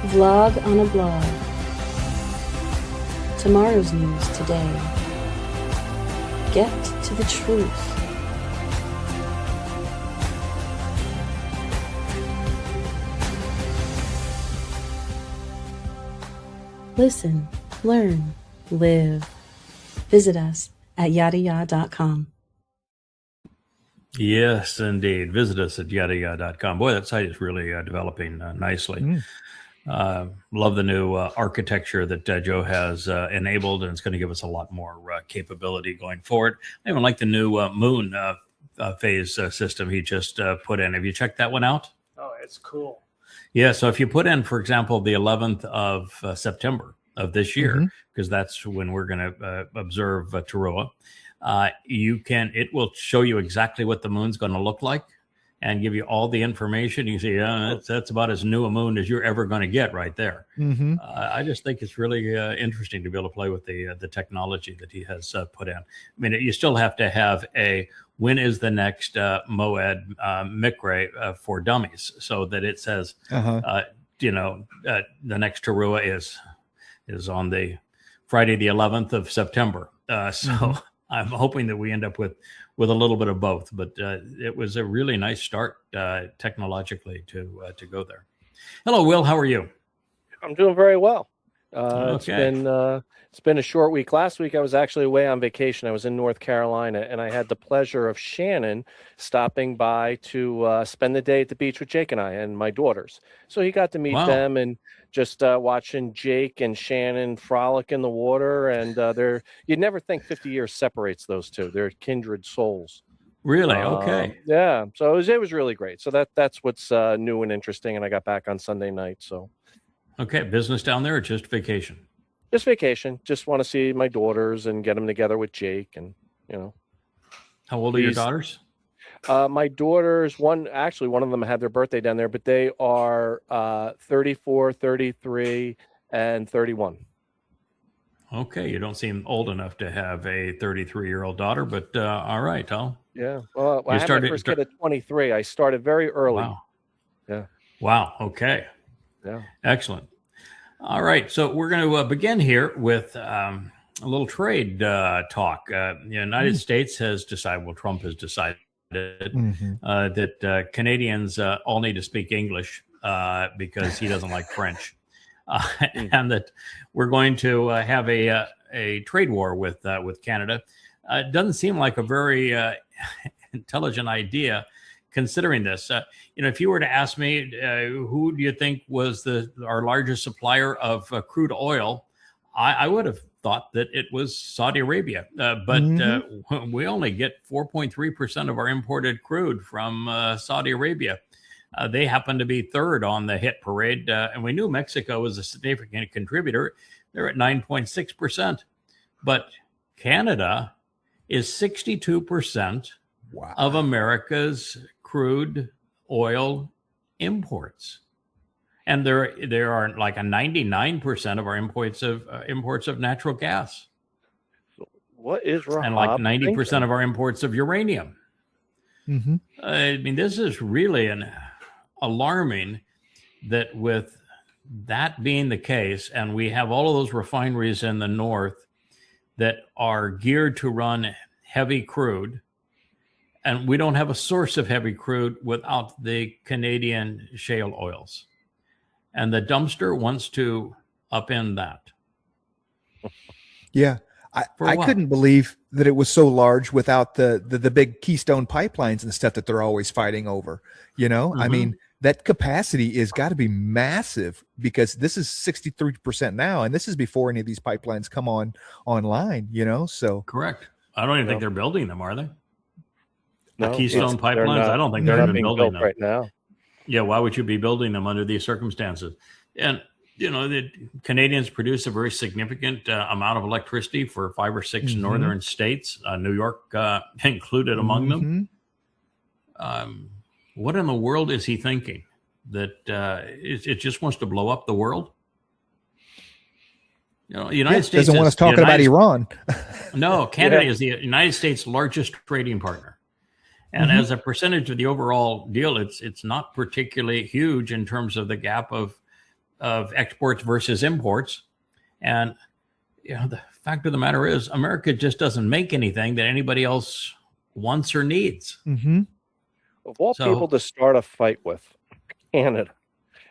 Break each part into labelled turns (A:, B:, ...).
A: Vlog on a blog. Tomorrow's news today. Get to the truth. Listen, learn, live. Visit us at yadaya.com.
B: Yes, indeed. Visit us at yadaya.com. Boy, that site is really developing nicely. Love the new architecture that Joe has enabled, and it's going to give us a lot more capability going forward. I even like the new moon phase system he just put in. Have you checked that one out?
C: Oh, it's cool.
B: Yeah, so if you put in, for example, the 11th of September of this year, because that's when we're going to observe Towrah, it will show you exactly what the moon's going to look like and give you all the information. You see, that's about as new a moon as you're ever going to get right there. I just think it's really interesting to be able to play with the technology that he has put in. I mean, you still have to have when is the next Moed Mikre for dummies, so that it says, the next Towrah is on the Friday, the 11th of September. So I'm hoping that we end up with a little bit of both, but it was a really nice start technologically to go there. Hello, Will. How are you?
C: I'm doing very well.
B: Okay.
C: It's been a short week. Last week I was actually away on vacation. I was in North Carolina, and I had the pleasure of Shannon stopping by to spend the day at the beach with Jake and I and my daughters. So he got to meet them and just watching Jake and Shannon frolic in the water. And you'd never think 50 years separates those two. They're kindred souls.
B: Really? Okay.
C: Yeah. So it was really great. So that's what's new and interesting. And I got back on Sunday night. So.
B: Okay. Business down there or just vacation?
C: Just vacation. Just want to see my daughters and get them together with Jake. And,
B: How old are your daughters?
C: My daughters, one of them had their birthday down there, but they are 34, 33, and 31.
B: Okay. You don't seem old enough to have a 33-year-old daughter, but all right.
C: Yeah. Well, I had my first kid at 23. I started very early.
B: Wow.
C: Yeah.
B: Wow. Okay.
C: Yeah.
B: Excellent. All right. So we're going to begin here with a little trade talk. The United States has decided, Trump has decided that Canadians all need to speak English because he doesn't like French. And that we're going to have a trade war with Canada. It doesn't seem like a very intelligent idea, considering this. If you were to ask me, who do you think was our largest supplier of crude oil, I would have thought that it was Saudi Arabia. But we only get 4.3% of our imported crude from Saudi Arabia. They happen to be third on the hit parade. And we knew Mexico was a significant contributor. They're at 9.6%. But Canada is 62% of America's crude oil imports. And there are like a 99% of our imports of natural gas.
C: What is wrong?
B: And like 90% of our imports of uranium. I mean, this is really alarming that with that being the case, and we have all of those refineries in the north that are geared to run heavy crude, and we don't have a source of heavy crude without the Canadian shale oils. And the dumpster wants to upend that.
D: Yeah. I couldn't believe that it was so large without the big Keystone pipelines and stuff that they're always fighting over. I mean, that capacity is got to be massive because this is 63% now. And this is before any of these pipelines come online, so.
B: Correct. I don't even think they're building them, are they?
C: No,
B: the Keystone pipelines, I don't think they're even building them
C: right now.
B: Yeah, why would you be building them under these circumstances? And, the Canadians produce a very significant amount of electricity for 5 or 6 northern states, New York included among them. What in the world is he thinking? That it just wants to blow up the world? The United States
D: doesn't want us talking about Iran.
B: No, Canada is the United States' largest trading partner. And as a percentage of the overall deal, it's not particularly huge in terms of the gap of exports versus imports. And the fact of the matter is, America just doesn't make anything that anybody else wants or needs.
D: Mm-hmm.
C: Of all people to start a fight with, Canada.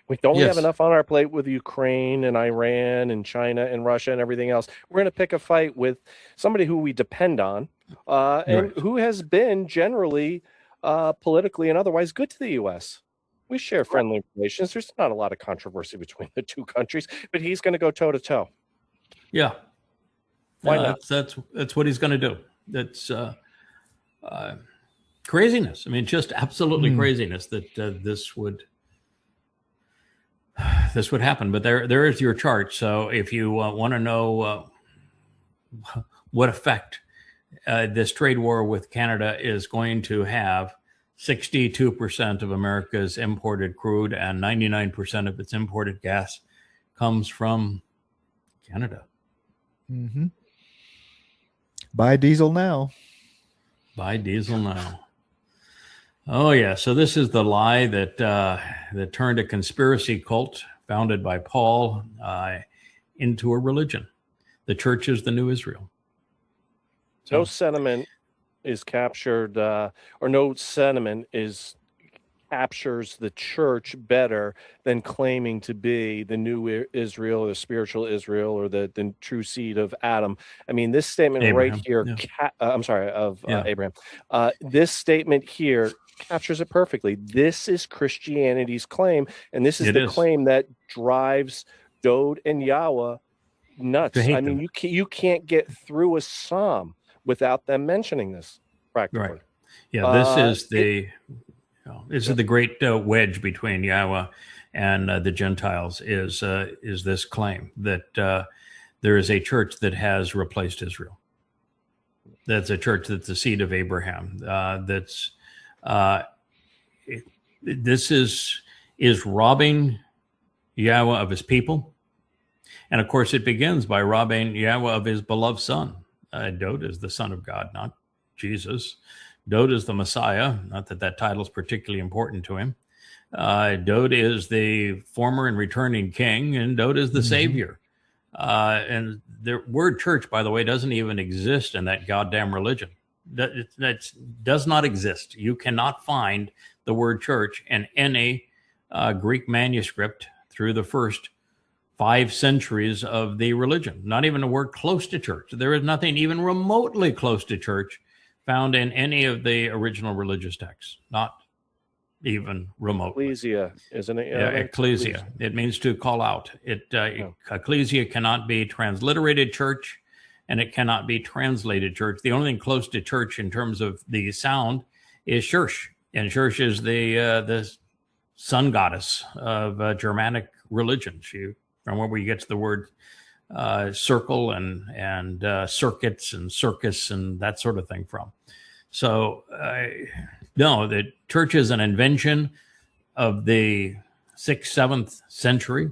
C: We don't have enough on our plate with Ukraine and Iran and China and Russia and everything else. We're going to pick a fight with somebody who we depend on and who has been generally politically and otherwise good to the U.S. We share friendly relations. There's not a lot of controversy between the two countries, but he's going to go toe to toe.
B: Yeah.
C: Why not?
B: That's what he's going to do. That's craziness. I mean, just absolutely craziness that this would happen. But there is your chart. So if you want to know what effect this trade war with Canada is going to have, 62% of America's imported crude and 99% of its imported gas comes from Canada.
D: Mm-hmm. Buy diesel now.
B: Buy diesel now. Oh yeah. So this is the lie that turned a conspiracy cult founded by Paul into a religion. The church is the new Israel. So,
C: no sentiment is captured, or no sentiment captures the church better than claiming to be the new Israel, the spiritual Israel, or the true seed of Adam. I mean, this statement
B: Abraham,
C: right here, Abraham. This statement here captures it perfectly. This is Christianity's claim, and this is the claim that drives Dode and Yahweh nuts. I mean, you can't get through a psalm without them mentioning this practically.
B: Right. Yeah, this is the great wedge between Yahweh and the Gentiles is this claim that there is a church that has replaced Israel. That's a church that's the seed of Abraham. This is robbing Yahweh of his people. And of course, it begins by robbing Yahweh of his beloved son. Dode is the son of God, not Jesus. Dode is the Messiah, not that title is particularly important to him. Dode is the former and returning king, and Dode is the Savior. And the word church, by the way, doesn't even exist in that goddamn religion. That does not exist. You cannot find the word church in any Greek manuscript through the first 5 centuries of the religion. Not even a word close to church. There is nothing even remotely close to church found in any of the original religious texts. Not even remotely.
C: Ecclesia, isn't it?
B: Yeah, ecclesia. It means to call out. Ecclesia cannot be transliterated church, and it cannot be translated church. The only thing close to church in terms of the sound is Church. And Church is the sun goddess of Germanic religion. From where we get to the word circle and circuits and circus and that sort of thing from. So, no, the church is an invention of the 6th, 7th century.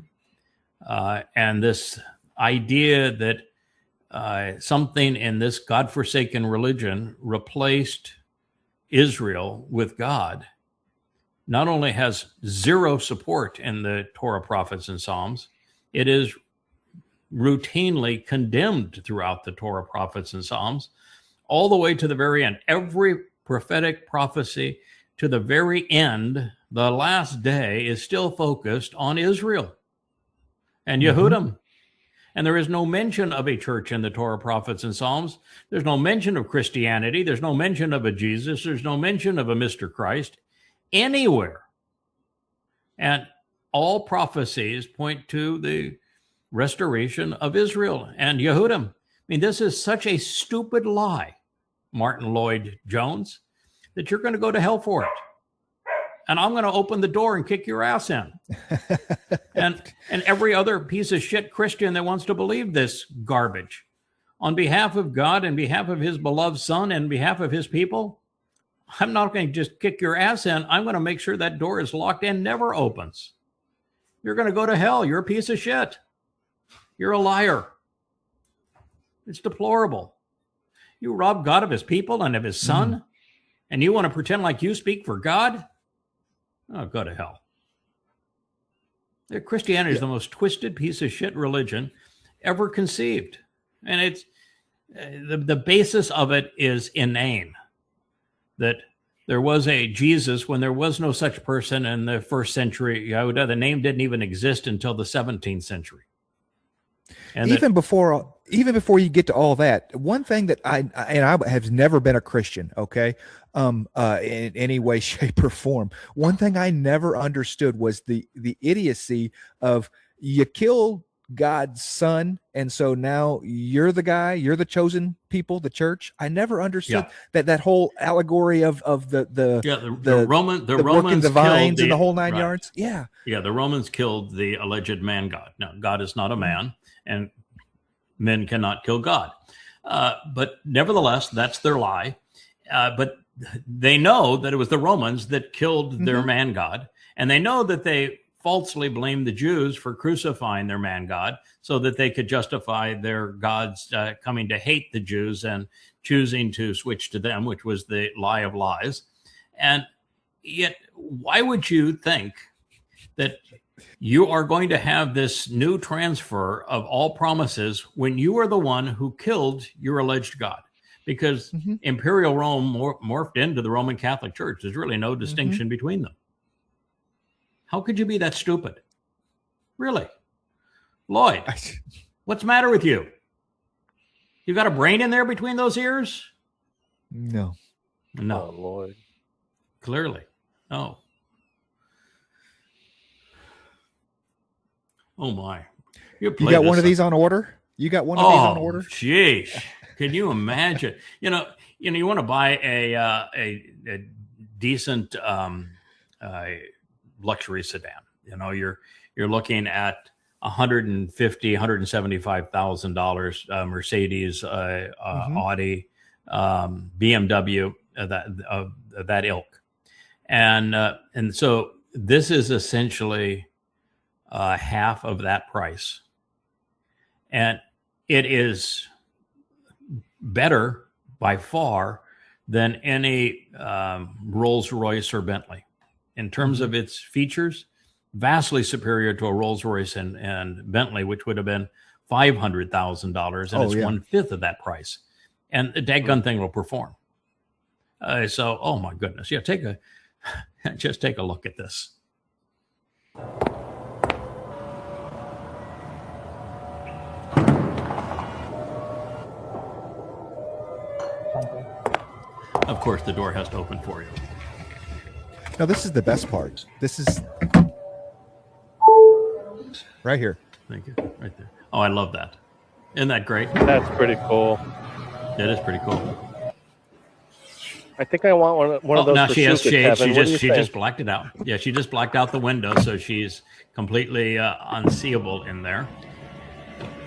B: And this idea that something in this godforsaken religion replaced Israel with God not only has zero support in the Torah, prophets, and Psalms, it is routinely condemned throughout the Torah, prophets, and Psalms, all the way to the very end. Every prophetic prophecy to the very end, the last day, is still focused on Israel and Yehudim. And there is no mention of a church in the Torah, prophets, and Psalms. There's no mention of Christianity. There's no mention of a Jesus. There's no mention of a Mr. Christ anywhere. And all prophecies point to the restoration of Israel and Yehudim. I mean, this is such a stupid lie, Martin Lloyd-Jones, that you're going to go to hell for it. And I'm going to open the door and kick your ass in. and every other piece of shit Christian that wants to believe this garbage. On behalf of God and behalf of his beloved son and behalf of his people, I'm not going to just kick your ass in. I'm going to make sure that door is locked and never opens. You're going to go to hell. You're a piece of shit. You're a liar. It's deplorable. You rob God of his people and of his son, and you want to pretend like you speak for God? Oh, go to hell. Christianity is the most twisted piece of shit religion ever conceived. And it's the basis of it is inane. That there was a Jesus when there was no such person in the first century Yehuda. The name didn't even exist until the 17th century. And
D: even before you get to all that, one thing that I have never been a Christian, okay, in any way, shape, or form. One thing I never understood was the idiocy of you kill God's son, and so now you're the guy, you're the chosen people, the church. I never understood that whole allegory of the
B: Romans
D: the vines
B: killed
D: and the whole nine yards.
B: The Romans killed the alleged man God. Now, God is not a man, and men cannot kill God. But nevertheless, that's their lie. But they know that it was the Romans that killed their man God, and they know that they falsely blamed the Jews for crucifying their man God so that they could justify their gods coming to hate the Jews and choosing to switch to them, which was the lie of lies. And yet, why would you think that you are going to have this new transfer of all promises when you are the one who killed your alleged God? Because Imperial Rome morphed into the Roman Catholic Church. There's really no distinction between them. How could you be that stupid? Really? Lloyd, what's the matter with you? You got a brain in there between those ears?
D: No.
C: Oh, Lloyd.
B: Clearly. No. Oh, my.
D: You got one of these on order? You got one of these on order?
B: Jeez. Can you imagine? You want to buy a decent luxury sedan. You're looking at $175,000 Mercedes, Audi, BMW, that ilk, and so this is essentially half of that price, and it is better by far than any Rolls-Royce or Bentley. In terms of its features, vastly superior to a Rolls-Royce and Bentley, which would have been $500,000, and it's 1/5 of that price. And the daggone thing will perform. So, oh my goodness, just take a look at this. Of course, the door has to open for you.
D: No, this is the best part. This is right here.
B: Thank you. Right there. Oh, I love that. Isn't that great?
C: That's pretty cool.
B: That is pretty cool.
C: I think I want one of those.
B: Now
C: for
B: she has
C: Suka,
B: shades. She just blacked it out. Yeah, she just blacked out the window, so she's completely unseeable in there.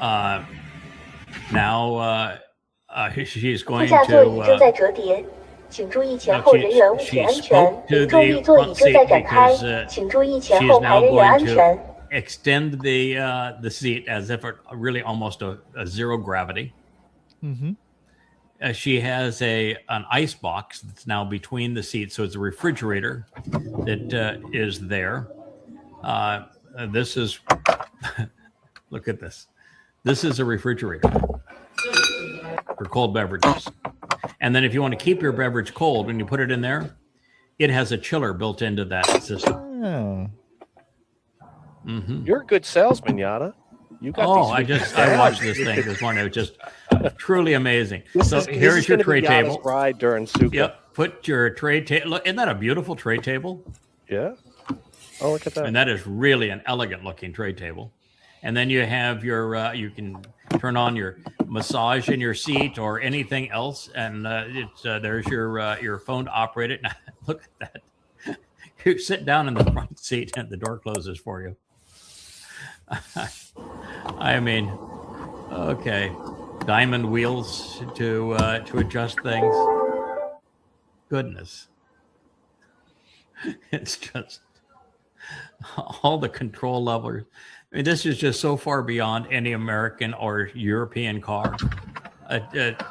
B: Now she's going to. She spoke to the front seat because she's now going to extend the seat as if it really almost a zero gravity. She has an ice box that's now between the seats, so it's a refrigerator that is there. This is look at this. This is a refrigerator for cold beverages. And then if you want to keep your beverage cold, when you put it in there, it has a chiller built into that system.
D: Oh.
C: You're a good salesman, Yada. You got
B: I watched this thing this morning. It was just truly amazing. Here's your tray table.
C: Ride during Sukkot.
B: Yep. Put your tray table. Look, isn't that a beautiful tray table?
C: Yeah. Oh, look at that.
B: And that is really an elegant looking tray table. And then you have your, you can turn on your massage in your seat or anything else. And there's your phone to operate it. Now, look at that. You sit down in the front seat and the door closes for you. I mean, okay. Diamond wheels to adjust things. Goodness. It's just all the control levels. I mean, this is just so far beyond any American or European car.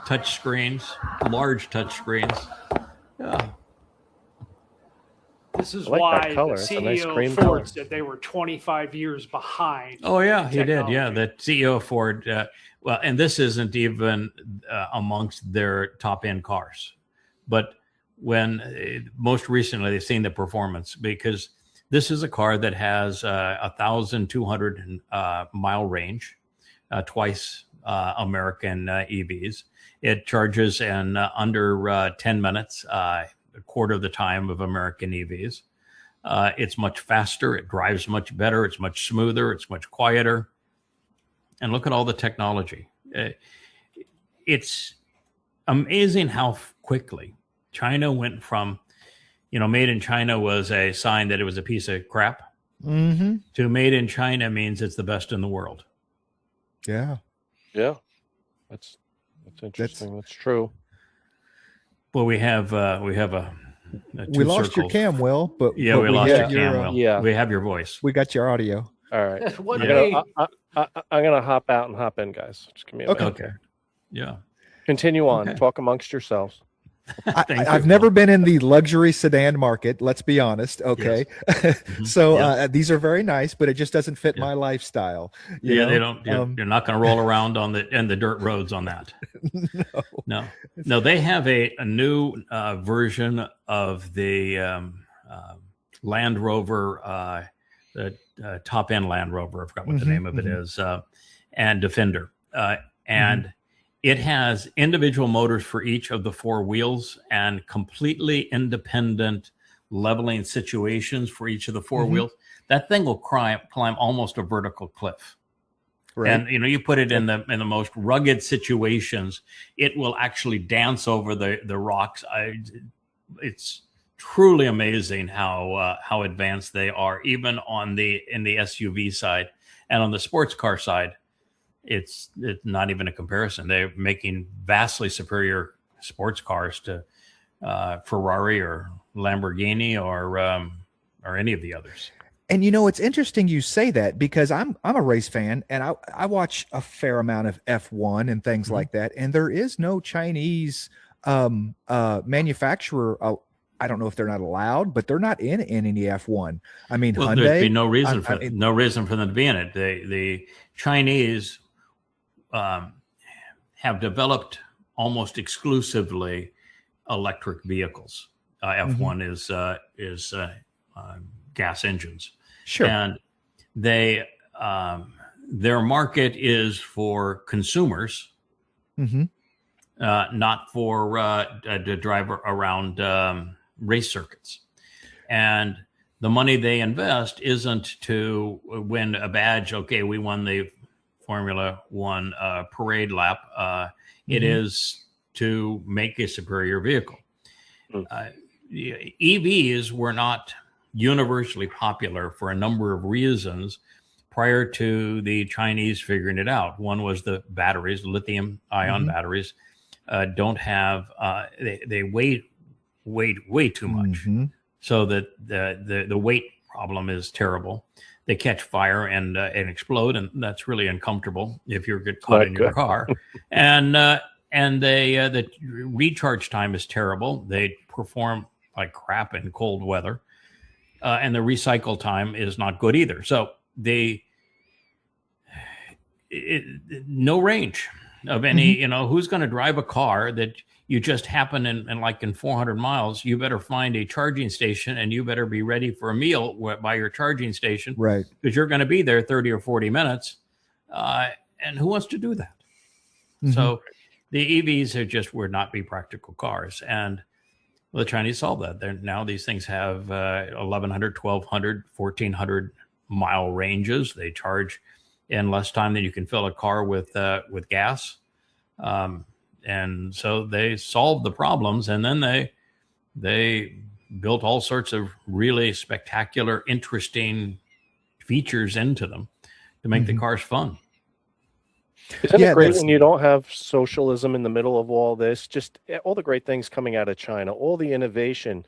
B: Touch screens, large touch screens. Yeah.
E: This is
C: I like that
E: why
C: color.
E: the
C: It's a nice
E: CEO
C: cream
E: of Ford
C: color.
E: said they were 25 years behind.
B: Oh yeah, he did. Yeah,
E: technology.
B: the CEO of Ford. Well, and this isn't even amongst their top end cars, but when most recently they've seen the performance, because this is a car that has 1,200 mile range, twice American EVs. It charges in under 10 minutes, a quarter of the time of American EVs. It's much faster. It drives much better. It's much smoother. It's much quieter. And look at all the technology. It's amazing how quickly China went from, made in China was a sign that it was a piece of crap, to made in China means it's the best in the world.
D: Yeah.
C: Yeah, that's interesting. That's true.
B: Well, we have a
D: We lost your cam, Will, but
B: yeah, we lost your
D: have
B: cam. Will.
C: yeah.
B: We have your voice.
D: we got your audio.
C: All right.
E: What
C: I'm
E: day?
C: gonna hop out and hop in, guys. Just give me a minute.
B: Okay. Yeah.
C: Continue on.
B: Okay.
C: Talk amongst yourselves.
D: I've never been in the luxury sedan market. Let's be honest. Okay.
B: Yes.
D: So these are very nice, but it just doesn't fit my lifestyle. you know?
B: They don't. You're not going to roll around on the dirt roads on that. No. They have a new version of the Land Rover, the top end Land Rover. I forgot what the name of it is, and Defender, and it has individual motors for each of the four wheels and completely independent leveling situations for each of the four wheels. That thing will climb almost a vertical cliff.
D: Right.
B: And you put it in the most rugged situations, it will actually dance over the rocks. It's truly amazing how advanced they are, even in the SUV side, and on the sports car side. It's not even a comparison. They're making vastly superior sports cars to Ferrari or Lamborghini or any of the others.
D: And it's interesting you say that, because I'm a race fan, and I watch a fair amount of F1 and things like that. And there is no Chinese manufacturer. I don't know if they're not allowed, but they're not in any F1. I mean,
B: well,
D: Hyundai,
B: there'd be no reason for them to be in it. The Chinese have developed almost exclusively electric vehicles. F1 is gas engines.
D: Sure.
B: And they their market is for consumers, not for to drive around race circuits. And the money they invest isn't to win a badge. Okay, we won the Formula One parade lap. It is to make a superior vehicle. EVs were not universally popular for a number of reasons prior to the Chinese figuring it out. One was the batteries, lithium-ion batteries, don't have they weigh way too much, so that the weight problem is terrible. They catch fire and explode, and that's really uncomfortable if you get caught in your car. And the recharge time is terrible. They perform like crap in cold weather, and the recycle time is not good either. So no range of any. Who's going to drive a car that you just happen in 400 miles? You better find a charging station, and you better be ready for a meal by your charging station,
D: right? Because
B: you're going to be there 30 or 40 minutes. And who wants to do that? So the EVs would not be practical cars. And the Chinese solved that. Now these things have 1,100, 1,200, 1,400 mile ranges. They charge in less time than you can fill a car with gas. And so they solved the problems, and then they built all sorts of really spectacular, interesting features into them to make the cars fun.
C: Isn't it great when you don't have socialism in the middle of all this? Just all the great things coming out of China, all the innovation,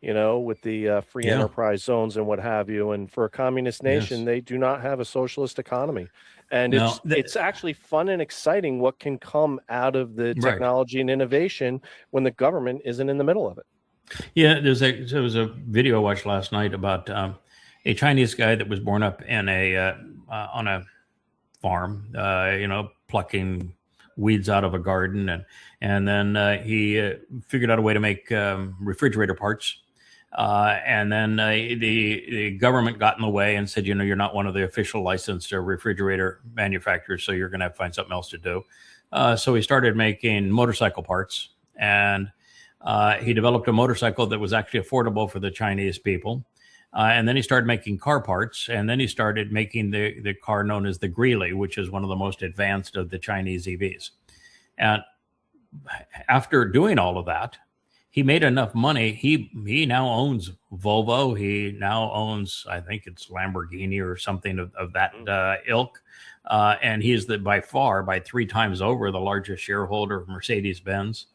C: with the free enterprise zones and what have you. And for a communist nation, they do not have a socialist economy. And it's actually fun and exciting what can come out of the technology and innovation when the government isn't in the middle of it.
B: Yeah, there was a video I watched last night about a Chinese guy that was born up in on a farm, plucking weeds out of a garden, and then he figured out a way to make refrigerator parts. And then the government got in the way and said, you're not one of the official licensed refrigerator manufacturers, so you're going to have to find something else to do. So he started making motorcycle parts, and he developed a motorcycle that was actually affordable for the Chinese people. And then he started making car parts, and then he started making the car known as the Greeley, which is one of the most advanced of the Chinese EVs. And after doing all of that, he made enough money. He now owns Volvo. He now owns, I think it's Lamborghini or something of that ilk. And he is by 3 times over, the largest shareholder of Mercedes-Benz.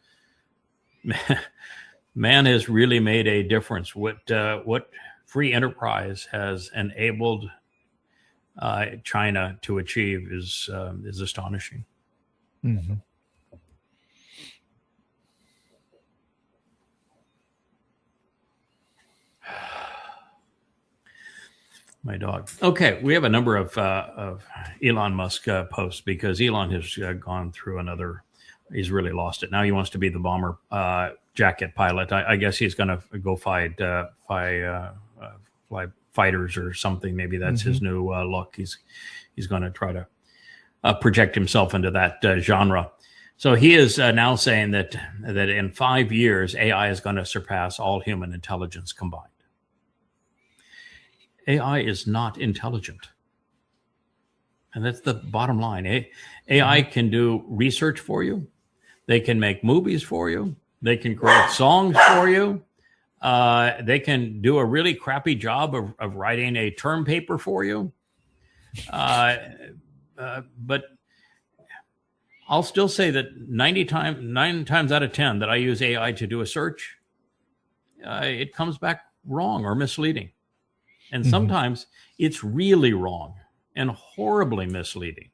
B: Man has really made a difference. What free enterprise has enabled China to achieve is astonishing.
D: Mm-hmm.
B: My dog. Okay, we have a number of Elon Musk posts because Elon has gone through another. He's really lost it. Now he wants to be the bomber jacket pilot. I guess he's going to go fly fighters or something. Maybe that's his new look. He's going to try to project himself into that genre. So he is now saying that in 5 years, AI is going to surpass all human intelligence combined. AI is not intelligent. And that's the bottom line. AI can do research for you. They can make movies for you. They can create songs for you. They can do a really crappy job of writing a term paper for you. But I'll still say that 9 times out of 10 that I use AI to do a search, it comes back wrong or misleading. And sometimes it's really wrong and horribly misleading.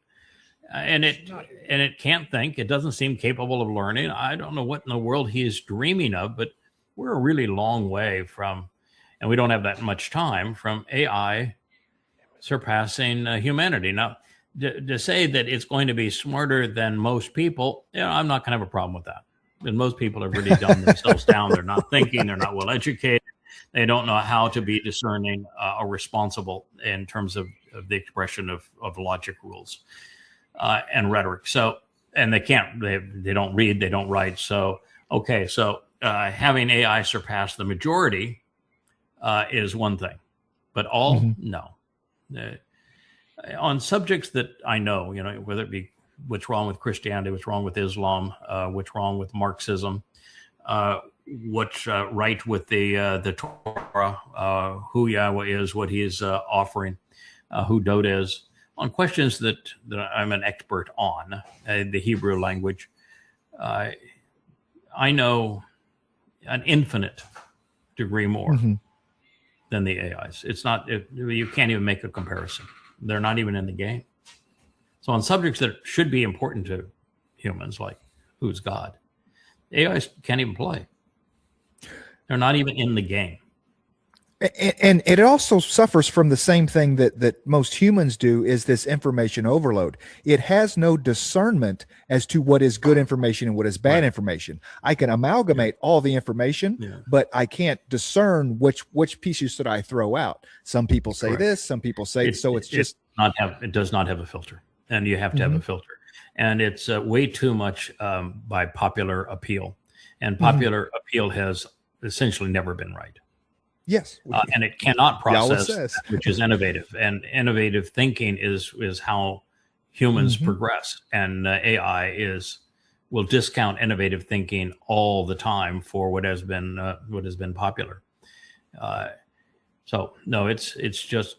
B: And it can't think. It doesn't seem capable of learning. I don't know what in the world he is dreaming of, but we're a really long way from, and we don't have that much time, from AI surpassing humanity. Now, to say that it's going to be smarter than most people, I'm not going to have a problem with that. And most people have really dumbed themselves down. They're not thinking. They're not well educated. They don't know how to be discerning or responsible in terms of the expression of logic rules and rhetoric. So, and they can't, they don't read, they don't write. So, okay. So having AI surpass the majority is one thing, but all, no. On subjects that I know, whether it be what's wrong with Christianity, what's wrong with Islam, what's wrong with Marxism, what's right with the Torah, who Yahweh is, what he is offering, who Dode is, on questions that I'm an expert on, the Hebrew language. I know an infinite degree more than the AIs. It's not, you can't even make a comparison. They're not even in the game. So on subjects that should be important to humans, like who's God, AIs can't even play. They're not even in the game.
D: And it also suffers from the same thing that most humans do, is this information overload. It has no discernment as to what is good information and what is bad information. I can amalgamate all the information, but I can't discern which pieces should I throw out. Some people say this, some people say so. It
B: does not have a filter, and you have to have a filter. And it's way too much by popular appeal. And popular appeal has essentially never been right.
D: Yes.
B: And it cannot process, which is innovative. And innovative thinking is how humans progress. And AI will discount innovative thinking all the time for what has been popular. So no, it's just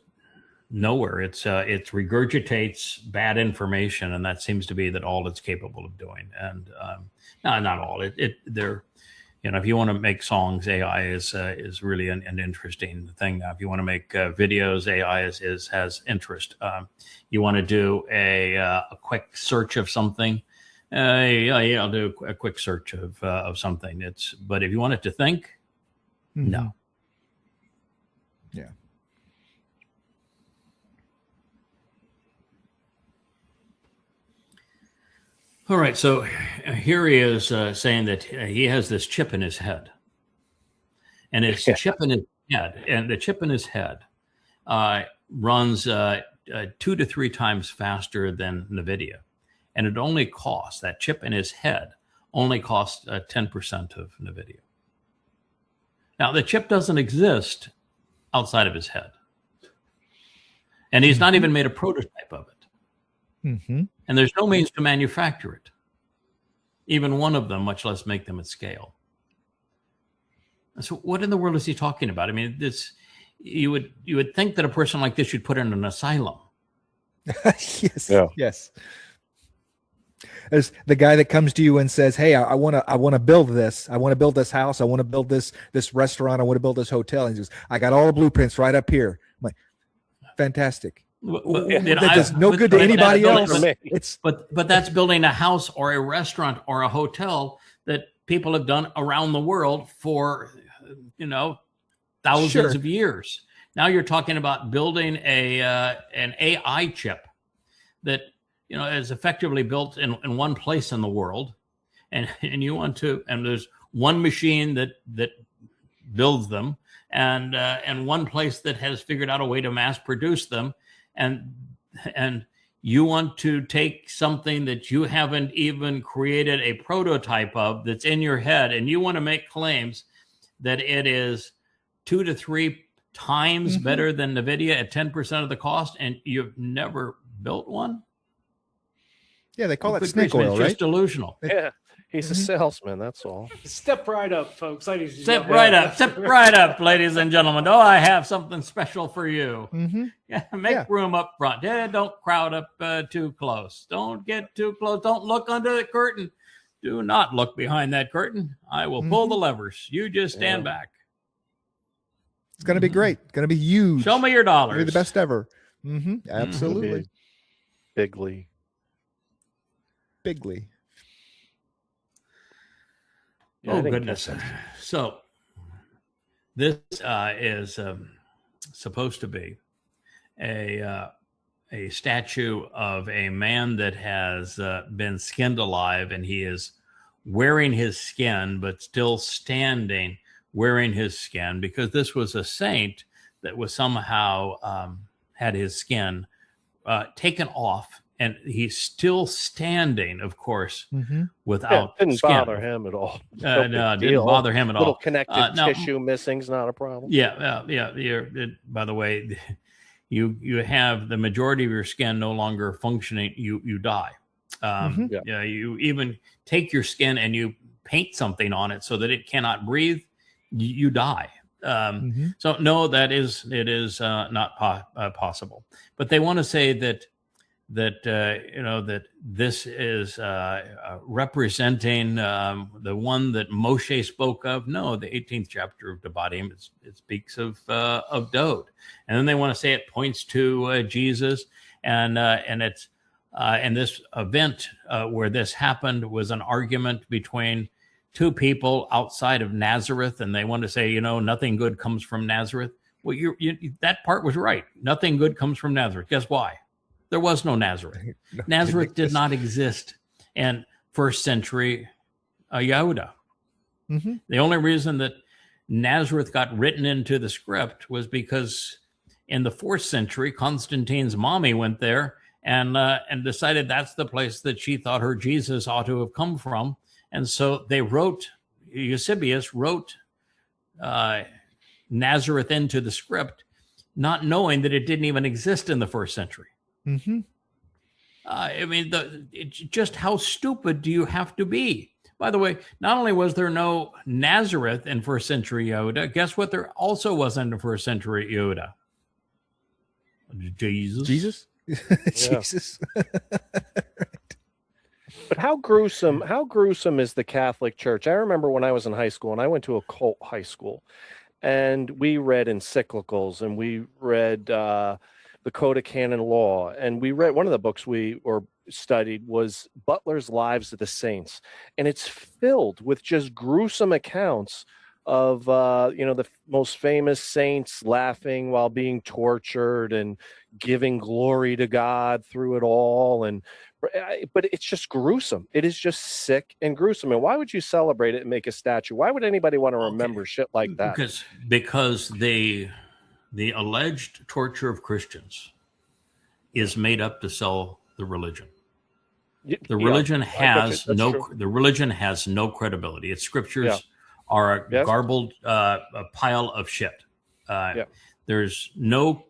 B: nowhere. It regurgitates bad information, and that seems to be all it's capable of doing. And not all. If you want to make songs, AI is really an interesting thing. If you want to make videos, AI has interest. You want to do a quick search of something, I'll do a quick search of something. But if you want it to think, No.
D: Yeah.
B: All right. So here he is saying that he has this chip in his head, and his chip in his head, and the chip in his head runs 2 to 3 times faster than NVIDIA, and it only costs, that chip in his head only costs 10% of NVIDIA. Now, the chip doesn't exist outside of his head, and he's not even made a prototype of it.
D: Mm-hmm.
B: And there's no means to manufacture it, even one of them, much less make them at scale. So what in the world is he talking about? I mean, you would think that a person like this should put in an asylum.
D: Yes.
C: Yeah.
D: Yes. There's the guy that comes to you and says, "Hey, I want to build this. I want to build this house. I want to build this restaurant. I want to build this hotel." And he says, "I got all the blueprints right up here." I'm like, fantastic. That does no good to anybody else.
B: But that's building a house or a restaurant or a hotel that people have done around the world for thousands of years. Now you're talking about building an AI chip that is effectively built in one place in the world, and you want to, and there's one machine that builds them, and one place that has figured out a way to mass produce them. And you want to take something that you haven't even created a prototype of that's in your head, and you want to make claims that it is 2 to 3 times better than NVIDIA at 10% of the cost, and you've never built one?
D: Yeah, they call it snake oil,
B: it's
D: right?
B: Just delusional.
C: Yeah, he's a salesman. That's all.
E: Step right up, folks. Ladies and
B: Step
E: gentlemen.
B: right up, ladies and gentlemen. Oh, I have something special for you.
D: Mm-hmm.
B: Yeah, make room up front. Yeah, don't crowd up too close. Don't get too close. Don't look under the curtain. Do not look behind that curtain. I will pull the levers. You just stand back.
D: It's going to be great. It's going to be huge.
B: Show me your dollars.
D: It'll be the best ever. Mm-hmm. Absolutely.
C: Bigly.
D: Bigly.
C: Yeah,
B: Oh, goodness. So this is supposed to be a statue of a man that has been skinned alive, and he is wearing his skin, but still standing wearing his skin, because this was a saint that was somehow had his skin taken off, and he's still standing, of course, without
C: didn't
B: skin.
C: bother him at all.
B: No, didn't bother him at all.
C: Little connective tissue missing's not a problem.
B: Yeah. By the way, you have the majority of your skin no longer functioning. You die. You even take your skin and you paint something on it so that it cannot breathe. You die. So no, it is not possible. But they want to say that this is representing the one that Moshe spoke of. No, the 18th chapter of Devarim, it speaks of Dode, and then they want to say it points to Jesus, and it's and this event where this happened was an argument between two people outside of Nazareth, and they want to say, nothing good comes from Nazareth. Well, that part was right. Nothing good comes from Nazareth. Guess why? There was no Nazareth. Nazareth did not exist in first century Yehuda. The only reason that Nazareth got written into the script was because in the 4th century, Constantine's mommy went there and decided that's the place that she thought her Jesus ought to have come from. And so Eusebius wrote Nazareth into the script, not knowing that it didn't even exist in the 1st century. I mean, just how stupid do you have to be? By the way, not only was there no Nazareth in 1st century Yehuda, guess what there also wasn't in 1st century Yehuda? Jesus.
D: Jesus.
C: But how gruesome is the Catholic Church? I remember when I was in high school, and I went to a cult high school, and we read encyclicals, and we read the Code of Canon Law, and we read one of the books we studied was Butler's Lives of the Saints, and it's filled with just gruesome accounts of the most famous saints laughing while being tortured and giving glory to God through it all. But it's just gruesome. It is just sick and gruesome. And why would you celebrate it and make a statue? Why would anybody want to remember shit like that?
B: Because the alleged torture of Christians is made up to sell the religion. The religion has no credibility. Its scriptures are a garbled a pile of shit. There's no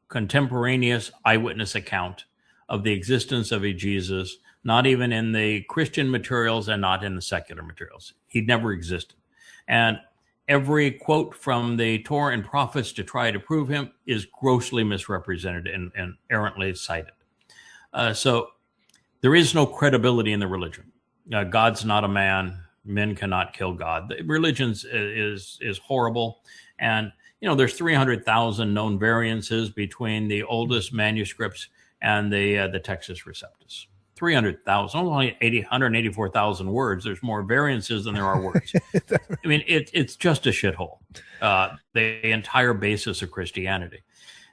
B: contemporaneous eyewitness account of the existence of a Jesus, not even in the Christian materials and not in the secular materials. He never existed. And every quote from the Torah and prophets to try to prove him is grossly misrepresented and errantly cited. So there is no credibility in the religion. God's not a man. Men cannot kill God. The religion is horrible. And, there's 300,000 known variances between the oldest manuscripts and the Textus Receptus. 300,000, only 184,000 words. There's more variances than there are words. I mean, it's just a shithole, the entire basis of Christianity.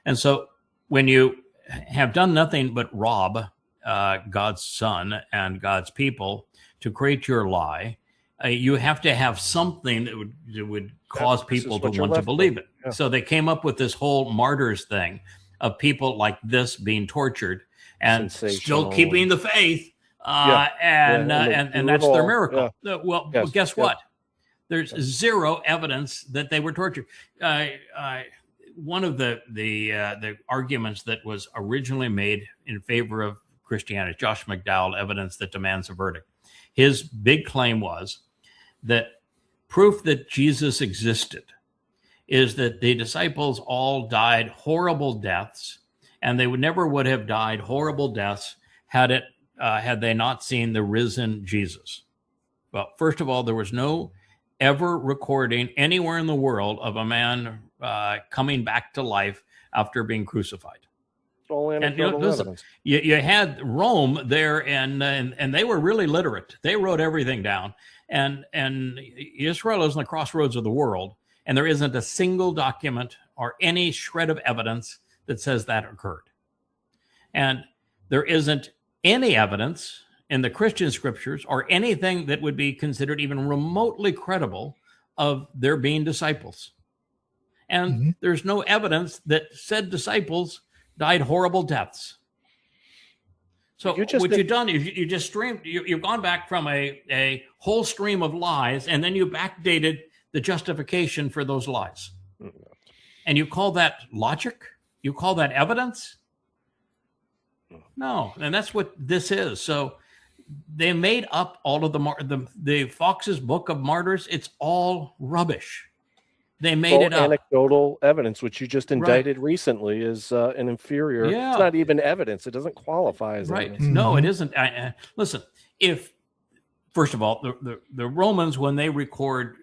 B: And so when you have done nothing but rob God's son and God's people to create your lie, you have to have something that would cause people to want to believe it. Yeah. So they came up with this whole martyrs thing of people like this being tortured and still keeping the faith, and that's their miracle. Yeah. Well, guess what? There's zero evidence that they were tortured. One of the arguments that was originally made in favor of Christianity, Josh McDowell, Evidence That Demands a Verdict. His big claim was that proof that Jesus existed is that the disciples all died horrible deaths, and they would have died horrible deaths had they not seen the risen Jesus. Well, first of all, there was no ever recording anywhere in the world of a man coming back to life after being crucified.
C: All anecdotal evidence.
B: You had Rome there, and they were really literate. They wrote everything down, and Israel is on the crossroads of the world, and there isn't a single document or any shred of evidence that says that occurred. And there isn't any evidence in the Christian scriptures or anything that would be considered even remotely credible of there being disciples. And there's no evidence that said disciples died horrible deaths. So you've done is you've gone back from a whole stream of lies, and then you backdated the justification for those lies. And you call that logic? You call that evidence? No, and that's what this is. So they made up all of the Fox's Book of Martyrs. It's all rubbish. They made it up.
C: Anecdotal evidence, which you just indicted recently, is an inferior.
B: Yeah.
C: It's not even evidence. It doesn't qualify as evidence.
B: No, it isn't. Listen, first of all, the Romans, when they recorded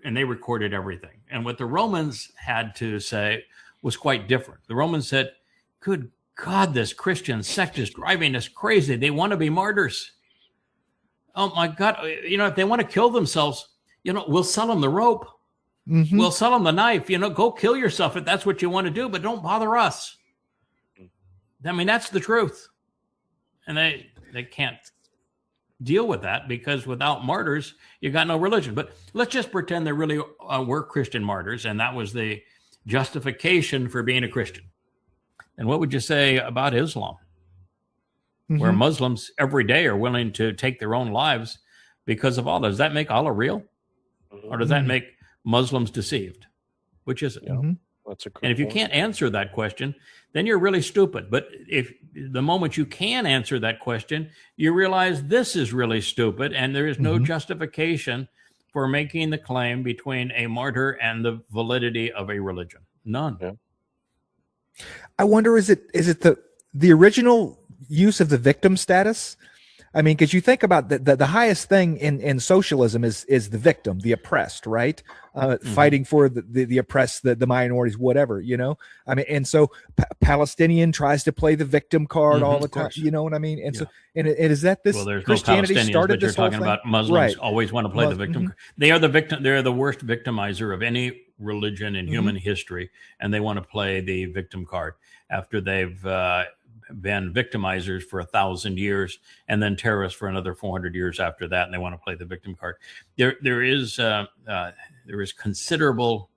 B: everything, and what the Romans had to say was quite different. The Romans said, "Good God, this Christian sect is driving us crazy. They want to be martyrs. Oh my God, if they want to kill themselves, we'll sell them the rope." We'll sell them the knife, go kill yourself if that's what you want to do, but don't bother us. I mean, that's the truth. And they can't deal with that because without martyrs, you got no religion. But let's just pretend there really were Christian martyrs, and that was the justification for being a Christian. And what would you say about Islam, where Muslims every day are willing to take their own lives because of Allah? Does that make Allah real? Or does that make Muslims deceived? Which is it?
C: That's a
B: and if you can't answer that question, then you're really stupid. But if the moment you can answer that question, you realize this is really stupid, and there is no justification for making the claim between a martyr and the validity of a religion. None.
C: Yeah.
D: I wonder, is it the original use of the victim status I mean, because you think about the highest thing in socialism is the victim, the oppressed, right? Fighting for the oppressed, the minorities, whatever, you know. I mean, and so Palestinian tries to play the victim card all the time. You know what I mean? And so, and is that this?
B: Well, there's
D: Christianity
B: no Palestinians,
D: started
B: but you're
D: this whole
B: talking
D: thing?
B: about Muslims
D: Right.
B: always want to play the victim. They are the victim. They're the worst victimizer of any religion in human history, and they want to play the victim card after they've been victimizers for 1,000 years and then terrorists for another 400 years after that, and they want to play the victim card. There is considerable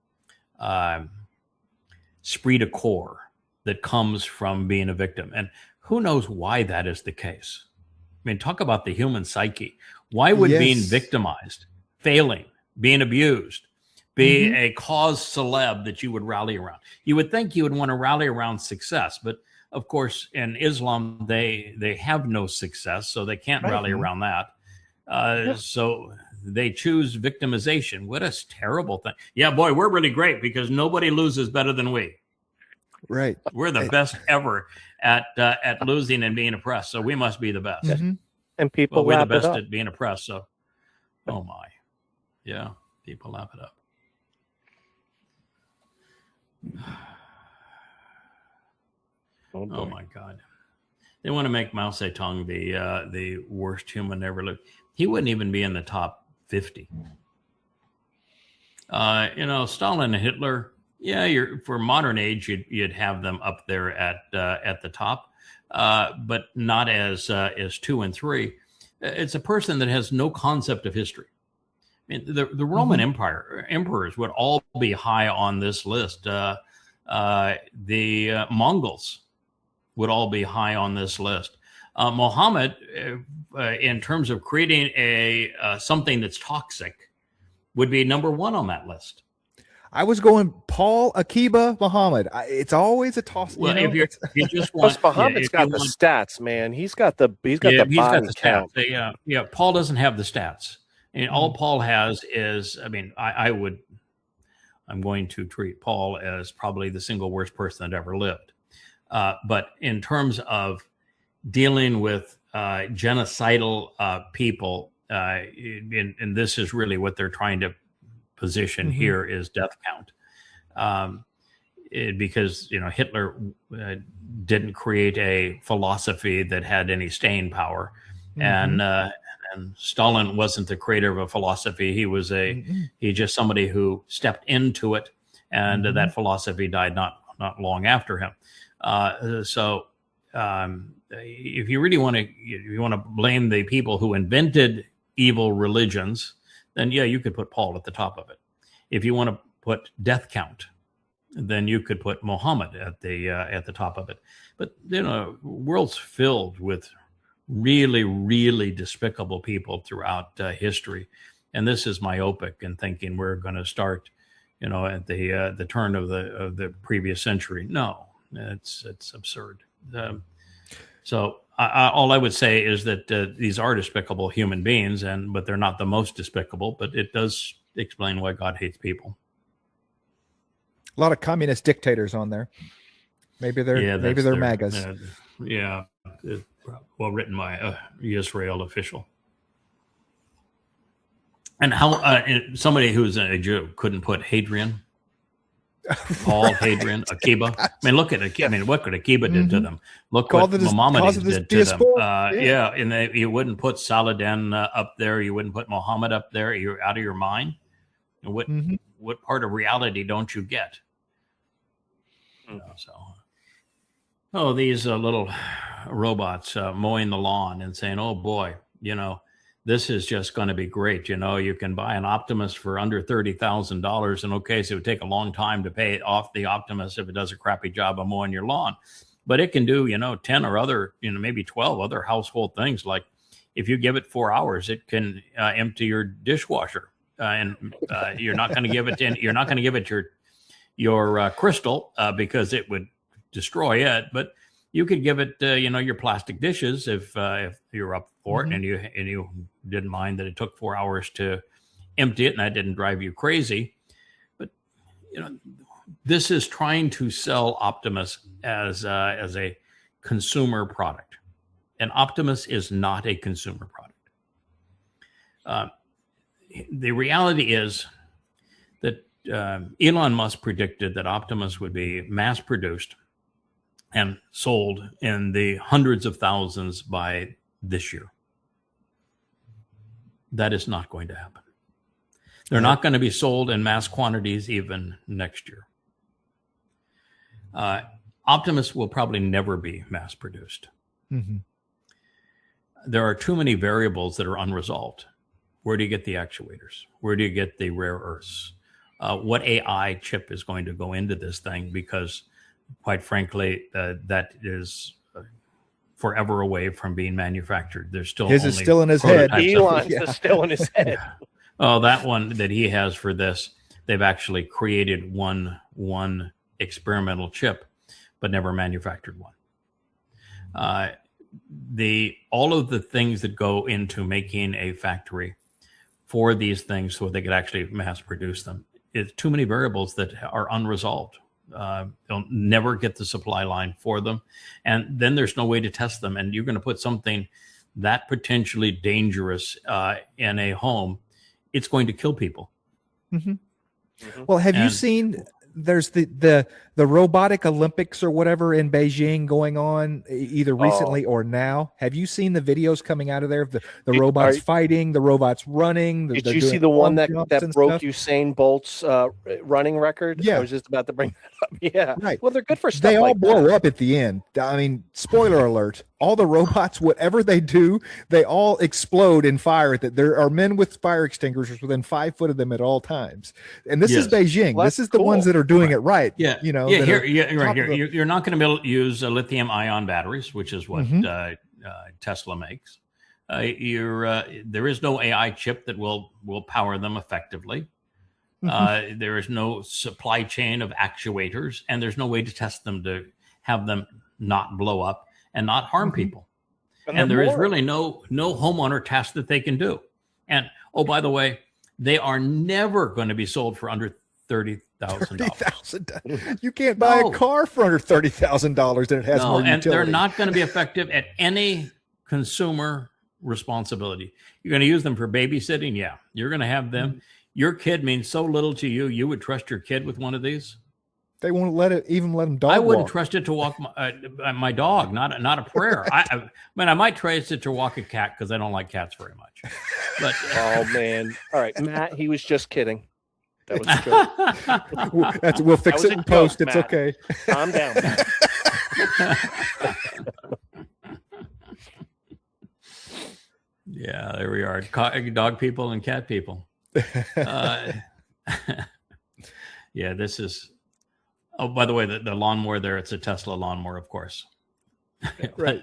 B: esprit de corps that comes from being a victim, and who knows why that is the case. I mean, talk about the human psyche. Why would being victimized, failing, being abused, be a cause celeb that you would rally around? You would think you would want to rally around success, but of course, in Islam, they have no success, so they can't rally around that. So they choose victimization. What a terrible thing. Yeah, boy, we're really great because nobody loses better than we.
D: Right.
B: We're the best ever at losing and being oppressed, so we must be the best.
C: And people
B: we're the
C: lap it
B: best
C: up.
B: at being oppressed, so oh my. Yeah, people lap it up. Oh my God! They want to make Mao Zedong the worst human ever lived. He wouldn't even be in the top 50. Stalin and Hitler. Yeah, for modern age, you'd have them up there at the top, but not as 2 and 3. It's a person that has no concept of history. I mean, the Roman emperors would all be high on this list. The Mongols would all be high on this list. Muhammad, in terms of creating something that's toxic, would be number 1 on that list.
D: I was going Paul, Akiba, Muhammad. It's always a toss.
B: Well,
D: you know,
B: if you just want,
C: Muhammad's got the stats, man. He's got the body count.
B: Paul doesn't have the stats. And all Paul has is, I mean, I'm going to treat Paul as probably the single worst person that ever lived. But in terms of dealing with genocidal people, and this is really what they're trying to position here is death count. Because, Hitler didn't create a philosophy that had any staying power. And Stalin wasn't the creator of a philosophy. He was he's just somebody who stepped into it, and that philosophy died not long after him. So if you really want to blame the people who invented evil religions, then you could put Paul at the top of it. If you want to put death count, then you could put Muhammad at the top of it. But world's filled with really, really despicable people throughout history, and this is myopic in thinking we're going to start, at the turn of the previous century. No, it's absurd. So all I would say is that these are despicable human beings, but they're not the most despicable. But it does explain why God hates people.
D: A lot of communist dictators on there. Maybe they're MAGAs.
B: Well written by a Israel official. And how somebody who's a Jew couldn't put Hadrian, Paul, Hadrian, Akiba. I mean, look at Akiba. I mean, what could Akiba did to them? Look what Maimonides did to them. And you wouldn't put Saladin up there. You wouldn't put Muhammad up there. You're out of your mind. What part of reality don't you get? These little robots mowing the lawn and saying, "Oh boy, this is just going to be great. You can buy an Optimus for under $30,000, and so it would take a long time to pay off the Optimus if it does a crappy job of mowing your lawn, but it can do 10 or other, maybe 12 other household things. Like if you give it 4 hours, it can empty your dishwasher, and you're not going to give it your crystal because it would destroy it, but you could give it your plastic dishes if you're up for it and you didn't mind that it took 4 hours to empty it and that didn't drive you crazy. But this is trying to sell Optimus as a consumer product, And Optimus is not a consumer product. The reality is that Elon Musk predicted that Optimus would be mass produced and sold in the hundreds of thousands by this year. That is not going to happen. They're not going to be sold in mass quantities even next year. Optimus will probably never be mass produced.
D: Mm-hmm.
B: There are too many variables that are unresolved. Where do you get the actuators? Where do you get the rare earths? What AI chip is going to go into this thing? Because, quite frankly, that is forever away from being manufactured. There's still
D: his is still in his head.
C: Elon's is still in his head.
B: Oh, that one that he has for this, they've actually created one experimental chip, but never manufactured one. All of the things that go into making a factory for these things so they could actually mass produce them, it's too many variables that are unresolved. They'll never get the supply line for them. And then there's no way to test them. And you're going to put something that potentially dangerous in a home, it's going to kill people.
D: Mm-hmm. Mm-hmm. Well, have you seen, there's the robotic Olympics or whatever in Beijing going on either recently or now. Have you seen the videos coming out of there of the robots fighting, the robots running?
C: Did you see the one that broke Usain Bolt's running record?
D: Yeah.
C: I was just about to bring that up. Yeah.
D: Right.
C: Well, they're good for stuff
D: They all
C: like
D: blow up at the end. I mean, spoiler alert. All the robots, whatever they do, they all explode in fire. There are men with fire extinguishers within 5 foot of them at all times. And this is Beijing.
C: Well,
D: this is the ones that are doing it right.
B: Yeah.
D: You know,
B: right here. You're not going to be able to use lithium ion batteries, which is what Tesla makes. There is no AI chip that will power them effectively. There is no supply chain of actuators, and there's no way to test them to have them not blow up and not harm people. And there is really no homeowner test that they can do. And oh, by the way, they are never going to be sold for under $30,000.
D: $30,000. You can't buy a car for under $30,000 and it has more utility.
B: And they're not going to be effective at any consumer responsibility. You're going to use them for babysitting. Yeah, you're going to have them. Your kid means so little to you. You would trust your kid with one of these?
D: They won't let them dog
B: I wouldn't
D: walk.
B: trust it to walk my dog, not a prayer. I might trust it to walk a cat because I don't like cats very much. But
C: oh man! All right, Matt, he was just kidding. That was a joke.
D: We'll fix it in post. It's okay.
C: Calm down, Matt.
B: Yeah, there we are. Dog people and cat people. Yeah, this is. Oh, by the way, the lawnmower there, it's a Tesla lawnmower, of course.
D: Right.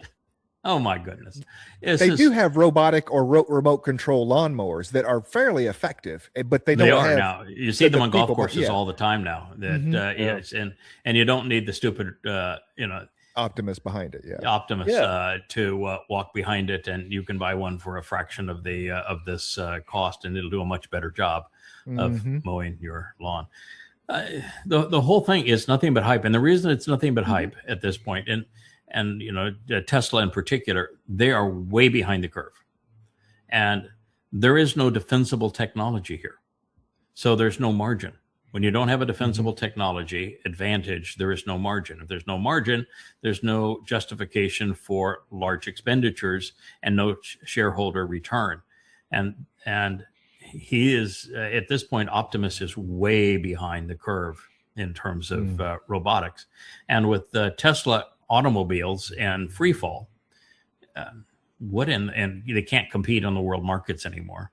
B: Oh, my goodness.
D: They do have robotic or remote control lawnmowers that are fairly effective, but they don't have.
B: Now. You see them on golf courses all the time now. Yes, and you don't need the stupid,
D: Optimus behind it. Yeah.
B: Optimus to walk behind it, and you can buy one for a fraction of the of this cost, and it'll do a much better job of mowing your lawn. The whole thing is nothing but hype, and the reason it's nothing but hype at this point, and Tesla in particular, they are way behind the curve, and there is no defensible technology here, so there's no margin. When you don't have a defensible technology advantage, there is no margin. If there's no margin, there's no justification for large expenditures and no shareholder return, and he is at this point, Optimus is way behind the curve in terms of robotics. And with Tesla automobiles and free fall, and they can't compete on the world markets anymore.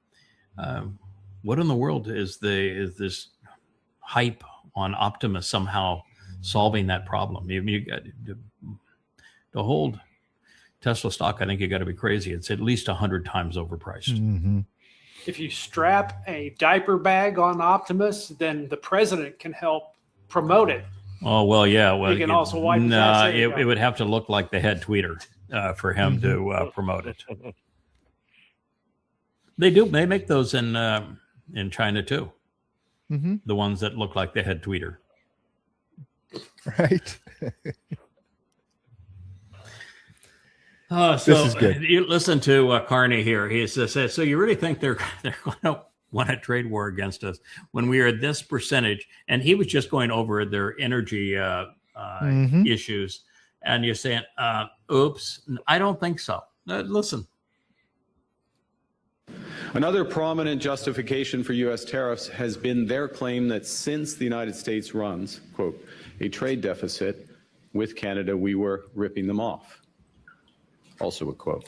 B: What in the world is this hype on Optimus somehow solving that problem? You got to hold Tesla stock. I think you got to be crazy. It's at least 100 times overpriced.
D: Mm-hmm.
E: If you strap a diaper bag on Optimus, then the president can help promote it.
B: Oh, well, yeah. Well,
E: he can also wipe his ass.
B: It would have to look like the head tweeter for him to promote it. They do. They make those in China too. Mm-hmm. The ones that look like the head tweeter.
D: Right.
B: So
D: This is good.
B: you listen to Carney here. He says, so you really think they're going to want a trade war against us when we are this percentage? And he was just going over their energy issues. And you're saying, oops, I don't think so. Listen.
F: Another prominent justification for U.S. tariffs has been their claim that since the United States runs, quote, a trade deficit with Canada, we were ripping them off. Also a quote.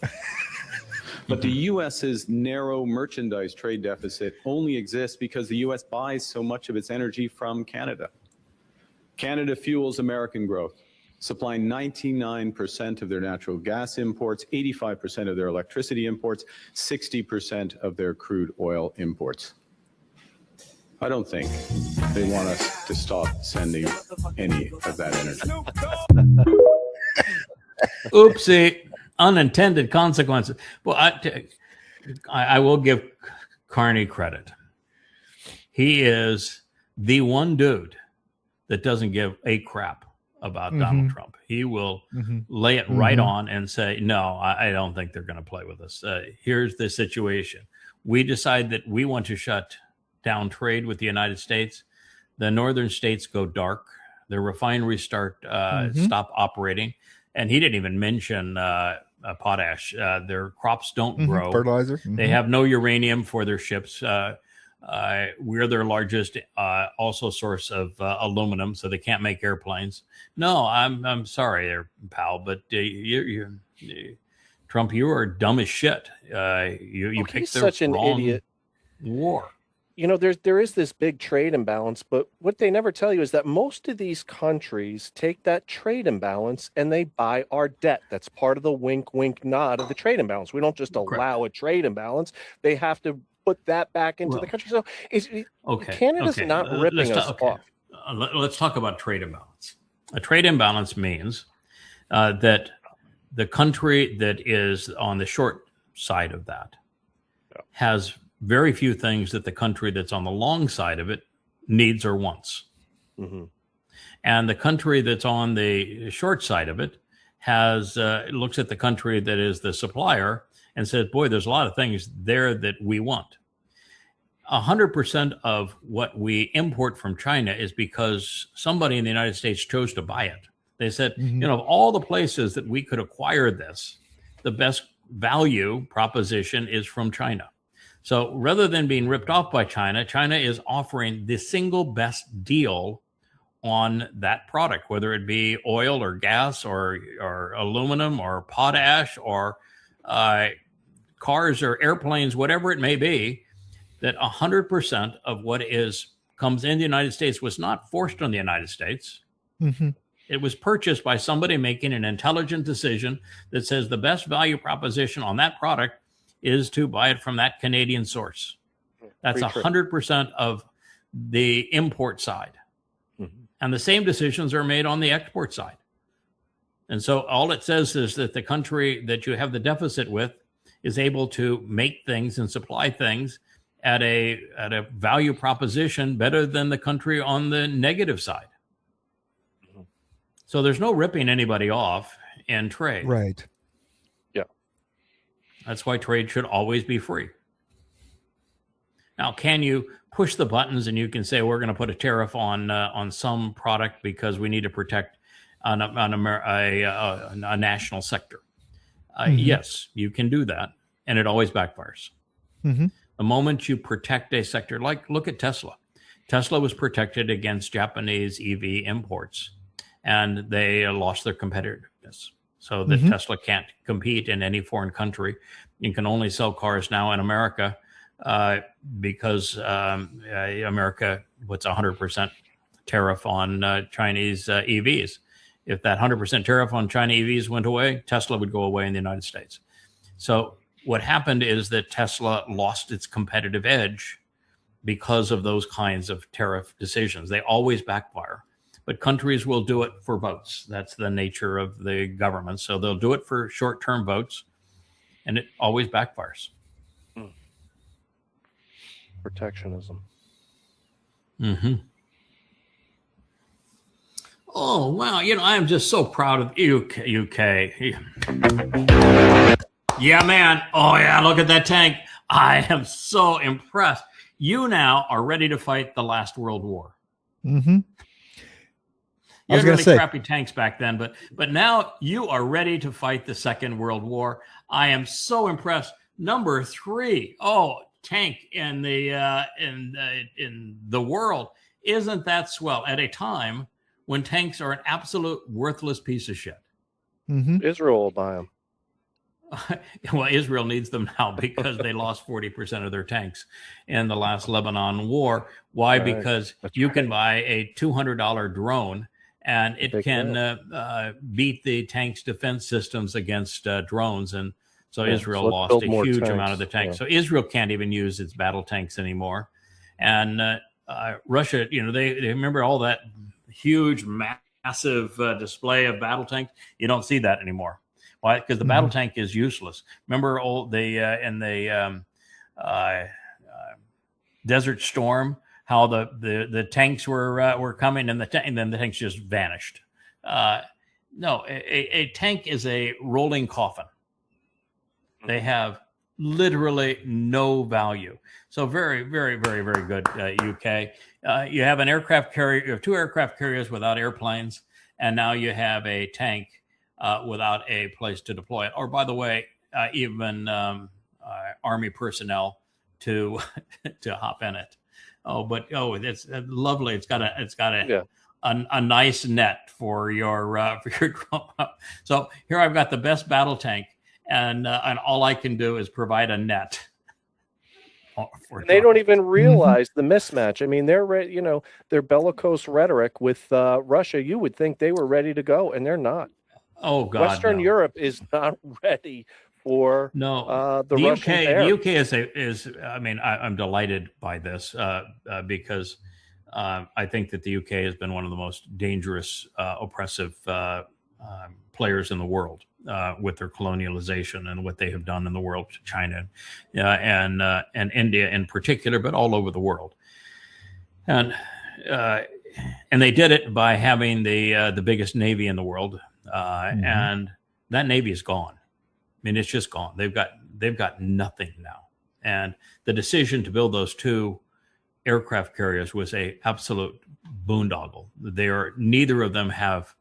F: But the U.S.'s narrow merchandise trade deficit only exists because the U.S. buys so much of its energy from Canada. Canada fuels American growth, supplying 99% of their natural gas imports, 85% of their electricity imports, 60% of their crude oil imports. I don't think they want us to stop sending any of that energy.
B: Oopsie, unintended consequences. Well, I will give Carney credit. He is the one dude that doesn't give a crap about Donald Trump. He will lay it right on and say, no, I don't think they're going to play with us. Here's the situation. We decide that we want to shut down trade with the United States. The northern states go dark. Their refineries stop operating. And he didn't even mention potash. Their crops don't grow.
D: Fertilizer.
B: They have no uranium for their ships. We're their largest also source of aluminum, so they can't make airplanes. No, I'm sorry, pal, but Trump, you are dumb as shit. You picked the
C: such an
B: wrong
C: idiot.
B: War.
C: You know, there is this big trade imbalance, but what they never tell you is that most of these countries take that trade imbalance and they buy our debt. That's part of the wink, wink, nod of the trade imbalance. We don't just allow a trade imbalance. They have to put that back into the country. So Canada's not ripping us off.
B: Let's talk about trade imbalance. A trade imbalance means that the country that is on the short side of that has very few things that the country that's on the long side of it needs or wants. And the country that's on the short side of it has looks at the country that is the supplier and says, boy, there's a lot of things there that we want. 100% of what we import from China is because somebody in the United States chose to buy it. They said, you know, of all the places that we could acquire this, the best value proposition is from China. So rather than being ripped off by China, China is offering the single best deal on that product, whether it be oil or gas or aluminum or potash or cars or airplanes, whatever it may be, that 100% of what comes in the United States was not forced on the United States. It was purchased by somebody making an intelligent decision that says the best value proposition on that product is to buy it from that Canadian source. That's 100% of the import side. And the same decisions are made on the export side. And so all it says is that the country that you have the deficit with is able to make things and supply things at a value proposition better than the country on the negative side. So there's no ripping anybody off in trade.
D: Right.
B: That's why trade should always be free. Now, can you push the buttons and you can say we're going to put a tariff on some product because we need to protect a national sector? Yes, you can do that, and it always backfires. The moment you protect a sector, like look at Tesla. Tesla was protected against Japanese EV imports, and they lost their competitiveness. So that Tesla can't compete in any foreign country. You can only sell cars now in America because America puts 100% tariff on Chinese EVs. If that 100% tariff on China EVs went away, Tesla would go away in the United States. So what happened is that Tesla lost its competitive edge because of those kinds of tariff decisions. They always backfire. But countries will do it for votes. That's the nature of the government. So they'll do it for short-term votes, and it always backfires.
C: Protectionism.
B: Oh, wow. You know, I am just so proud of UK. Yeah, man. Oh, yeah. Look at that tank. I am so impressed. You now are ready to fight the last World War.
D: Mm-hmm.
B: You had really crappy tanks back then, but now you are ready to fight the Second World War. I am so impressed. Number 3, tank in the world. Isn't that swell? At a time when tanks are an absolute worthless piece of shit.
D: Mm-hmm.
C: Israel will buy them.
B: Well, Israel needs them now because they lost 40% of their tanks in the last Lebanon war. Why? Right. Because you can buy a $200 drone and it can beat the tank's defense systems against drones. And so Israel lost a huge amount of the tanks. So Israel can't even use its battle tanks anymore. And Russia, they remember all that huge, massive display of battle tanks. You don't see that anymore. Why? Because the battle tank is useless. Remember in the Desert Storm, how the tanks were coming and then the tanks just vanished. No, a tank is a rolling coffin. They have literally no value. So very, very, very, very good, UK. You have an aircraft carrier. You have 2 aircraft carriers without airplanes, and now you have a tank without a place to deploy it. Or, by the way, even Army personnel to hop in it. It's lovely. It's got a nice net for your drone. So here I've got the best battle tank, and all I can do is provide a net.
C: They don't even realize the mismatch. I mean, their bellicose rhetoric with Russia. You would think they were ready to go, and they're not.
B: Oh God!
C: Western Europe is not ready for the Russian
B: UK.
C: bear.
B: The UK is. I mean, I'm delighted by this because I think that the UK has been one of the most dangerous, oppressive players in the world with their colonialization and what they have done in the world to China and India in particular, but all over the world. And they did it by having the biggest navy in the world. And that navy is gone. I mean, it's just gone. They've got nothing now. And the decision to build those 2 aircraft carriers was a absolute boondoggle. Neither of them have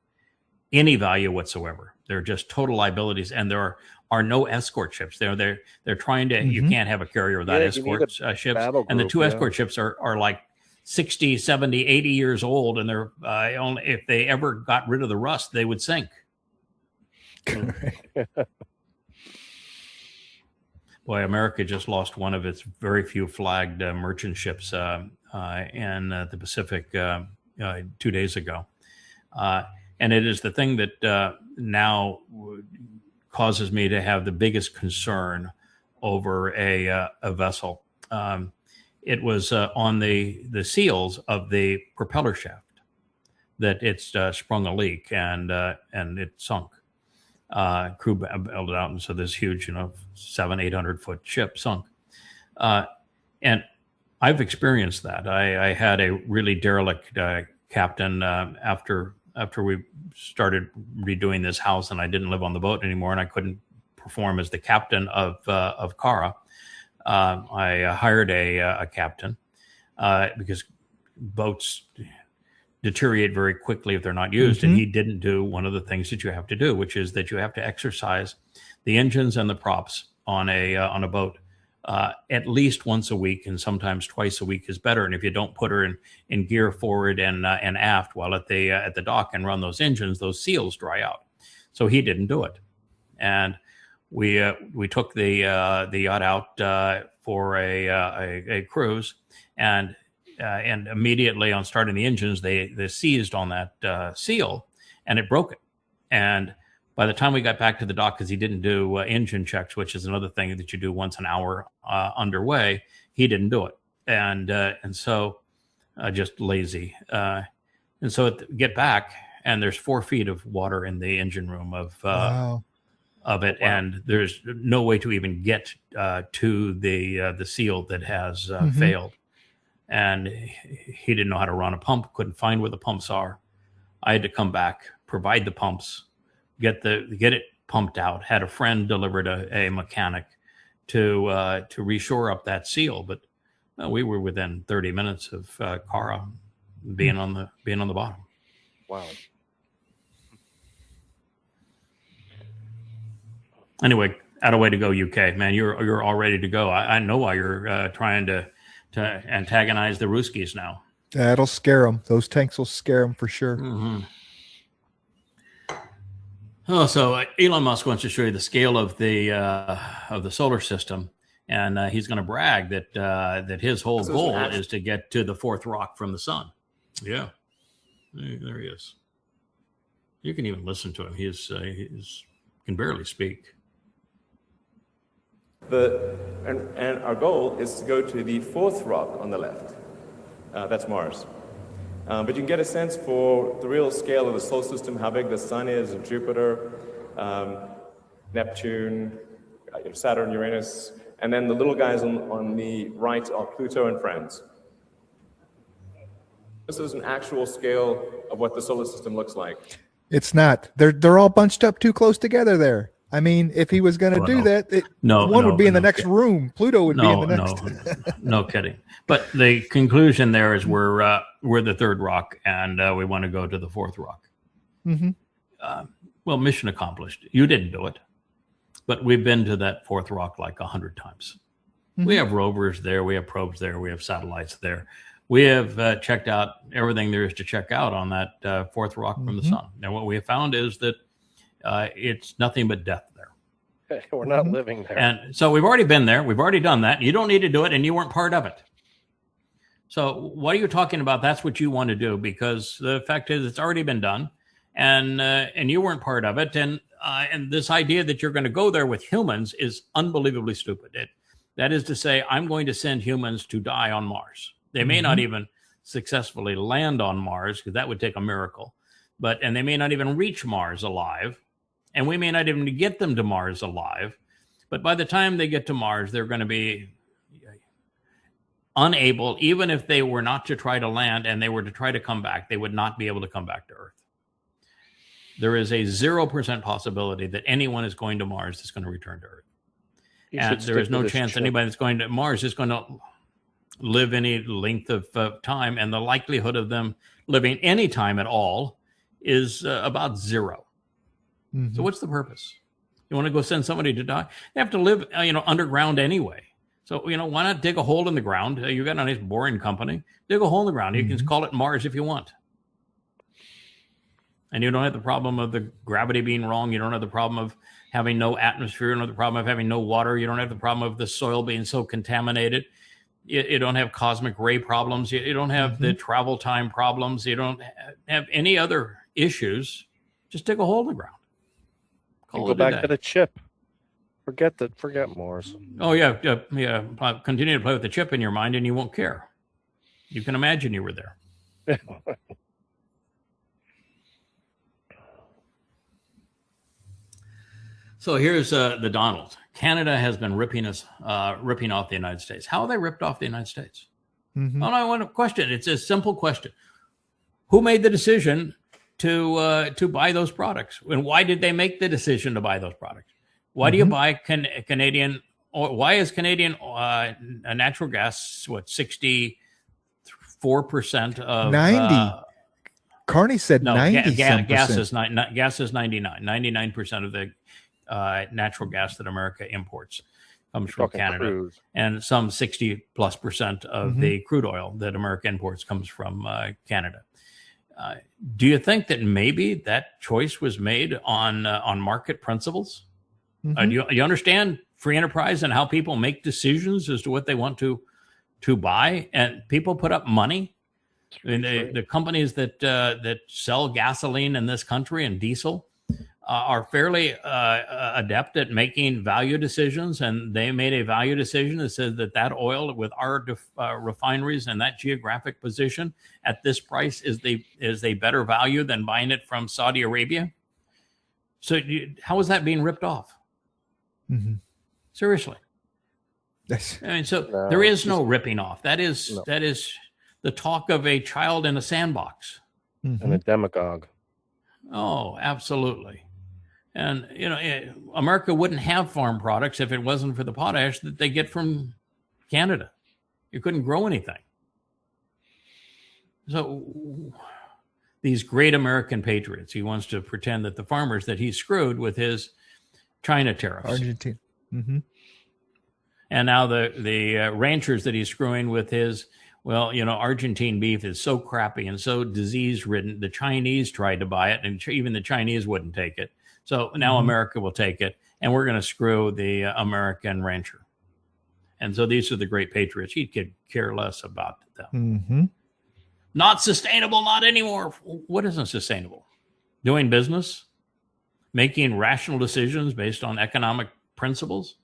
B: any value whatsoever. They're just total liabilities, and there are no escort ships. They're trying to. You can't have a carrier without escort ships, and the 2 escort ships are like 60, 70, 80 years old, and they're only if they ever got rid of the rust, they would sink. Boy, America just lost one of its very few flagged merchant ships in the Pacific 2 days ago. And it is the thing that now causes me to have the biggest concern over a vessel. It was on the seals of the propeller shaft that it's sprung a leak and it sunk. Crew bailed it out, and so this huge, 700-800 foot ship sunk. And I've experienced that. I had a really derelict captain after we started redoing this house, and I didn't live on the boat anymore, and I couldn't perform as the captain of Towrah. I hired a captain because boats deteriorate very quickly if they're not used. And he didn't do one of the things that you have to do, which is that you have to exercise the engines and the props on a boat at least once a week, and sometimes twice a week is better. And if you don't put her in gear forward and aft while at the dock and run those engines, those seals dry out. So he didn't do it, and we took the yacht out for a cruise, and immediately on starting the engines, they seized on that seal, and it broke it. And by the time we got back to the dock, because he didn't do engine checks, which is another thing that you do once an hour underway, he didn't do it, and so just lazy. And so get back, and there's 4 feet of water in the engine room of it, wow. And there's no way to even get to the seal that has failed. And he didn't know how to run a pump, couldn't find where the pumps are. I had to come back, provide the pumps, get it pumped out. Had a friend delivered a mechanic to reshore up that seal, but we were within 30 minutes of Towrah being on the bottom.
C: Wow.
B: Anyway, out of way to go, UK, man. You're all ready to go. I know why you're trying to antagonize the Ruskies now.
D: That'll scare them. Those tanks will scare them for sure.
B: Mm-hmm. Oh, so Elon Musk wants to show you the scale of the solar system, and he's going to brag that his whole goal is to get to the fourth rock from the sun. Yeah, there he is. You can even listen to him. He's can barely speak.
G: And our goal is to go to the fourth rock on the left. That's Mars. But you can get a sense for the real scale of the solar system, how big the sun is, and Jupiter, Neptune, Saturn, Uranus, and then the little guys on the right are Pluto and friends. This is an actual scale of what the solar system looks like.
D: It's not. They're all bunched up too close together there. I mean, if he was going to do that, one would be in the next room. Pluto would be in the next.
B: No kidding. But the conclusion there is we're the third rock, and we want to go to the fourth rock.
D: Mm-hmm.
B: Well, mission accomplished. You didn't do it, but we've been to that fourth rock like 100 times. Mm-hmm. We have rovers there. We have probes there. We have satellites there. We have checked out everything there is to check out on that fourth rock from the sun. And what we have found is that it's nothing but death there.
C: We're not living there.
B: And so we've already been there. We've already done that. You don't need to do it, and you weren't part of it. So what are you talking about? That's what you want to do, because the fact is it's already been done, and you weren't part of it. And this idea that you're going to go there with humans is unbelievably stupid. That is to say, I'm going to send humans to die on Mars. They may not even successfully land on Mars, because that would take a miracle. And they may not even reach Mars alive. And we may not even get them to Mars alive. But by the time they get to Mars, they're going to be unable, even if they were not to try to land and they were to try to come back, they would not be able to come back to Earth. There is a 0% possibility that anyone is going to Mars that's going to return to Earth. And there is no chance anybody that's going to Mars is going to live any length of time. And the likelihood of them living any time at all is about 0. Mm-hmm. So what's the purpose? You want to go send somebody to die? They have to live, underground anyway. So, why not dig a hole in the ground? You got a nice boring company. Dig a hole in the ground. You can call it Mars if you want. And you don't have the problem of the gravity being wrong. You don't have the problem of having no atmosphere. You don't have the problem of having no water. You don't have the problem of the soil being so contaminated. You don't have cosmic ray problems. You don't have the travel time problems. You don't have any other issues. Just dig a hole in the ground.
C: Go back to the chip. Forget Mars.
B: Oh yeah. Continue to play with the chip in your mind, and you won't care. You can imagine you were there. So here's the Donald. Canada has been ripping off the United States. How have they ripped off the United States? Mm-hmm. Well, I want to question. It's a simple question. Who made the decision to buy those products, and why did they make the decision to buy those products? Why do you buy Canadian? Or why is Canadian natural gas 64% of
D: 90? Carney said 90.
B: Gas is 99. 99% of the natural gas that America imports comes from Canada, crude. And some 60+% of the crude oil that America imports comes from Canada. Do you think that maybe that choice was made on market principles? Do you understand free enterprise and how people make decisions as to what they want to buy? And people put up money. I mean, the companies that sell gasoline in this country and diesel are fairly adept at making value decisions, and they made a value decision that said that oil with our refineries and that geographic position at this price is a better value than buying it from Saudi Arabia. So how is that being ripped off? Seriously. There is no ripping off. That is the talk of a child in a sandbox.
C: And a demagogue.
B: Oh, absolutely. And, America wouldn't have farm products if it wasn't for the potash that they get from Canada. You couldn't grow anything. So these great American patriots, he wants to pretend that the farmers that he screwed with his China tariffs.
D: Argentina. Mm-hmm.
B: And now the ranchers that he's screwing with his, Argentine beef is so crappy and so disease-ridden. The Chinese tried to buy it, and even the Chinese wouldn't take it. So now America will take it, and we're going to screw the American rancher. And so these are the great patriots. He could care less about them.
D: Mm-hmm.
B: Not sustainable, not anymore. What isn't sustainable? Doing business? Making rational decisions based on economic principles?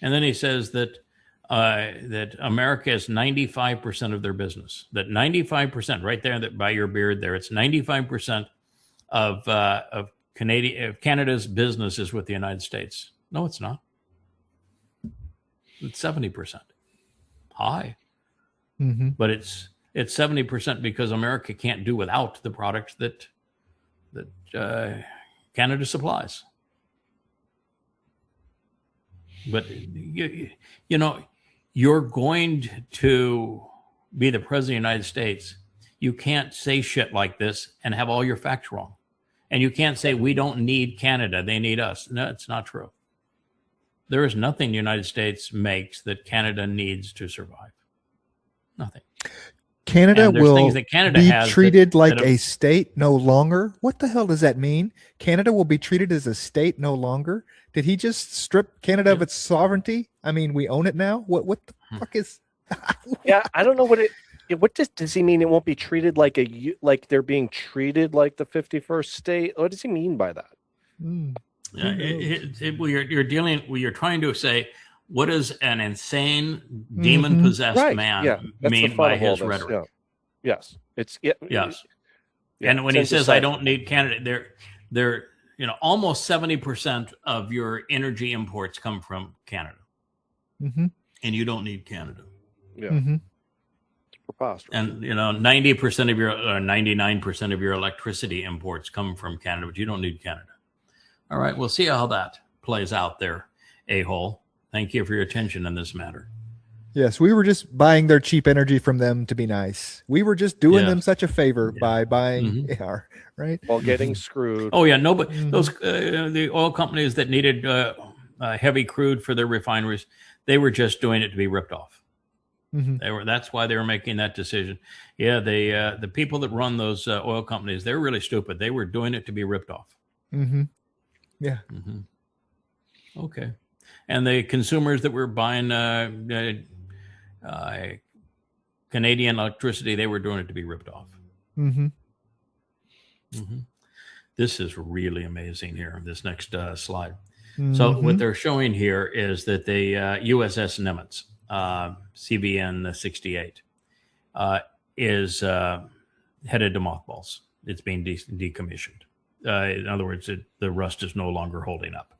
B: And then he says that America is 95% of their business. That 95%, right there, that by your beard there, it's 95% of Canada's business is with the United States. No, it's not. It's 70%. High.
D: Mm-hmm.
B: But it's 70% because America can't do without the products that Canada supplies. But you're going to be the president of the United States. You can't say shit like this and have all your facts wrong. And you can't say we don't need Canada, they need us. No, it's not true. There is nothing the United States makes that Canada needs to survive. Nothing.
D: Canada will
B: Canada
D: be treated like a state no longer. What the hell does that mean? Canada will be treated as a state no longer? Did he just strip Canada of its sovereignty? I mean, we own it now? What the fuck is...
C: Yeah, I don't know what does he mean? It won't be treated like they're being treated like the 51st state? What does he mean by that?
B: You're trying to say, what does an insane, demon-possessed man mean by his rhetoric?
C: Yeah. Yes,
B: yes. And when he says, "I don't need Canada," they're almost 70% of your energy imports come from Canada, and you don't need Canada.
C: Yeah, it's preposterous.
B: And 90% of your, or 99% of your electricity imports come from Canada, but you don't need Canada. All right, we'll see how that plays out there, a-hole. Thank you for your attention in this matter.
D: Yes, we were just buying their cheap energy from them to be nice. We were just doing them such a favor by buying our, right?
C: While getting screwed.
B: Oh, yeah, no, but those the oil companies that needed heavy crude for their refineries, they were just doing it to be ripped off. That's why they were making that decision. Yeah, the people that run those oil companies, they're really stupid. They were doing it to be ripped off.
D: Yeah.
B: Okay. And the consumers that were buying Canadian electricity, they were doing it to be ripped off. This is really amazing here, this next slide. So what they're showing here is that the USS Nimitz, CVN 68, is headed to mothballs. It's being decommissioned. In other words, the rust is no longer holding up.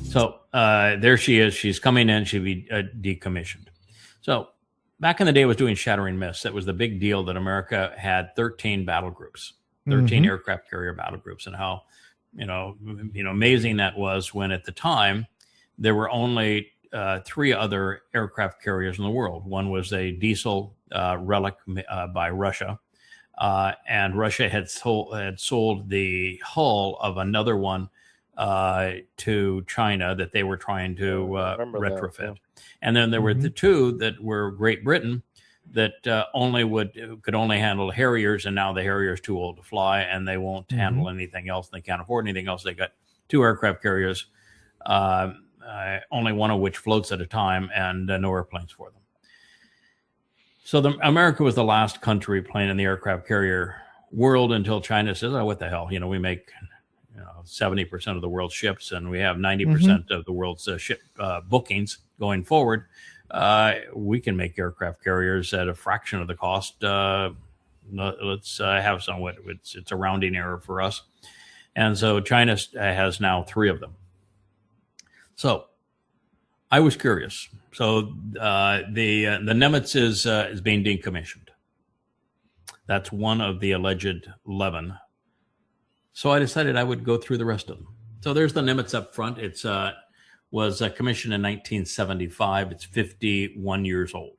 B: So there she is. She's coming in. She'll be decommissioned. So back in the day, it was doing shattering miss. That was the big deal, that America had 13 battle groups, 13 aircraft carrier battle groups, and how amazing that was when at the time there were only 3 other aircraft carriers in the world. One was a diesel relic by Russia, and Russia had sold the hull of another one to China that they were trying to retrofit. That, And then there were the 2 that were Great Britain that could only handle Harriers, and now the Harrier's too old to fly, and they won't handle anything else. They can't afford anything else. They got 2 aircraft carriers, only one of which floats at a time, and no airplanes for them. So America was the last country playing in the aircraft carrier world until China says, "Oh, what the hell? We make 70% of the world's ships, and we have 90% of the world's ship bookings going forward. We can make aircraft carriers at a fraction of the cost. Let's have some. It's a rounding error for us." And so China has now 3 of them. So I was curious. So the Nimitz is being decommissioned. That's one of the alleged 11 So I decided I would go through the rest of them. So there's the Nimitz up front. It's was commissioned in 1975. It's 51 years old.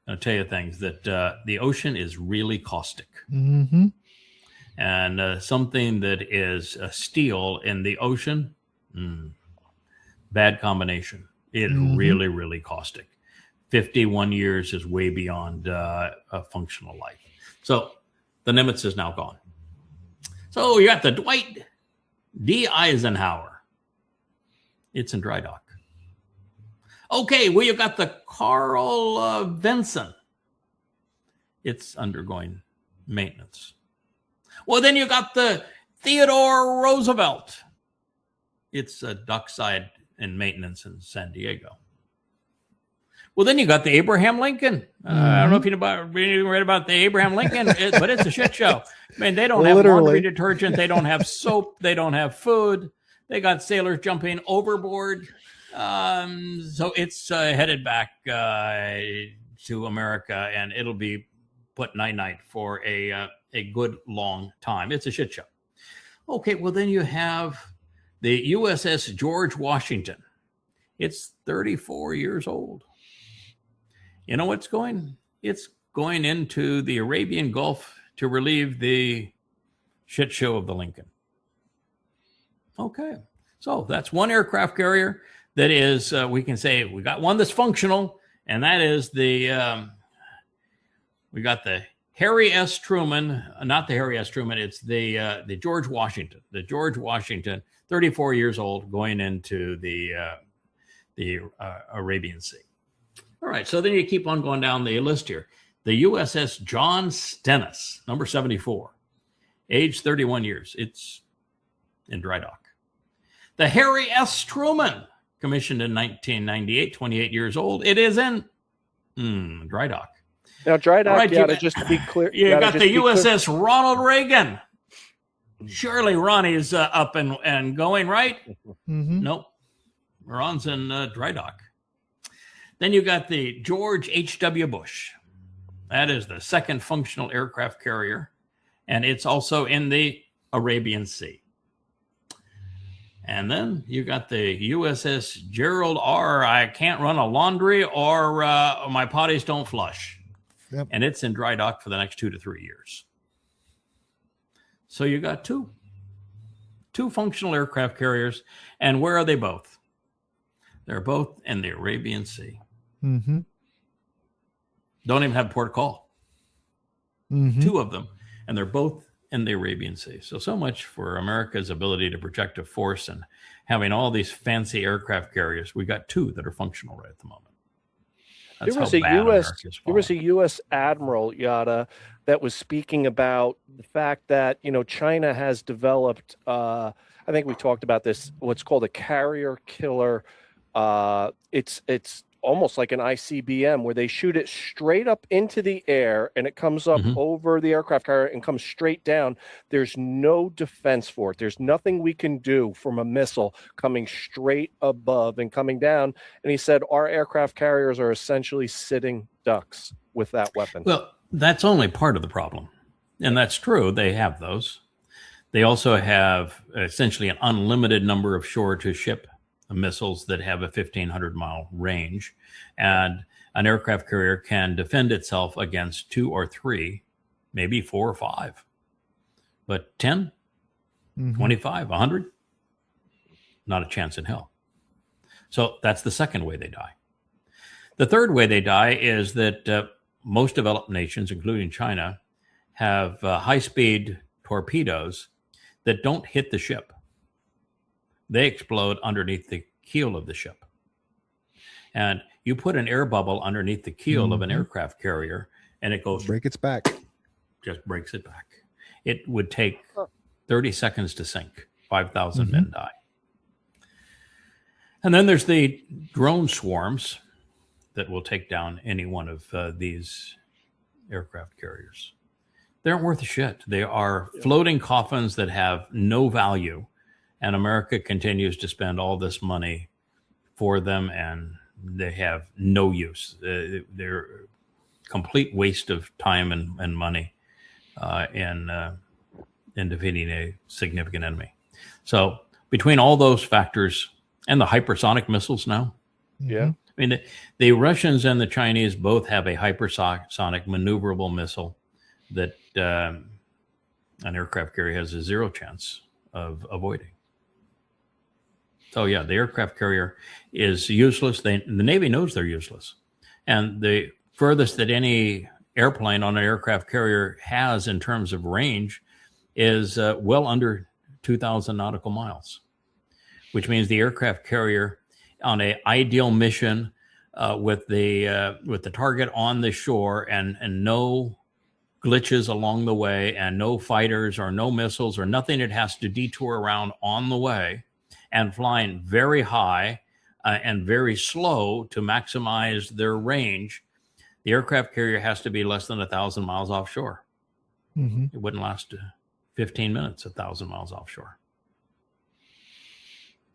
B: I'll tell you things that the ocean is really caustic.
D: Mm-hmm.
B: And something that is steel in the ocean, bad combination. It's really, really caustic. 51 years is way beyond a functional life. So the Nimitz is now gone. So you got the Dwight D. Eisenhower. It's in dry dock. Okay, well, you got the Carl Vinson. It's undergoing maintenance. Well, then you got the Theodore Roosevelt. It's dockside and maintenance in San Diego. Well, then you got the Abraham Lincoln. I don't know if you read about the Abraham Lincoln, but it's a shit show. I mean, they don't have laundry detergent. They don't have soap. They don't have food. They got sailors jumping overboard. So it's headed back to America, and it'll be put night-night for a good long time. It's a shit show. Okay, well, then you have the USS George Washington. It's 34 years old. You know what's going? It's going into the Arabian Gulf to relieve the shit show of the Lincoln. Okay, so that's one aircraft carrier that is, we can say, we got one that's functional, and that is the, we got the Harry S. Truman, not the Harry S. Truman, it's the George Washington. The George Washington, 34 years old, going into the Arabian Sea. All right, so then you keep on going down the list here. The USS John Stennis, number 74, age 31 years. It's in dry dock. The Harry S. Truman, commissioned in 1998, 28 years old. It is in dry dock.
C: Now, dry dock,
B: right,
C: just to be clear.
B: You got the USS Ronald Reagan. Surely Ronnie's up and going, right?
D: Mm-hmm.
B: Nope. Ron's in dry dock. Then you got the George H.W. Bush. That is the second functional aircraft carrier, and it's also in the Arabian Sea. And then you got the USS Gerald R. I can't run a laundry or my potties don't flush.
D: Yep.
B: And it's in dry dock for the next 2 to 3 years. So you got two functional aircraft carriers. And where are they both? They're both in the Arabian Sea.
D: Mm-hmm.
B: Don't even have port of call.
D: Mm-hmm.
B: 2 of them. And they're both in the Arabian Sea. So much for America's ability to project a force and having all these fancy aircraft carriers. We got 2 that are functional right at the moment. That's
C: there was
B: how
C: a
B: bad
C: U.S.
B: America's
C: There was a
B: falling.
C: U.S. admiral, Yada, that was speaking about the fact that China has developed. I think we talked about this. What's called a carrier killer. It's almost like an ICBM where they shoot it straight up into the air and it comes up over the aircraft carrier and comes straight down. There's no defense for it. There's nothing we can do from a missile coming straight above and coming down. And he said our aircraft carriers are essentially sitting ducks with that weapon.
B: Well, that's only part of the problem. And that's true. They have those. They also have essentially an unlimited number of shore-to-ship missiles that have a 1,500-mile range. And an aircraft carrier can defend itself against 2 or 3, maybe 4 or 5. But 10, 25, 100, not a chance in hell. So that's the second way they die. The third way they die is that most developed nations, including China, have high-speed torpedoes that don't hit the ship. They explode underneath the keel of the ship. And you put an air bubble underneath the keel of an aircraft carrier, and it goes...
D: Break its back.
B: Just breaks it back. It would take 30 seconds to sink. 5,000 men die. And then there's the drone swarms that will take down any one of these aircraft carriers. They aren't worth a shit. They are floating coffins that have no value. And America continues to spend all this money for them, and they have no use. They're complete waste of time and money in in defeating a significant enemy. So between all those factors and the hypersonic missiles now,
C: Yeah.
B: I mean, the Russians and the Chinese both have a hypersonic maneuverable missile that an aircraft carrier has a zero chance of avoiding. So yeah, the aircraft carrier is useless. The Navy knows they're useless. And the furthest that any airplane on an aircraft carrier has in terms of range is well under 2,000 nautical miles, which means the aircraft carrier on an ideal mission with the target on the shore and no glitches along the way and no fighters or no missiles or nothing it has to detour around on the way, and flying very high and very slow to maximize their range, the aircraft carrier has to be less than 1,000 miles offshore.
D: Mm-hmm.
B: It wouldn't last 15 minutes 1,000 miles offshore.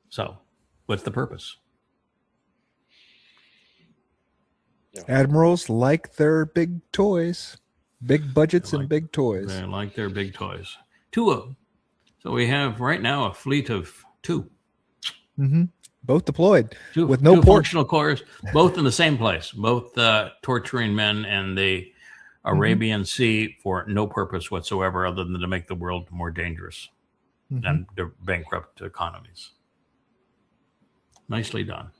B: So what's the purpose?
D: Admirals like their big toys, big budgets and big toys.
B: They like their big toys. Two of them. So we have right now a fleet of two.
D: Mm-hmm. Both deployed
B: Two,
D: with no
B: two
D: port.
B: functional cores, both in the same place, both torturing men in the Arabian Sea for no purpose whatsoever other than to make the world more dangerous and to bankrupt economies. Nicely done.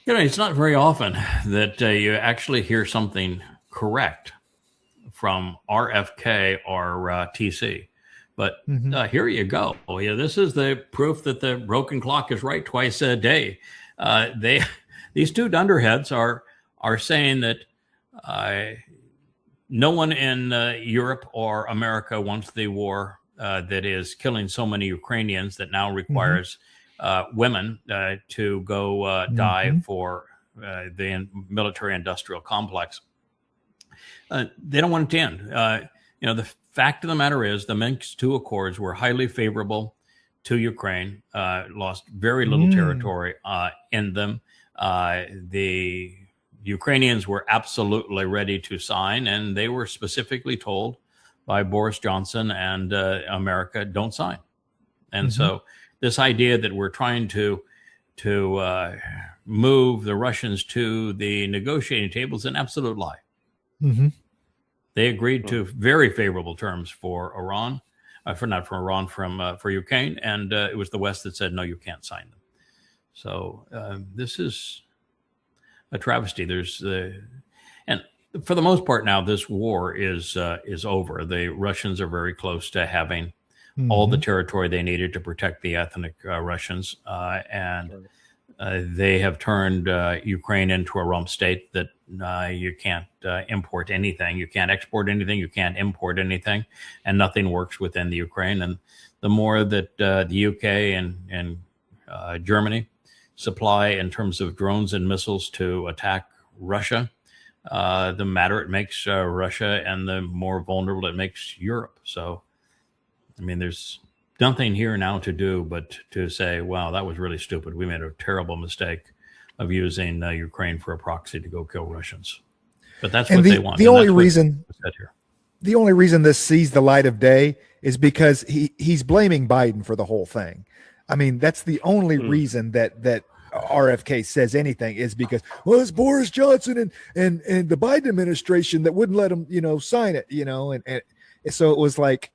B: You know, it's not very often that you actually hear something correct from RFK or TC. But here you go. Oh, yeah, this is the proof that the broken clock is right twice a day. These two dunderheads are saying that no one in Europe or America wants the war that is killing so many Ukrainians that now requires women to go die for the military-industrial complex. They don't want it to end. The fact of the matter is the Minsk II Accords were highly favorable to Ukraine, lost very little territory in them. The Ukrainians were absolutely ready to sign, and they were specifically told by Boris Johnson and America, don't sign. And so this idea that we're trying to move the Russians to the negotiating table is an absolute lie. They agreed to very favorable terms for Iran, for Ukraine, and it was the West that said, no, you can't sign them. So this is a travesty. And for the most part now, this war is over. The Russians are very close to having all the territory they needed to protect the ethnic Russians, and they have turned Ukraine into a rump state that you can't import anything, you can't export anything, you can't import anything, and nothing works within the Ukraine. And the more that the UK and Germany supply in terms of drones and missiles to attack Russia, the madder it makes Russia and the more vulnerable it makes Europe. So, I mean, there's nothing here now to do but to say, wow, that was really stupid. We made a terrible mistake of using Ukraine for a proxy to go kill Russians. But that's what they want.
D: The only reason this sees the light of day is because he's blaming Biden for the whole thing. I mean, that's the only reason that RFK says anything, is because, well, it's Boris Johnson and the Biden administration that wouldn't let him, sign it, and so it was like,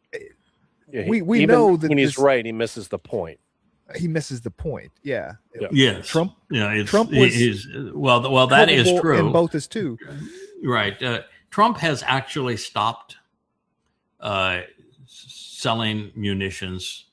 D: we know that
C: when he's right, he misses the point.
D: He misses the point. Yeah.
B: Yes.
D: Trump.
B: Yeah.
D: Trump was
B: well. That is true.
D: And both is too.
B: Right. Trump has actually stopped selling munitions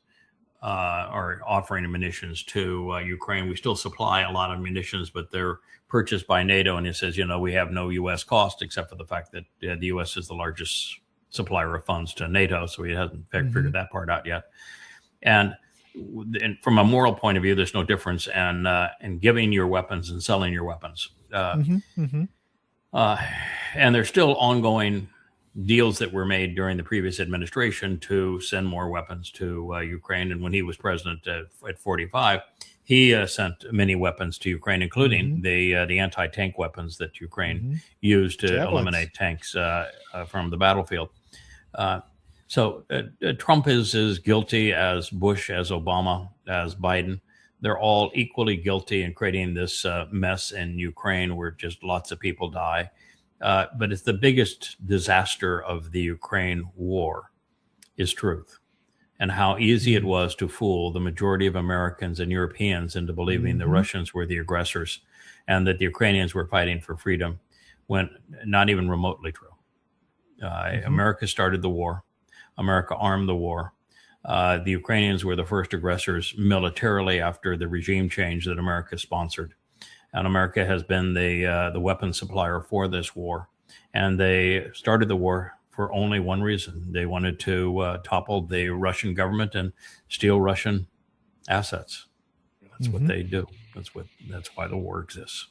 B: or offering munitions to Ukraine. We still supply a lot of munitions, but they're purchased by NATO. And he says, we have no U.S. cost except for the fact that the U.S. is the largest supplier of funds to NATO. So he hasn't figured that part out yet. And from a moral point of view, there's no difference in giving your weapons and selling your weapons. And there's still ongoing deals that were made during the previous administration to send more weapons to Ukraine. And when he was president at 45, he sent many weapons to Ukraine, including the anti-tank weapons that Ukraine used to eliminate tanks from the battlefield. So Trump is as guilty as Bush, as Obama, as Biden. They're all equally guilty in creating this mess in Ukraine where just lots of people die. But it's the biggest disaster of the Ukraine war is truth, and how easy it was to fool the majority of Americans and Europeans into believing the Russians were the aggressors and that the Ukrainians were fighting for freedom, when not even remotely true. America started the war. America armed the war. The Ukrainians were the first aggressors militarily after the regime change that America sponsored. And America has been the weapon supplier for this war. And they started the war for only one reason. They wanted to topple the Russian government and steal Russian assets. That's what they do. That's why the war exists.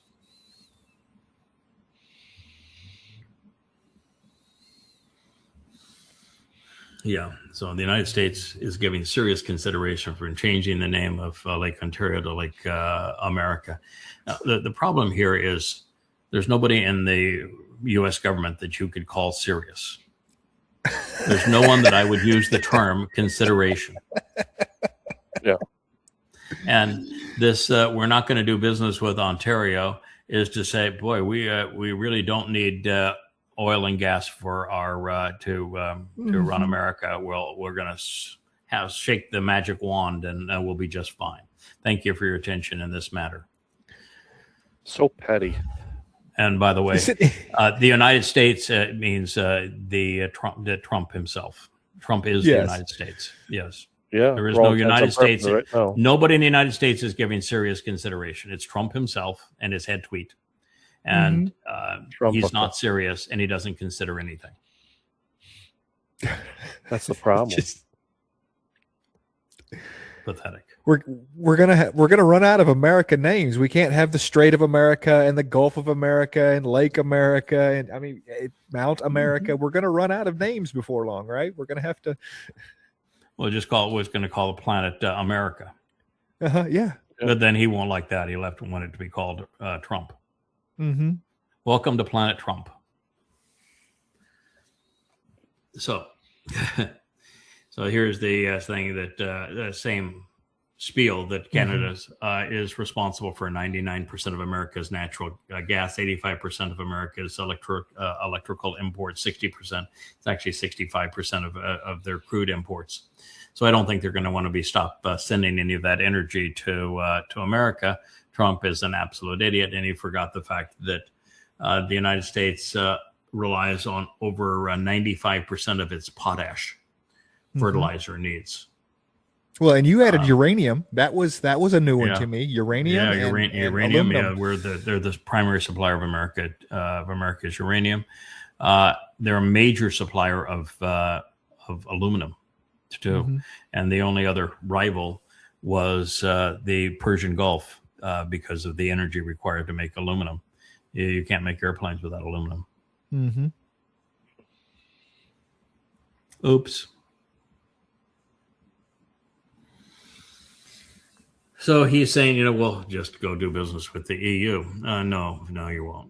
B: Yeah, so the United States is giving serious consideration for changing the name of Lake Ontario to Lake America. The problem here is there's nobody in the U.S. government that you could call serious. There's no one that I would use the term consideration.
C: Yeah.
B: And this, we're not going to do business with Ontario, is to say, boy, we really don't need oil and gas for our to run America. Well, we're going to shake the magic wand and we'll be just fine. Thank you for your attention in this matter.
C: So petty.
B: And by the way, the United States means Trump himself. Trump is the United States. Yes.
C: Yeah.
B: There is no United States.
C: Right? No.
B: Nobody in the United States is giving serious consideration. It's Trump himself and his head tweet. And he's not serious, and he doesn't consider anything.
C: That's the problem.
D: Just
B: pathetic.
D: We're gonna run out of American names. We can't have the Strait of America and the Gulf of America and Lake America and Mount America. We're gonna run out of names before long, right? We're gonna have to.
B: Well, just was going to call the planet America.
D: Yeah.
B: But then he won't like that. He wanted it to be called Trump. Welcome to Planet Trump. So here's the thing that the same spiel that Canada is responsible for 99% of America's natural gas, 85% of America's electrical imports, 60%. It's actually 65% of their crude imports. So I don't think they're going to want to be stopped sending any of that energy to America. Trump is an absolute idiot, and he forgot the fact that the United States relies on over 95% of its potash fertilizer needs.
D: Well, and you added uranium. That was a new one to me. Uranium.
B: Yeah, uranium.
D: And
B: they're the primary supplier of America of America's uranium. They're a major supplier of aluminum too, and the only other rival was the Persian Gulf because of the energy required to make aluminum. You can't make airplanes without aluminum. Oops. So he's saying, we'll just go do business with the EU. No, you won't.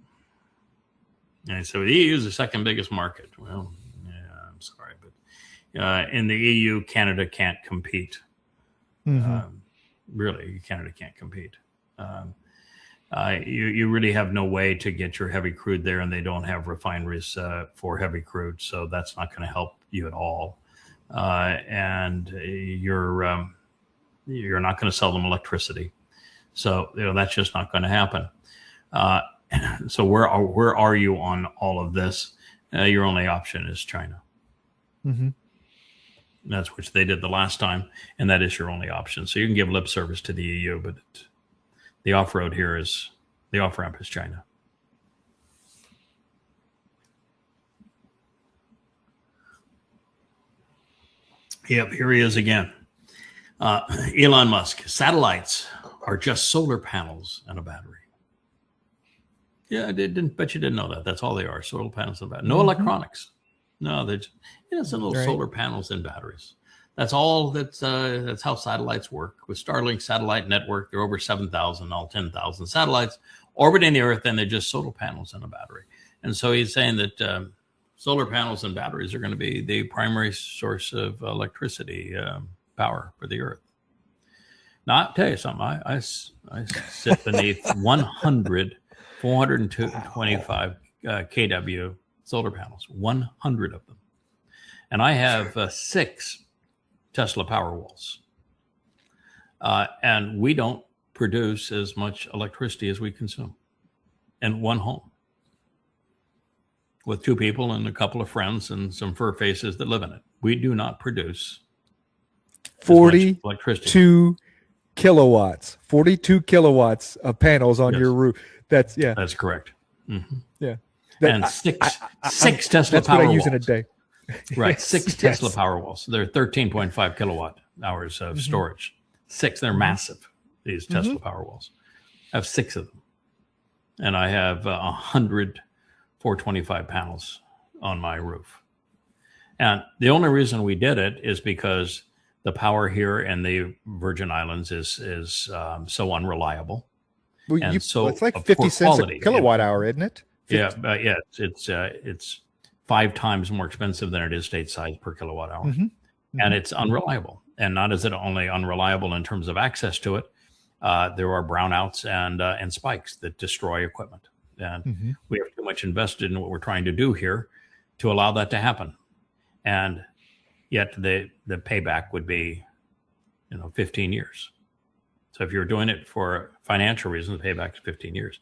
B: And so the EU is the second biggest market. Well, yeah, I'm sorry, but in the EU, Canada can't compete. Really, Canada can't compete. You really have no way to get your heavy crude there, and they don't have refineries for heavy crude, so that's not going to help you at all. And you're not going to sell them electricity, so that's just not going to happen. So where are you on all of this? Your only option is China. That's which they did the last time, and that is your only option. So you can give lip service to the EU, but the off-ramp is China. Yep, here he is again. Elon Musk, satellites are just solar panels and a battery. Yeah, I bet you didn't know that. That's all they are, solar panels and a battery. No electronics. No, there's some little
D: Right.
B: solar panels and batteries. That's all. That's how satellites work. With Starlink satellite network, there are over 7,000, all 10,000 satellites orbiting the Earth, and they're just solar panels and a battery. And so he's saying that solar panels and batteries are going to be the primary source of electricity power for the Earth. Now, I'll tell you something. I sit beneath 425 kW solar panels, 100 of them. And I have 6 Tesla Powerwalls. And we don't produce as much electricity as we consume in one home with 2 people and a couple of friends and some fur faces that live in it. We do not produce
D: 42
B: electricity.
D: kilowatts, 42 kilowatts of panels on your roof. That's
B: correct. Mm-hmm.
D: Yeah.
B: And six Tesla
D: that's what I
B: Powerwalls.
D: use in a day.
B: Right. 6 Tesla Powerwalls. They're 13.5 kilowatt hours of storage. 6. They're massive, these Tesla Powerwalls. I have 6 of them. And I have 100 425 panels on my roof. And the only reason we did it is because the power here in the Virgin Islands is so unreliable.
D: Well,
B: and so
D: it's like
B: of
D: 50
B: poor
D: cents
B: quality.
D: a kilowatt hour, isn't it? 50.
B: Yeah, it's 5 times more expensive than it is stateside per kilowatt hour. And it's unreliable. And not is it only unreliable in terms of access to it, there are brownouts and spikes that destroy equipment. And we have too much invested in what we're trying to do here to allow that to happen. And yet the payback would be, 15 years. So if you're doing it for financial reasons, the payback is 15 years.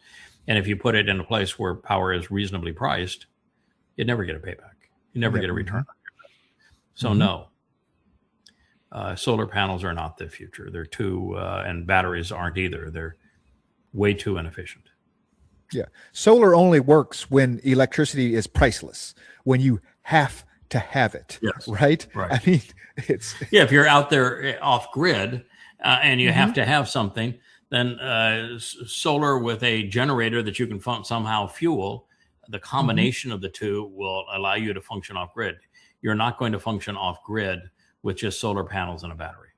B: And if you put it in a place where power is reasonably priced, you'd never get a payback. You never get a return. So no, solar panels are not the future. They're too, and batteries aren't either. They're way too inefficient.
D: Yeah. Solar only works when electricity is priceless, when you have to have it.
B: Yes.
D: Right? I mean, it's.
B: Yeah, if you're out there off grid and you have to have something, then solar with a generator that you can somehow fuel, the combination of the two will allow you to function off grid. You're not going to function off grid with just solar panels and a battery.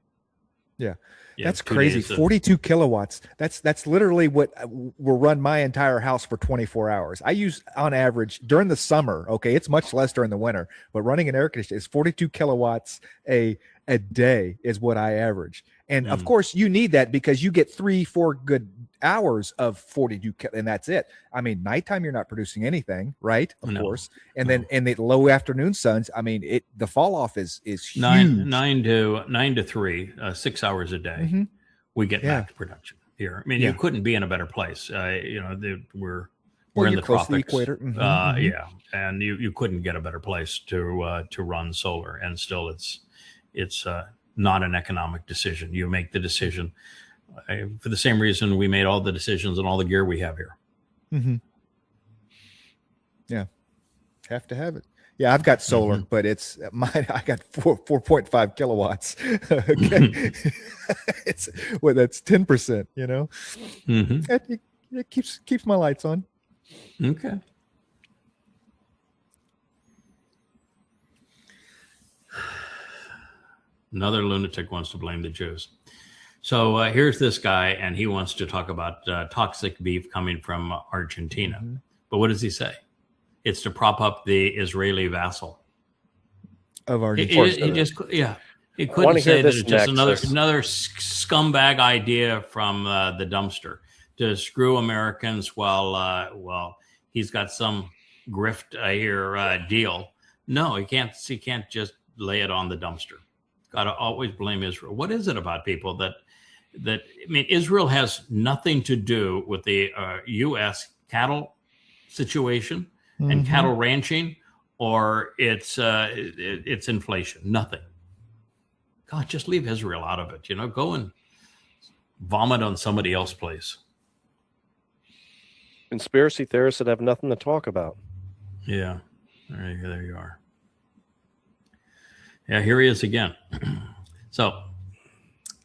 D: Yeah. That's crazy. 42 kilowatts. That's literally what will run my entire house for 24 hours. I use on average during the summer. Okay. It's much less during the winter, but running an air conditioner is 42 kilowatts a day is what I average. And of course you need that because you get 3-4 good hours of 42 and that's it. I mean, nighttime, you're not producing anything, right? Of course. And then in the low afternoon suns, I mean, the fall off is huge.
B: 9 to 3, 6 hours a day. We get back to production here. I mean, you couldn't be in a better place. We're in the
D: close to the
B: tropics.
D: equator.
B: Yeah. And you couldn't get a better place to run solar. And still it's not an economic decision. You make the decision for the same reason we made all the decisions and all the gear we have here.
D: Yeah. Have to have it. Yeah, I've got solar, but it's mine. I got 4.5 kilowatts. Okay. That's 10%, It keeps my lights on.
B: Okay. Another lunatic wants to blame the Jews. So here's this guy, and he wants to talk about toxic beef coming from Argentina. But what does he say? It's to prop up the Israeli vassal
D: of Argentina.
B: He couldn't say that it's just another scumbag idea from the dumpster to screw Americans while he's got some grift here deal. No, he can't just lay it on the dumpster. Got to always blame Israel. What is it about people that I mean, Israel has nothing to do with the U.S. cattle situation and cattle ranching or its inflation. Nothing. God, just leave Israel out of it. Go and vomit on somebody else, please.
C: Conspiracy theorists that have nothing to talk about.
B: Yeah, there you are. Yeah, here he is again. So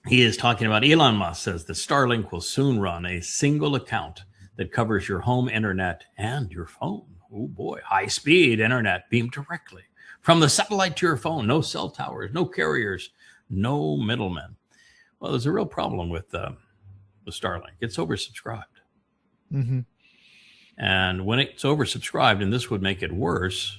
B: he is talking about Elon Musk says the Starlink will soon run a single account that covers your home internet and your phone. Oh boy, high-speed internet beamed directly From the satellite to your phone, no cell towers, no carriers, no middlemen. Well, there's a real problem with Starlink. It's oversubscribed.
D: Mm-hmm.
B: And when it's oversubscribed, and this would make it worse,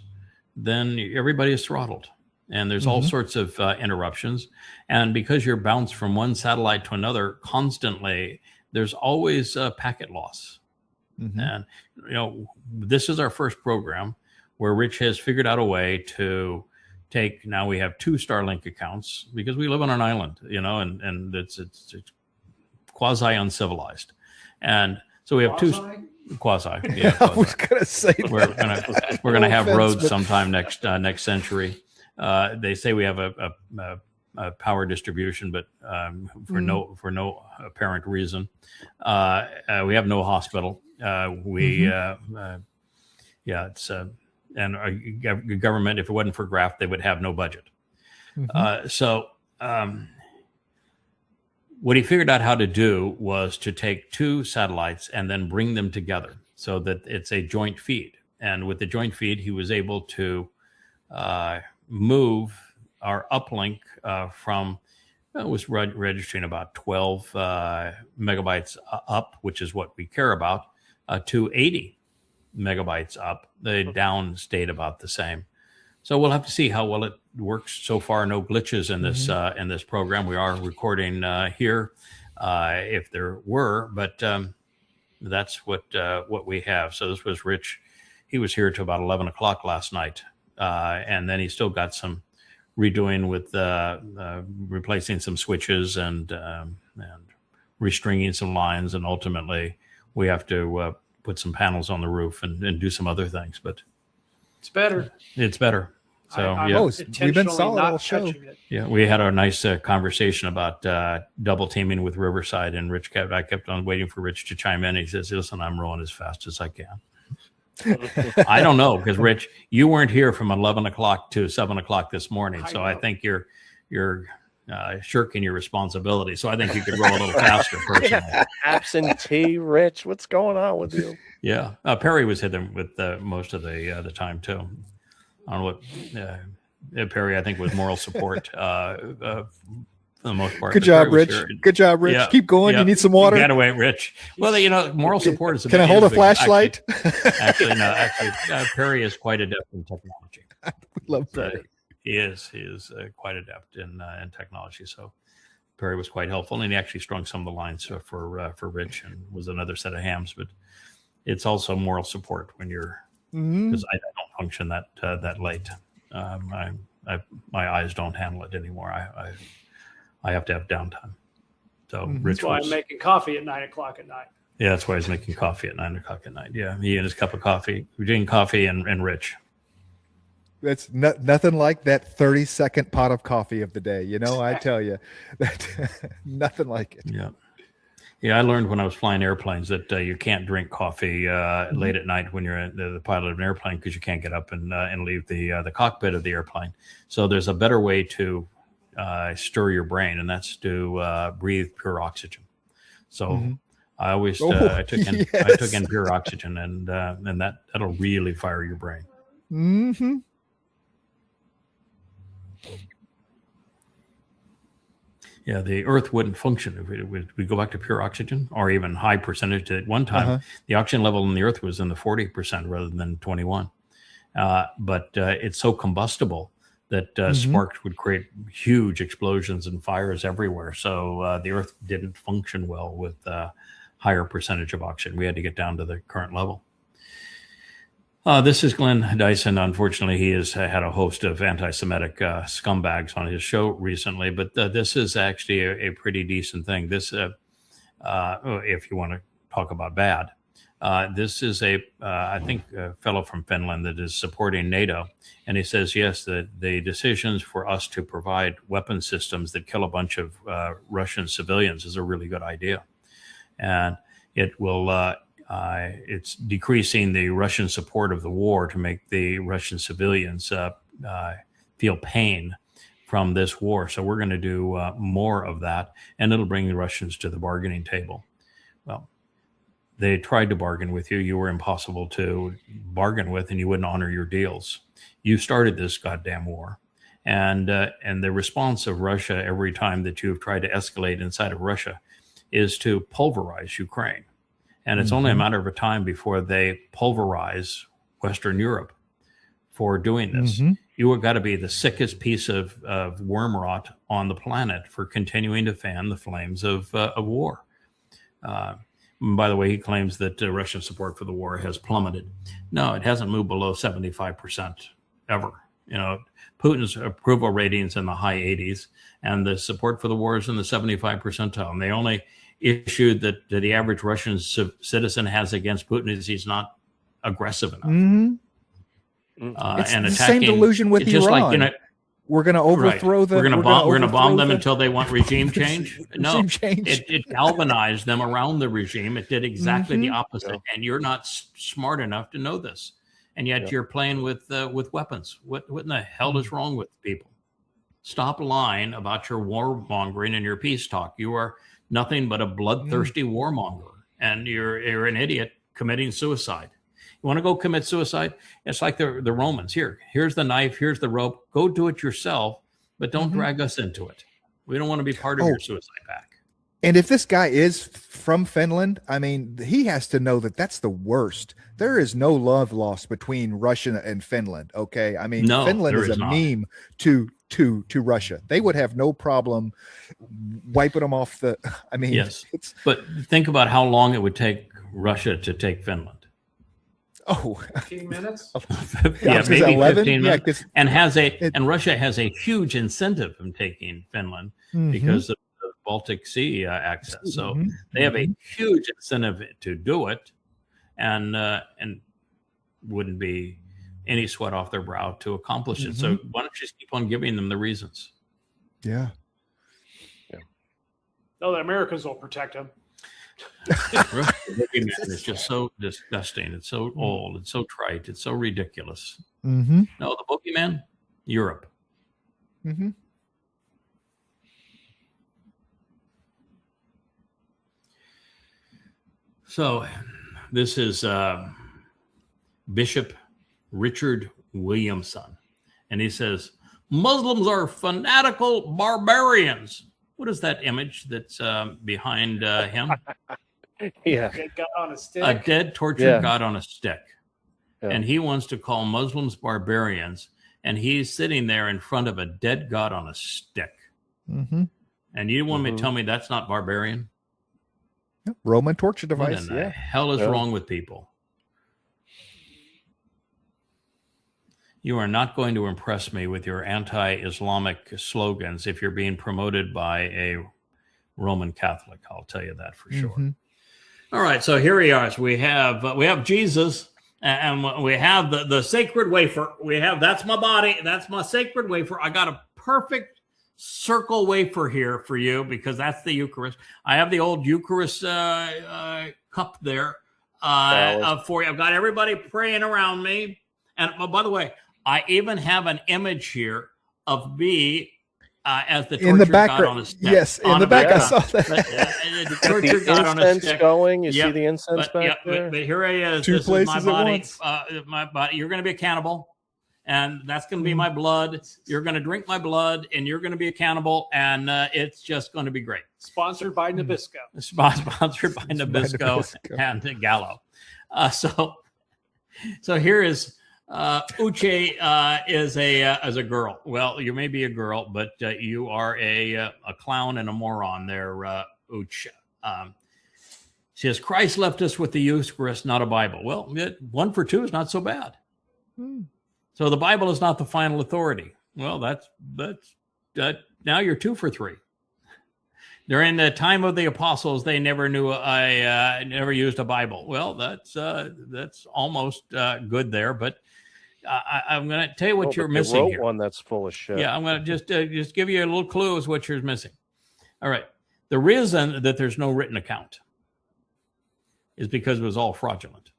B: then everybody is throttled. And there's all sorts of interruptions. And because you're bounced from one satellite to another constantly, there's always packet loss. And, this is our first program where Rich has figured out a way to take, now we have 2 Starlink accounts because we live on an island, and it's quasi uncivilized. And so we have quasi. Yeah, quasi.
D: I was going to say
B: we're gonna have roads sometime next century. They say we have a power distribution, but for no apparent reason, we have no hospital. It's and our government, if it wasn't for graft, they would have no budget. So what he figured out how to do was to take 2 satellites and then bring them together so that it's a joint feed. And with the joint feed, he was able to move our uplink from, it was registering about 12 megabytes up, which is what we care about, to 80 megabytes up. The down stayed about the same. So we'll have to see how well it works. So far, no glitches in this program. We are recording here, if there were, but that's what we have. So this was Rich. He was here till about 11 o'clock last night, and then he still got some redoing with replacing some switches and restringing some lines, and ultimately we have to put some panels on the roof and do some other things. But
E: it's better.
B: It's better. So
D: we've been solid all show.
B: Yeah, we had our nice conversation about double teaming with Riverside, and I kept on waiting for Rich to chime in. He says, "Listen, I'm rolling as fast as I can." I don't know, because Rich, you weren't here from 11 o'clock to 7 o'clock this morning, so I think you're shirking your responsibility. So I think you could roll a little faster, personally.
C: Absentee, Rich. What's going on with you?
B: Yeah, Perry was hitting with most of the time too. I don't know what Perry, I think, was moral support for the most part.
D: Good job, Rich. Good job, Rich. Yeah, keep going. You need some water.
B: Get away, Rich. Well, moral support is.
D: Can I hold a flashlight?
B: Actually, Perry is quite adept in technology.
D: We love Perry.
B: He is quite adept in technology. So Perry was quite helpful, and he actually strung some of the lines for Rich, and was another set of hams. But it's also moral support when you're, because I don't function that late. My eyes don't handle it anymore. I have to have downtime. So Rich,
E: that's why I'm making coffee at 9 o'clock at night.
B: Yeah, that's why he's making coffee at 9 o'clock at night. Yeah, he and his cup of coffee. We're drinking coffee and Rich.
D: That's nothing like that 30-second pot of coffee of the day. I tell you, that nothing like it.
B: Yeah. I learned when I was flying airplanes that you can't drink coffee late at night when you're the pilot of an airplane, because you can't get up and leave the cockpit of the airplane. So there's a better way to stir your brain, and that's to breathe pure oxygen. So I always I took in pure oxygen, and that'll really fire your brain.
D: Mm-hmm.
B: Yeah, the Earth wouldn't function if we go back to pure oxygen, or even high percentage. At one time, the oxygen level in the Earth was in the 40% rather than 21. But it's so combustible that sparks would create huge explosions and fires everywhere. So the Earth didn't function well with higher percentage of oxygen. We had to get down to the current level. This is Glenn Dyson. Unfortunately, he has had a host of anti-Semitic scumbags on his show recently, but this is actually a pretty decent thing. This, if you want to talk about bad, this is I think a fellow from Finland that is supporting NATO. And he says, yes, the decisions for us to provide weapon systems that kill a bunch of Russian civilians is a really good idea. And it will... it's decreasing the Russian support of the war to make the Russian civilians feel pain from this war. So we're going to do more of that, and it'll bring the Russians to the bargaining table. Well, they tried to bargain with you. You were impossible to bargain with, and you wouldn't honor your deals. You started this goddamn war. And the response of Russia every time that you've tried to escalate inside of Russia is to pulverize Ukraine. And it's only a matter of a time before they pulverize Western Europe for doing this. You have got to be the sickest piece of worm rot on the planet for continuing to fan the flames of war. By the way, he claims that Russian support for the war has plummeted. No, it hasn't moved below 75% ever. You know, Putin's approval ratings in the high 80s, and the support for the war is in the 75 percentile. And the only issue that the average Russian citizen has against Putin is he's not aggressive enough.
D: It's
B: and
D: the
B: attacking,
D: same delusion with
B: just
D: Iran.
B: like, you know,
D: we're going to overthrow the.
B: We're going to bomb them until they want regime change. No,
D: regime change.
B: It galvanized them around the regime. It did exactly the opposite, and you're not smart enough to know this. And yet you're playing with weapons. What in the hell is wrong with people? Stop lying about your warmongering and your peace talk. You are nothing but a bloodthirsty warmonger, and you're an idiot committing suicide. You want to go commit suicide? It's like the Romans. Here's the knife. Here's the rope. Go do it yourself, but don't drag us into it. We don't want to be part of your suicide pact.
D: And if this guy is from Finland, I mean, he has to know that that's the worst. There is no love lost between Russia and Finland. Okay, I mean, Finland is a meme to Russia. They would have no problem wiping them off the. I mean,
B: yes, but think about how long it would take Russia to take Finland.
E: 15 minutes.
B: Yeah, maybe
D: 11?
B: 15 minutes.
D: Yeah,
B: and Russia has a huge incentive in taking Finland because of the Baltic Sea access. So they have a huge incentive to do it, and wouldn't be any sweat off their brow to accomplish it. So why don't you just keep on giving them the reasons?
D: Yeah.
E: No, the Americans will protect them.
B: It's just so disgusting. It's so old. It's so trite. It's so ridiculous. No, the boogeyman, Europe. So this is Bishop Richard Williamson, and he says Muslims are fanatical barbarians. What is that image that's behind him?
C: Yeah,
E: God on a stick.
B: A dead, tortured God on a stick. And he wants to call Muslims barbarians, and he's sitting there in front of a dead God on a stick. And you want me to tell me that's not barbarian?
D: Roman torture device.
B: What in the hell is wrong with people? You are not going to impress me with your anti-Islamic slogans if you're being promoted by a Roman Catholic. I'll tell you that for sure. All right, so here we are. So we have Jesus, and we have the sacred wafer. That's my body. That's my sacred wafer. I got a perfect circle wafer here for you because that's the Eucharist. I have the old Eucharist cup there for you. I've got everybody praying around me. And by the way, I even have an image here of me as the tortured God on a stick.
D: Yes, in the back I saw that.
B: The tortured God on a stick.
C: Going, you see the incense back there?
B: But here he is.
D: Two
B: this
D: places
B: is my body.
D: at once.
B: My body. You're going to be a cannibal, and that's going to be my blood. You're going to drink my blood, and you're going to be a cannibal, and it's just going to be great.
E: Sponsored by Nabisco.
B: Sponsored by Nabisco and Gallo. So here is. Uche is a girl. Well, you may be a girl, but you are a clown and a moron there, Uche. She says, Christ left us with the Eucharist, not a Bible. Well, 1 for 2 is not so bad. So the Bible is not the final authority. Well, that's now you're 2 for 3. During the time of the apostles, they never never used a Bible. Well, that's almost good there, but I'm going to tell you what you're missing here.
C: One that's full of shit.
B: Yeah, I'm going to just give you a little clue as what you're missing. All right, the reason that there's no written account is because it was all fraudulent.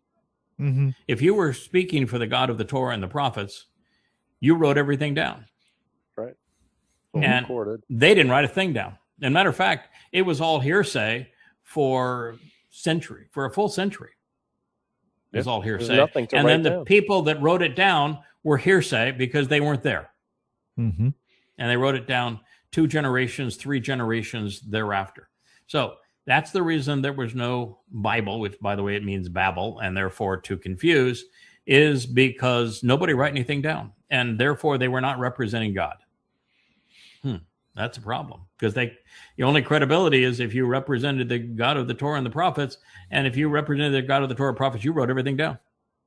B: If you were speaking for the God of the Torah and the prophets, you wrote everything down.
C: Right.
B: And
C: recorded.
B: They didn't write a thing down. As a matter of fact, it was all hearsay for century, for a full century. It was all hearsay.
C: Nothing to
B: and then
C: write
B: the
C: down.
B: people that wrote it down were hearsay because they weren't there.
D: Mm-hmm.
B: And they wrote it down 2 generations, 3 generations thereafter. So that's the reason there was no Bible, which, by the way, it means Babel, and therefore to confuse, is because nobody wrote anything down. And therefore, they were not representing God. That's a problem, because the only credibility is if you represented the God of the Torah and the prophets. And if you represented the God of the Torah and prophets, you wrote everything down.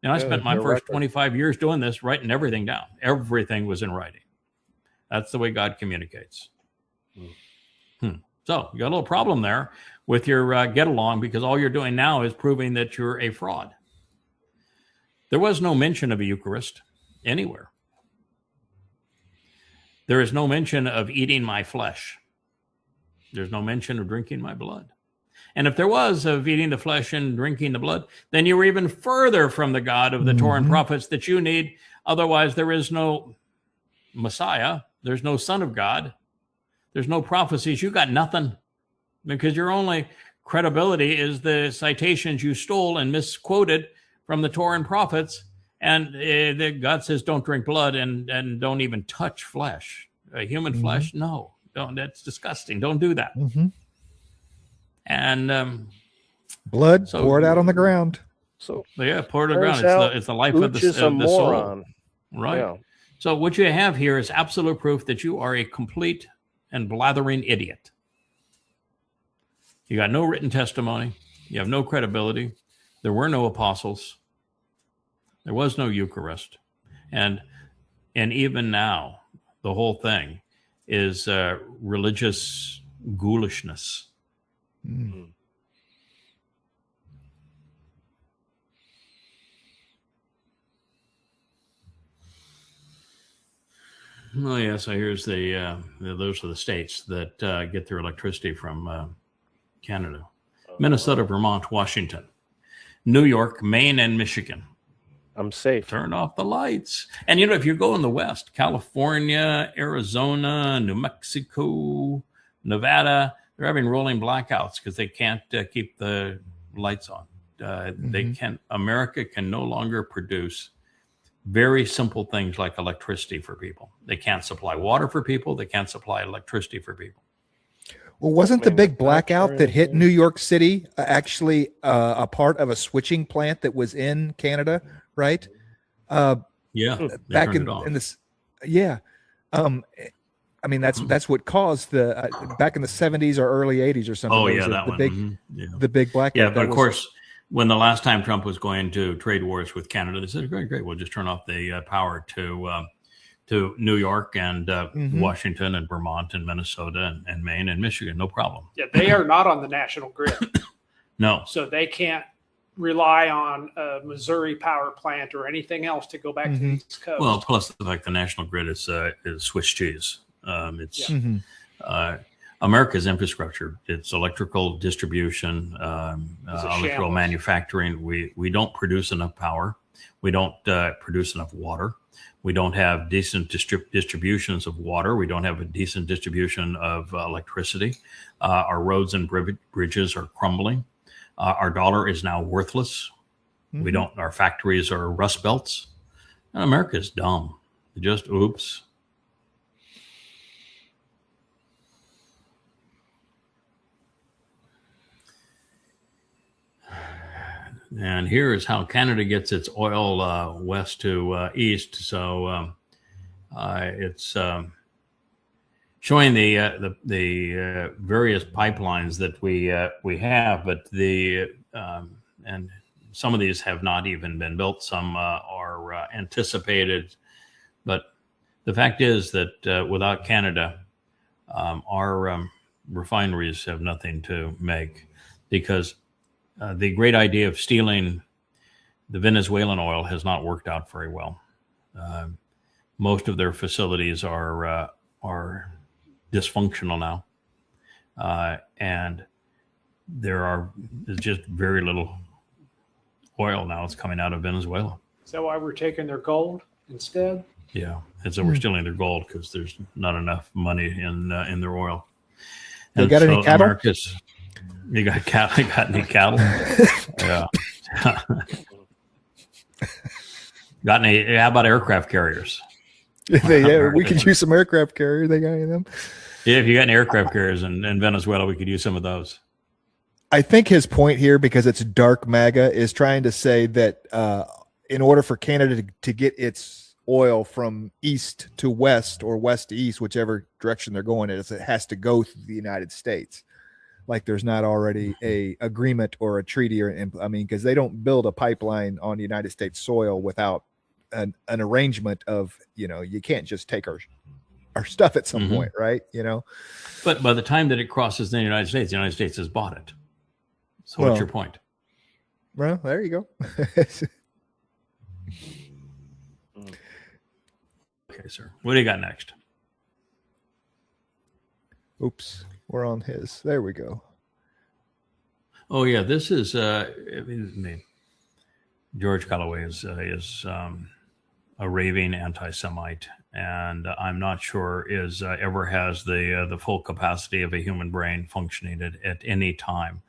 B: And I spent my first 25 years doing this, writing everything down. Everything was in writing. That's the way God communicates. So you got a little problem there with your get along, because all you're doing now is proving that you're a fraud. There was no mention of a Eucharist anywhere. There is no mention of eating my flesh. There's no mention of drinking my blood. And if there was of eating the flesh and drinking the blood, then you were even further from the God of the Torah and prophets that you need. Otherwise, there is no Messiah. There's no Son of God. There's no prophecies. You got nothing, because your only credibility is the citations you stole and misquoted from the Torah and prophets. And God says, don't drink blood and don't even touch flesh. Human flesh, no. Don't. That's disgusting. Don't do that. And
D: blood, pour it out on the ground.
C: So
B: yeah, pour it on the ground. It's the life of the soul. Right.
C: Yeah.
B: So what you have here is absolute proof that you are a complete and blathering idiot. You got no written testimony. You have no credibility. There were no apostles. There was no Eucharist. And even now, the whole thing is religious ghoulishness. Oh, yeah, so here's those are the states that get their electricity from Canada. Minnesota, Vermont, Washington, New York, Maine, and Michigan.
C: I'm safe.
B: Turn off the lights. And, if you go in the West, California, Arizona, New Mexico, Nevada, they're having rolling blackouts because they can't keep the lights on. America can no longer produce very simple things like electricity for people. They can't supply water for people. They can't supply electricity for people.
D: Well, wasn't the big blackout that hit New York City actually a part of a switching plant that was in Canada, right?
B: Yeah,
D: back in this. Yeah, I mean that's what caused the back in the 70s or early 80s or something.
B: Oh yeah, that one.
D: The big blackout.
B: Yeah, but of course, when the last time Trump was going to trade wars with Canada, they said, "Great, we'll just turn off the power to New York and Washington and Vermont and Minnesota and Maine and Michigan, no problem."
E: Yeah, they are not on the national grid.
B: No.
E: So they can't rely on a Missouri power plant or anything else to go back to the East Coast.
B: Well, plus the fact the national grid is Swiss cheese. America's infrastructure. It's electrical distribution, electrical manufacturing. We don't produce enough power. We don't produce enough water. We don't have decent distributions of water. We don't have a decent distribution of electricity. Our roads and bridges are crumbling. Our dollar is now worthless. Our factories are rust belts. And America is dumb. Just oops. And here is how Canada gets its oil west to east. So it's showing the various pipelines that we have, but and some of these have not even been built. Some are anticipated, but the fact is that without Canada, our refineries have nothing to make, because the great idea of stealing the Venezuelan oil has not worked out very well. Most of their facilities are dysfunctional now, and there's just very little oil now that's coming out of Venezuela.
E: Is that why we're taking their gold instead?
B: Yeah, and so we're stealing their gold because there's not enough money in their oil.
D: They got any cattle?
B: You got cattle? You got any cattle? Yeah. Got any? How about aircraft carriers?
D: We could use some aircraft carrier. They got any of them?
B: Yeah, if you got any aircraft carriers in Venezuela, we could use some of those.
D: I think his point here, because it's dark MAGA, is trying to say that in order for Canada to get its oil from east to west or west to east, whichever direction they're going in, it has to go through the United States. Like there's not already a agreement or a treaty, because they don't build a pipeline on the United States soil without an arrangement of, you can't just take our stuff at some point, right?
B: But by the time that it crosses the United States has bought it. So what's your point?
D: Well, there you go.
B: Okay, sir. What do you got next?
D: Oops, we're on his. There we go.
B: Oh yeah, this is George Calloway is a raving anti-Semite, and I'm not sure ever has the full capacity of a human brain functioning at any time.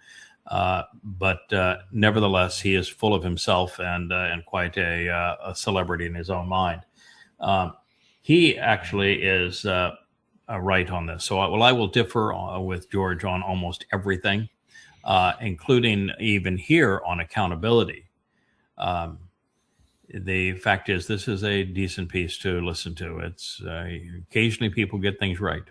B: But nevertheless, he is full of himself and quite a celebrity in his own mind. He actually is right on this. So I will differ with George on almost everything, including even here on accountability. The fact is, this is a decent piece to listen to. It's occasionally people get things right.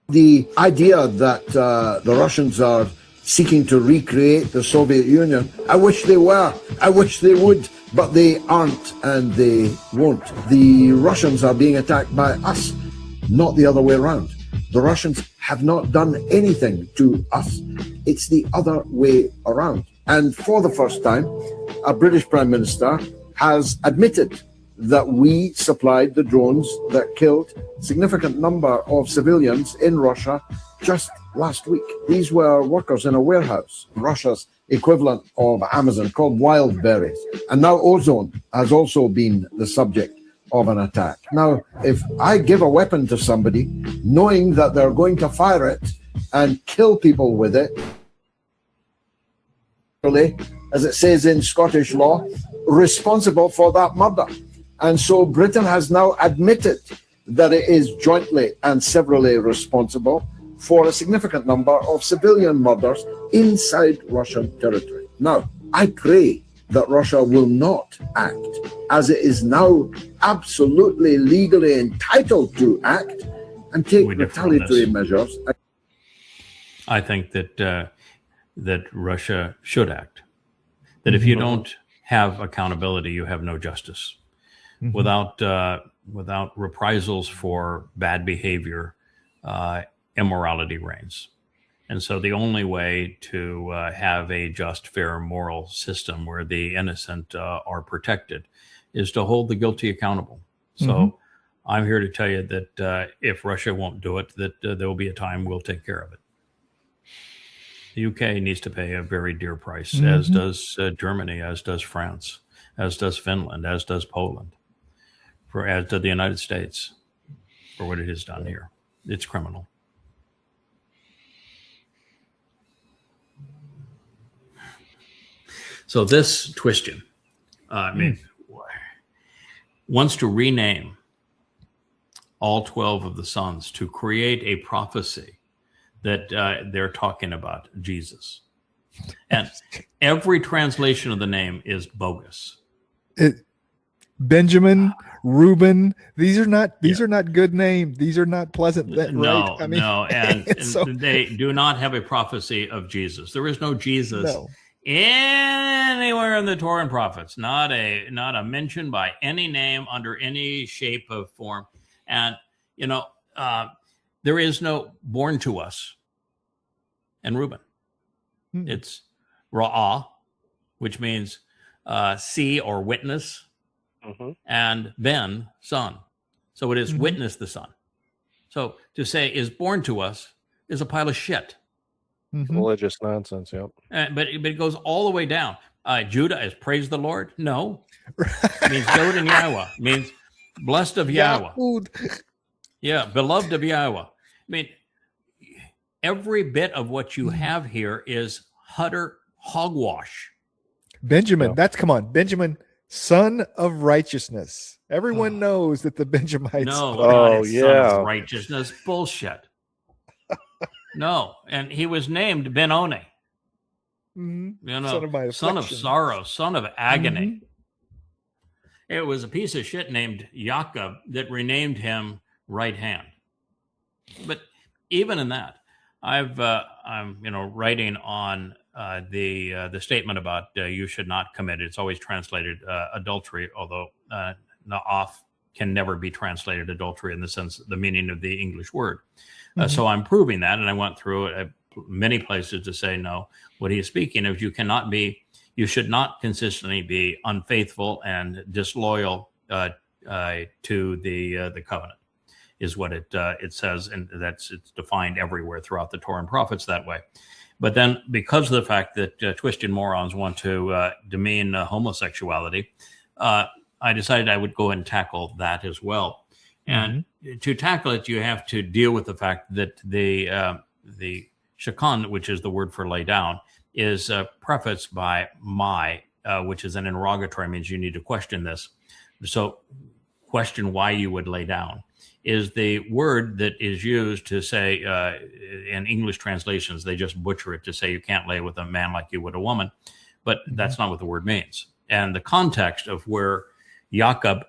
H: The idea that the Russians are seeking to recreate the Soviet Union, I wish they were. I wish they would, but they aren't and they won't. The Russians are being attacked by us, not the other way around. The Russians have not done anything to us. It's the other way around. And for the first time, a British Prime Minister has admitted that we supplied the drones that killed a significant number of civilians in Russia just last week. These were workers in a warehouse, Russia's equivalent of Amazon, called Wildberries. And now ozone has also been the subject of an attack. Now, if I give a weapon to somebody, knowing that they're going to fire it and kill people with it, as it says in Scottish law, responsible for that murder. And so Britain has now admitted that it is jointly and severally responsible for a significant number of civilian murders inside Russian territory. Now, I pray that Russia will not act as it is now absolutely legally entitled to act and take retaliatory measures.
B: I think that Russia should act. That if you don't have accountability, you have no justice. Without reprisals for bad behavior, immorality reigns. And so the only way to have a just, fair, moral system where the innocent are protected is to hold the guilty accountable. So I'm here to tell you that if Russia won't do it, that there will be a time we'll take care of it. The UK needs to pay a very dear price, as does Germany, as does France, as does Finland, as does Poland, as does the United States, for what it has done here. It's criminal. So this Twistian, wants to rename all 12 of the sons to create a prophecy that they're talking about Jesus. And every translation of the name is bogus.
D: Benjamin, Reuben, these are not good names. These are not pleasant.
B: No,
D: right?
B: no. And so, they do not have a prophecy of Jesus. There is no Jesus anywhere in the Torah and prophets. Not a mention by any name under any shape of form. And, there is no born to us and Reuben. It's Ra'ah, which means see or witness, and Ben, son. So it is witness the son. So to say is born to us is a pile of shit.
C: Religious nonsense, yep.
B: But it goes all the way down. Judah is praise the Lord? No. It means goat in Yahweh. It means blessed of Yahweh. Yeah, beloved of Yahweh. I mean, every bit of what you have here is utter hogwash.
D: Benjamin, Benjamin, son of righteousness. Everyone knows that the Benjamites.
B: No,
C: Oh,
B: son
C: yeah.
B: of righteousness. Bullshit. No, and he was named Ben-Oni.
D: Mhm.
B: You know,
D: Son of my
B: son of
D: affliction.
B: sorrow, son of agony.
D: Mhm.
B: It was a piece of shit named Yaaqob that renamed him Right Hand. But even in that, I'm writing on the statement about you should not commit. It's always translated adultery, although off can never be translated adultery in the sense, the meaning of the English word. So I'm proving that, and I went through it many places to say no. What he is speaking of, you should not consistently be unfaithful and disloyal to the covenant, is what it says, and it's defined everywhere throughout the Torah and prophets that way. But then, because of the fact that twisted morons want to demean homosexuality, I decided I would go and tackle that as well. And to tackle it, you have to deal with the fact that the shakan, which is the word for lay down, is prefaced by my, which is an interrogatory, means you need to question this. So question why you would lay down is the word that is used to say in English translations, they just butcher it to say you can't lay with a man like you would a woman, but that's not what the word means. And the context of where Yaaqob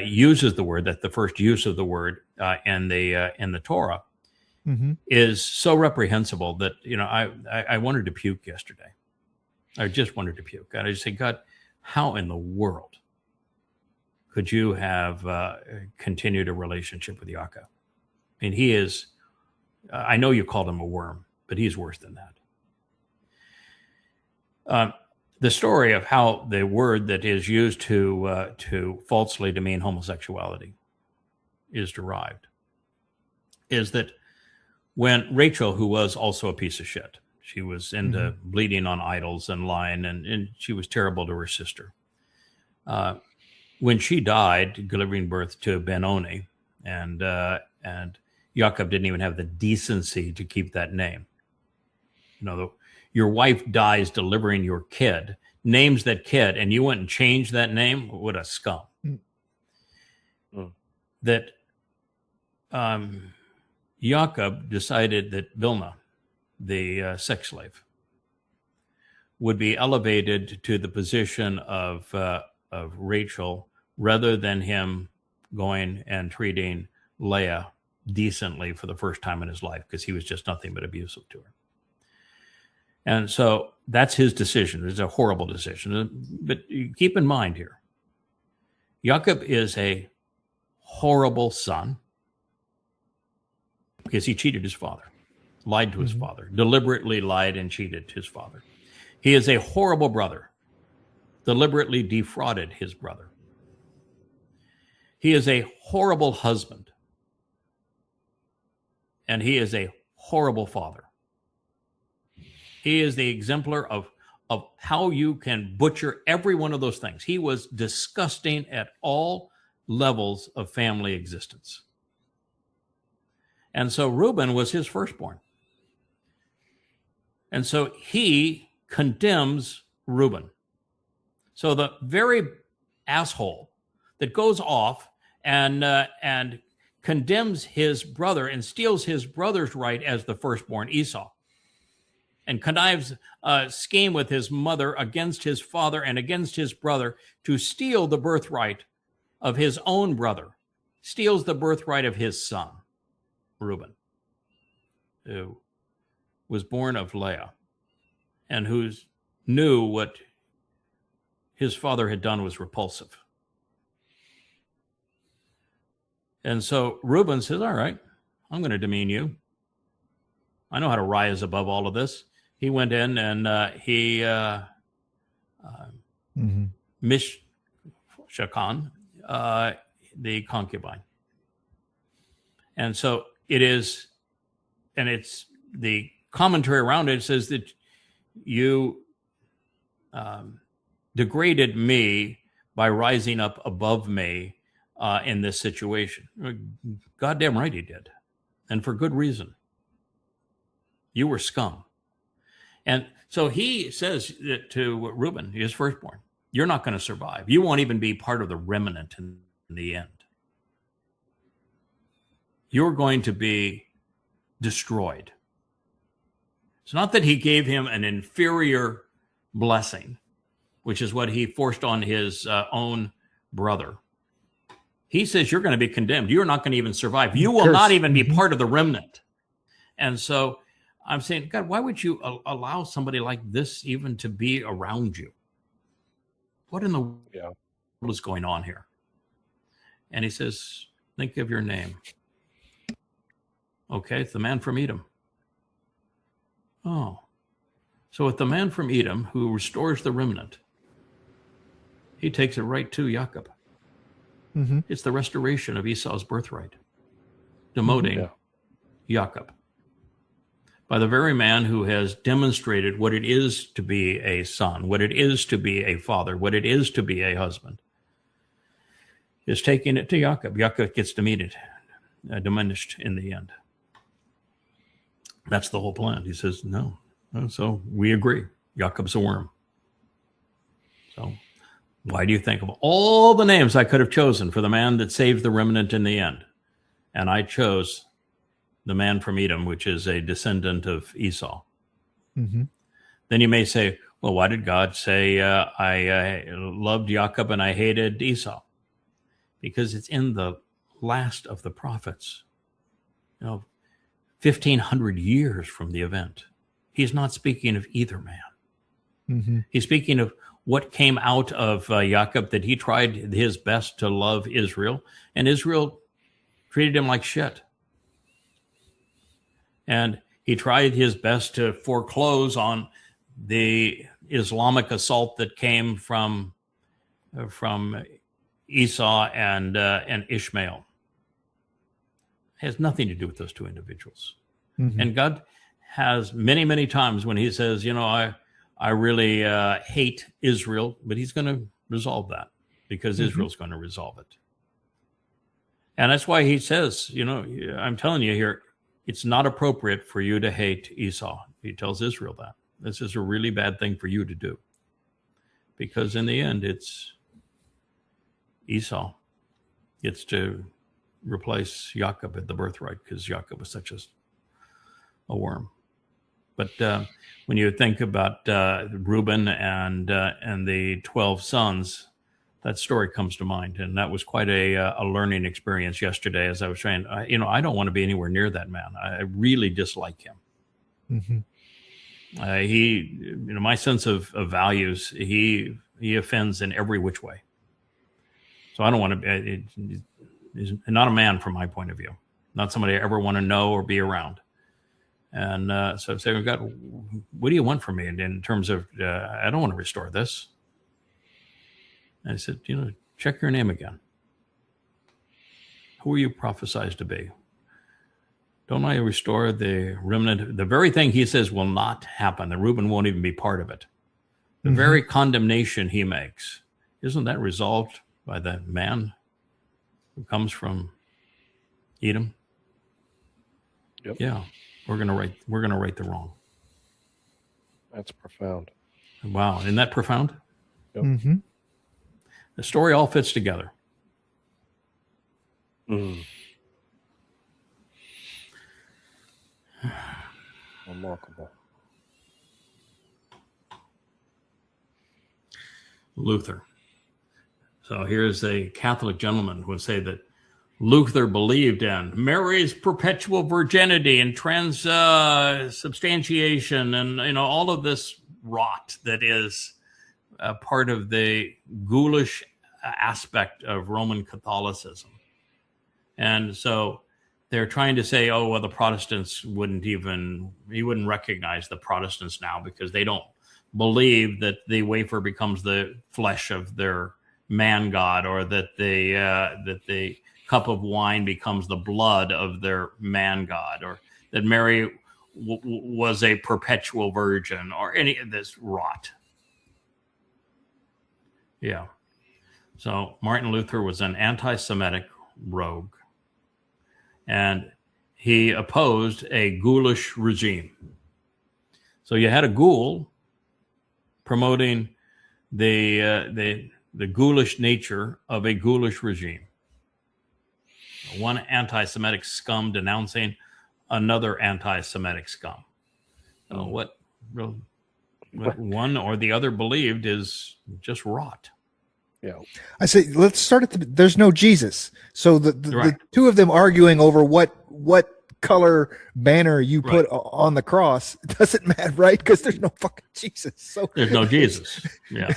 B: uses the word, that the first use of the word in the Torah, is so reprehensible that, I wanted to puke yesterday. I just wanted to puke. And I just said, God, how in the world could you have continued a relationship with Yaaqob? I mean, he is, I know you called him a worm, but he's worse than that. The story of how the word that is used to falsely demean homosexuality is derived is that when Rachel, who was also a piece of shit, she was into bleeding on idols and lying, and she was terrible to her sister. When she died, delivering birth to Ben-Oni, and Yaaqob didn't even have the decency to keep that name. Your wife dies delivering your kid, names that kid, and you went and changed that name? What a scum. That Yaaqob decided that Bilna, the sex slave, would be elevated to the position of Rachel rather than him going and treating Leah decently for the first time in his life, because he was just nothing but abusive to her. And so that's his decision. It's a horrible decision. But keep in mind here, Yaaqob is a horrible son because he cheated his father, lied to his father, deliberately lied and cheated his father. He is a horrible brother, deliberately defrauded his brother. He is a horrible husband, and he is a horrible father. He is the exemplar of how you can butcher every one of those things. He was disgusting at all levels of family existence. And so Reuben was his firstborn. And so he condemns Reuben. So the very asshole that goes off and condemns his brother and steals his brother's right as the firstborn, Esau, and connives a scheme with his mother against his father and against his brother to steal the birthright of his own brother, steals the birthright of his son, Reuben, who was born of Leah and who knew what his father had done was repulsive. And so Reuben says, all right, I'm going to demean you. I know how to rise above all of this. He went in and he Mishkan, the concubine. And so it is, and it's the commentary around it says that you degraded me by rising up above me in this situation. Goddamn right he did. And for good reason. You were scum. And so he says to Reuben, his firstborn, you're not going to survive. You won't even be part of the remnant in the end. You're going to be destroyed. It's not that he gave him an inferior blessing, which is what he forced on his own brother. He says, you're going to be condemned. You're not going to even survive. You will not even be part of the remnant. And so I'm saying, God, why would you allow somebody like this even to be around you? What in the world is going on here? And he says, think of your name. Okay, it's the man from Edom. Oh, so with the man from Edom who restores the remnant, he takes it right to Yaaqob. Mm-hmm. It's the restoration of Esau's birthright, demoting Yaaqob by the very man who has demonstrated what it is to be a son, what it is to be a father, what it is to be a husband, is taking it to Yaaqob. Yaaqob gets diminished in the end. That's the whole plan. He says, no. So we agree. Yaaqob's a worm. So why do you think of all the names I could have chosen for the man that saved the remnant in the end? And I chose the man from Edom, which is a descendant of Esau. Mm-hmm. Then you may say, well, why did God say I loved Yaaqob and I hated Esau? Because it's in the last of the prophets. 1,500 years from the event. He's not speaking of either man. Mm-hmm. He's speaking of what came out of Yaaqob, that he tried his best to love Israel, and Israel treated him like shit. And he tried his best to foreclose on the Islamic assault that came from Esau and Ishmael. It has nothing to do with those two individuals. Mm-hmm. And God has many, many times when he says, I really hate Israel, but he's going to resolve that because Israel's going to resolve it. And that's why he says, I'm telling you here, it's not appropriate for you to hate Esau. He tells Israel that. This is a really bad thing for you to do. Because in the end, it's Esau gets to replace Yaaqob at the birthright because Yaaqob was such a worm. But when you think about Reuben and the 12 sons, that story comes to mind. And that was quite a learning experience yesterday as I was trying. I don't want to be anywhere near that man. I really dislike him. Mm-hmm. He, my sense of values, he offends in every which way. So I don't want to, he's not a man from my point of view. Not somebody I ever want to know or be around. And so I said, God, what do you want from me in terms of, I don't want to restore this. And I said, check your name again. Who are you prophesied to be? Don't I restore the remnant? The very thing he says will not happen. The Reuben won't even be part of it. The very condemnation he makes, isn't that resolved by the man who comes from Edom?
C: Yep.
B: Yeah. We're gonna right the wrong.
C: That's profound.
B: Wow, isn't that profound?
C: Yep.
D: Mm-hmm.
B: The story all fits together.
C: Mm. Remarkable.
B: Luther. So here's a Catholic gentleman who would say that Luther believed in Mary's perpetual virginity and transubstantiation and all of this rot that is part of the ghoulish aspect of Roman Catholicism. And so they're trying to say, oh, well, the Protestants he wouldn't recognize the Protestants now because they don't believe that the wafer becomes the flesh of their man god, or that the cup of wine becomes the blood of their man god, or that Mary was a perpetual virgin, or any of this rot. Yeah. So Martin Luther was an anti-Semitic rogue, and he opposed a ghoulish regime. So you had a ghoul promoting the ghoulish nature of a ghoulish regime. One anti-Semitic scum denouncing another anti-Semitic scum. What one or the other believed is just rot.
C: Yeah.
D: I say, let's start there's no Jesus. So the two of them arguing over what color banner you put on the cross doesn't matter, right? Because there's no fucking Jesus. So
B: there's no Jesus. Yeah.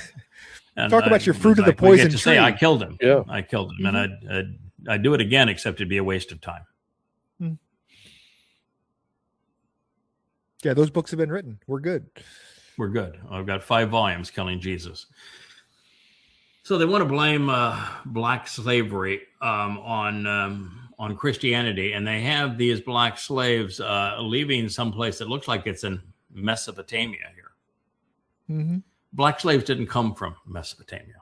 B: And
D: talk about your fruit of the poison tree.
B: Say, I killed him.
C: Yeah.
B: I killed him. And I'd do it again, except it'd be a waste of time.
D: Yeah, those books have been written. We're good.
B: We're good. I've got 5 volumes, Killing Jesus. So they want to blame black slavery on Christianity, and they have these black slaves leaving someplace that looks like it's in Mesopotamia here.
D: Mm-hmm.
B: Black slaves didn't come from Mesopotamia.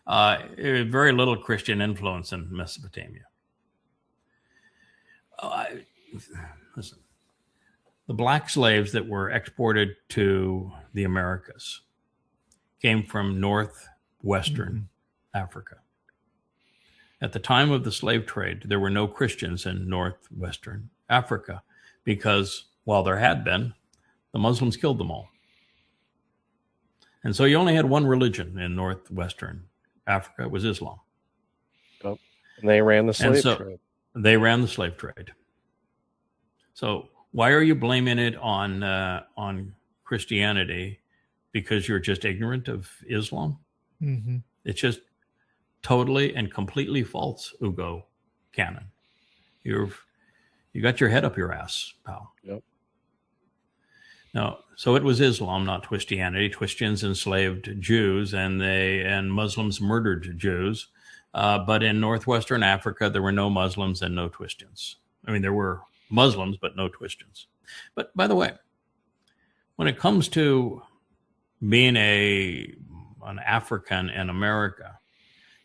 B: Very little Christian influence in Mesopotamia. Listen, the black slaves that were exported to the Americas came from northwestern Africa. At the time of the slave trade, there were no Christians in northwestern Africa because while there had been, the Muslims killed them all. And so you only had one religion in northwestern Africa. It was Islam.
C: Yep. And they ran the slave trade.
B: They ran the slave trade. So why are you blaming it on Christianity? Because you're just ignorant of Islam?
D: Mm-hmm.
B: It's just totally and completely false, Ugo Cannon. You got your head up your ass, pal.
C: Yep.
B: No, so it was Islam, not Christianity. Christians enslaved Jews, and Muslims murdered Jews. But in northwestern Africa, there were no Muslims and no Christians. I mean, there were Muslims, but no Christians. But by the way, when it comes to being an African in America,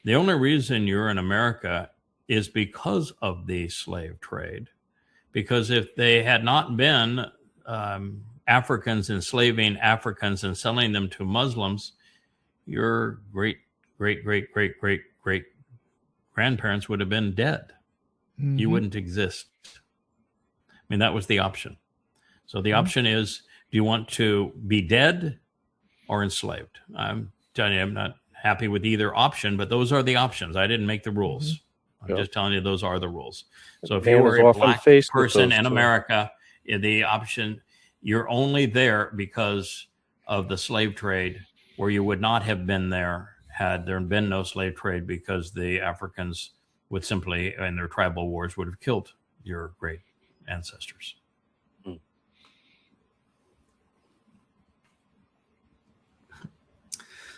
B: the only reason you're in America is because of the slave trade. Because if they had not been Africans enslaving Africans and selling them to Muslims, your great grandparents would have been dead. Mm-hmm. You wouldn't exist. I mean, that was the option. So the option is, do you want to be dead or enslaved? I'm telling you, I'm not happy with either option, but those are the options. I didn't make the rules. Mm-hmm. I'm just telling you, those are the rules. So if you were a black person in America, the option, you're only there because of the slave trade, where you would not have been there had there been no slave trade, because the Africans would simply, in their tribal wars, would have killed your great ancestors.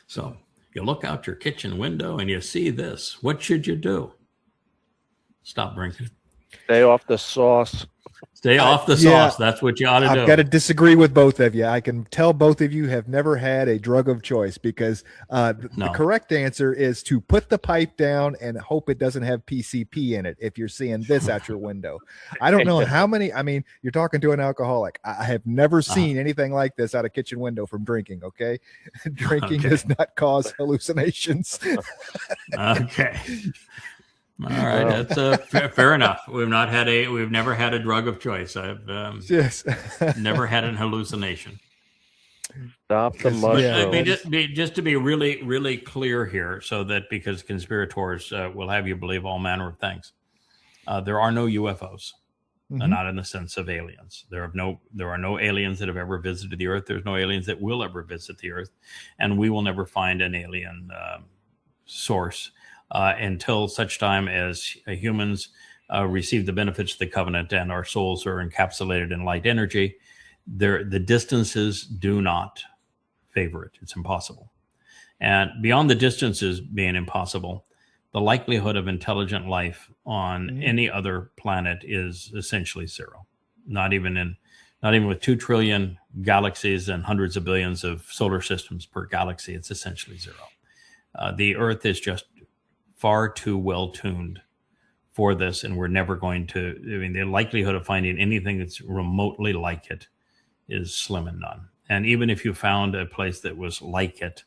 B: So you look out your kitchen window and you see this. What should you do? Stop drinking.
C: Stay off the sauce.
B: Stay off the sauce. That's what you ought to do.
D: I've got to disagree with both of you. I can tell both of you have never had a drug of choice, because the correct answer is to put the pipe down and hope it doesn't have PCP in it if you're seeing this out your window. I don't know how many, I mean, you're talking to an alcoholic. I have never seen anything like this out of kitchen window from drinking, okay? Drinking does not cause hallucinations.
B: Okay. All right, that's fair enough. We've never had a drug of choice. I've never had an hallucination.
C: Stop the mushrooms.
B: Just to be really, really clear here, so that, because conspirators will have you believe all manner of things. There are no UFOs, not in the sense of aliens. There are no aliens that have ever visited the Earth. There's no aliens that will ever visit the Earth, and we will never find an alien source until such time as humans receive the benefits of the covenant and our souls are encapsulated in light energy. The distances do not favor it. It's impossible. And beyond the distances being impossible, the likelihood of intelligent life on any other planet is essentially zero. Not even with 2 trillion galaxies and hundreds of billions of solar systems per galaxy, it's essentially zero. The Earth is just far too well tuned for this, and we're never going to. I mean, the likelihood of finding anything that's remotely like it is slim and none. And even if you found a place that was like it,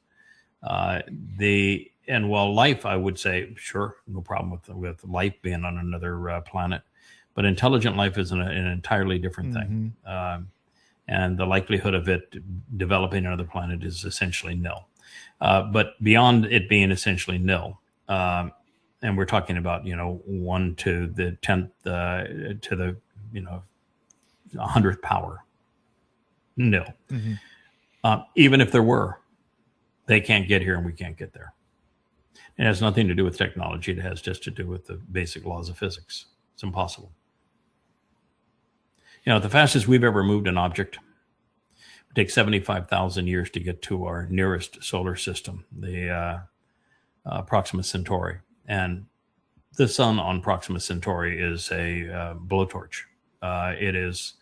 B: while life, I would say, sure, no problem with life being on another planet, but intelligent life is an entirely different thing. And the likelihood of it developing another planet is essentially nil. But beyond it being essentially nil, and we're talking about 1 to the 10th to the 100th power, nil. Even if there were, they can't get here and we can't get there. It has nothing to do with technology. It has just to do with the basic laws of physics. It's impossible. The fastest we've ever moved an object would take 75,000 years to get to our nearest solar system, the Proxima Centauri. And the sun on Proxima Centauri is a blowtorch. It is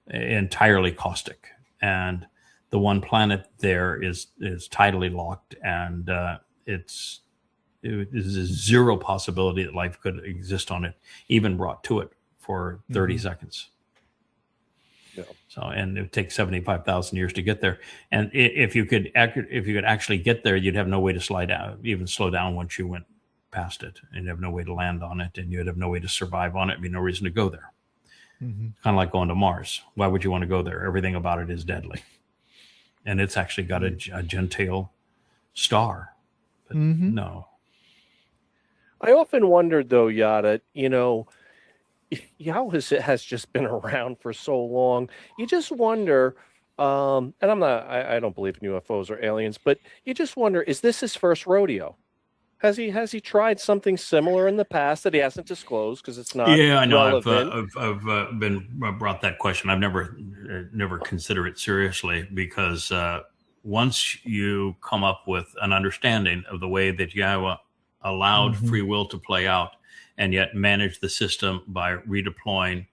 B: entirely caustic. And the one planet there is tidally locked, and it is a zero possibility that life could exist on it, even brought to it for 30 seconds. Yeah. So, and it would take 75,000 years to get there. And if you could actually get there, you'd have no way to even slow down once you went past it, and you'd have no way to land on it, and you'd have no way to survive on it. There'd be no reason to go there. Kind of like going to Mars. Why would you want to go there? Everything about it is deadly. And it's actually got a gentile star. But no.
C: I often wondered, though, Yada, Yahweh has just been around for so long. You just wonder, and I don't believe in UFOs or aliens, but you just wonder, is this his first rodeo? Has he tried something similar in the past that he hasn't disclosed because it's not?
B: Yeah, I know.
C: Relevant?
B: I've been brought that question. I've never considered it seriously, because once you come up with an understanding of the way that Yahweh allowed free will to play out, and yet managed the system by redeploying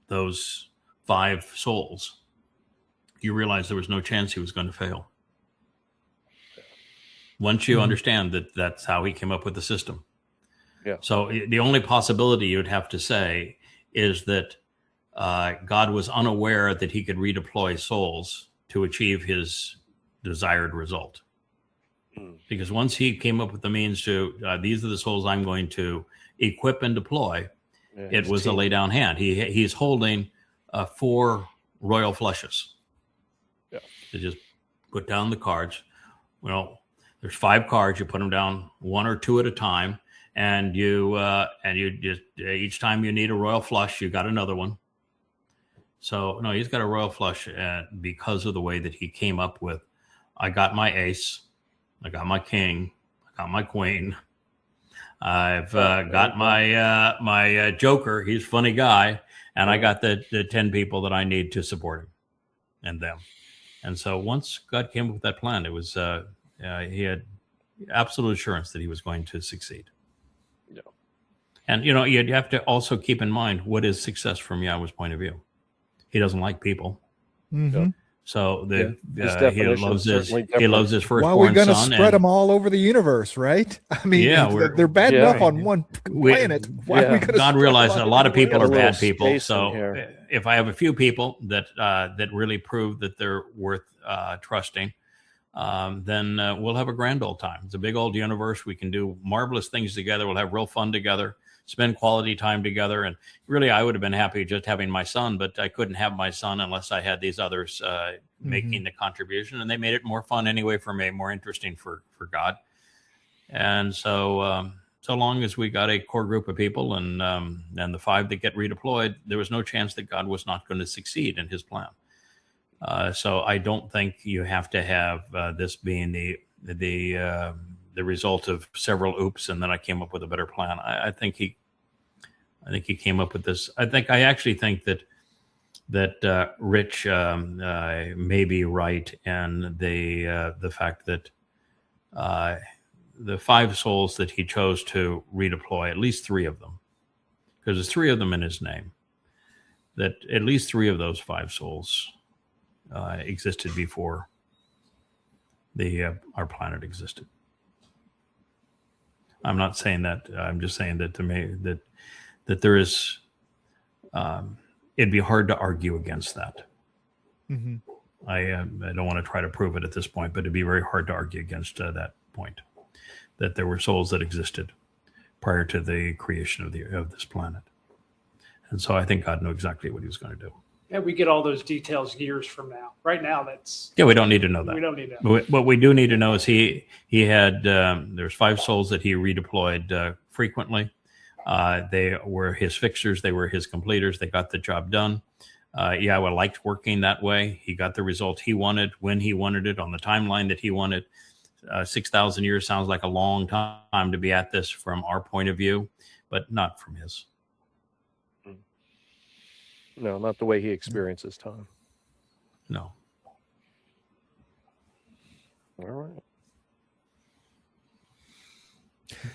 B: those 5 souls, you realize there was no chance he was going to fail. Once you understand that that's how he came up with the system. Yeah. So the only possibility you'd have to say is that God was unaware that he could redeploy souls to achieve his desired result. Because once he came up with the means to, these are the souls I'm going to equip and deploy, it was a lay down hand. He's holding 4 royal flushes. Yeah. To just put down the cards. There's 5 cards. You put them down 1 or 2 at a time, and you just each time you need a royal flush, you got another one. So no, he's got a royal flush because of the way that he came up with. I got my ace, I got my king, I got my queen. I've got my joker. He's a funny guy, and I got the 10 people that I need to support him and them. And so once God came up with that plan, it was. He had absolute assurance that he was going to succeed. Yeah. And, you'd have to also keep in mind, what is success from Yahweh's point of view? He doesn't like people. So he loves his firstborn son.
D: Well, we're going to spread them all over the universe, right? I mean, they're bad enough on one planet. Why are we going to?
B: God realized that a lot of people are bad people. So if I have a few people that really prove that they're worth trusting, then we'll have a grand old time. It's a big old universe. We can do marvelous things together. We'll have real fun together, spend quality time together. And really, I would have been happy just having my son, but I couldn't have my son unless I had these others making the contribution. And they made it more fun anyway for me, more interesting for God. And so long as we got a core group of people and the 5 that get redeployed, there was no chance that God was not going to succeed in his plan. So I don't think you have to have this being the result of several oops, and then I came up with a better plan. I think he came up with this. I actually think that Rich may be right, and the fact that the 5 souls that he chose to redeploy, at least 3 of them, because there's 3 of them in his name, that at least 3 of those 5 souls existed before our planet existed. I'm not saying that. I'm just saying that to me that there is. It'd be hard to argue against that.
D: Mm-hmm.
B: I don't want to try to prove it at this point, but it'd be very hard to argue against that point, that there were souls that existed prior to the creation of this planet. And so I think God knew exactly what he was going to do.
E: Yeah, we get all those details years from now. Right now,
B: we don't need to know that.
E: We don't need to know.
B: What we do need to know is he had there's 5 souls that he redeployed frequently. They were his fixers. They were his completers. They got the job done. Yahweh liked working that way. He got the result he wanted when he wanted it on the timeline that he wanted. 6,000 years sounds like a long time to be at this from our point of view, but not from his.
C: No, not the way he experiences time.
B: No.
C: All right.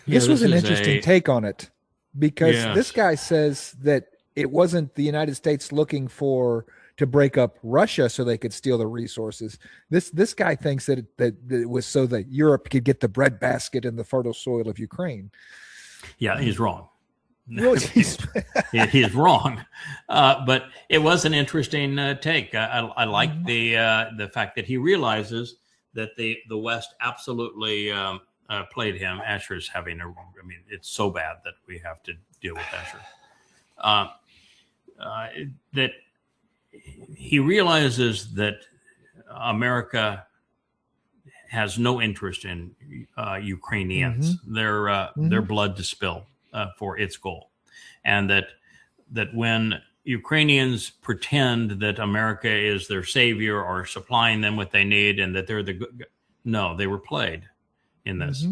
D: This was an interesting take on it, because this guy says that it wasn't the United States looking to break up Russia so they could steal the resources. This guy thinks that it was so that Europe could get the breadbasket and the fertile soil of Ukraine.
B: Yeah, he's wrong. He is wrong, but it was an interesting take. I like the fact that he realizes that the West absolutely played him. Asher's having it's so bad that we have to deal with Asher. That he realizes that America has no interest in Ukrainians, their blood to spill for its goal, and that when Ukrainians pretend that America is their savior or supplying them what they need, and that they're they were played in this.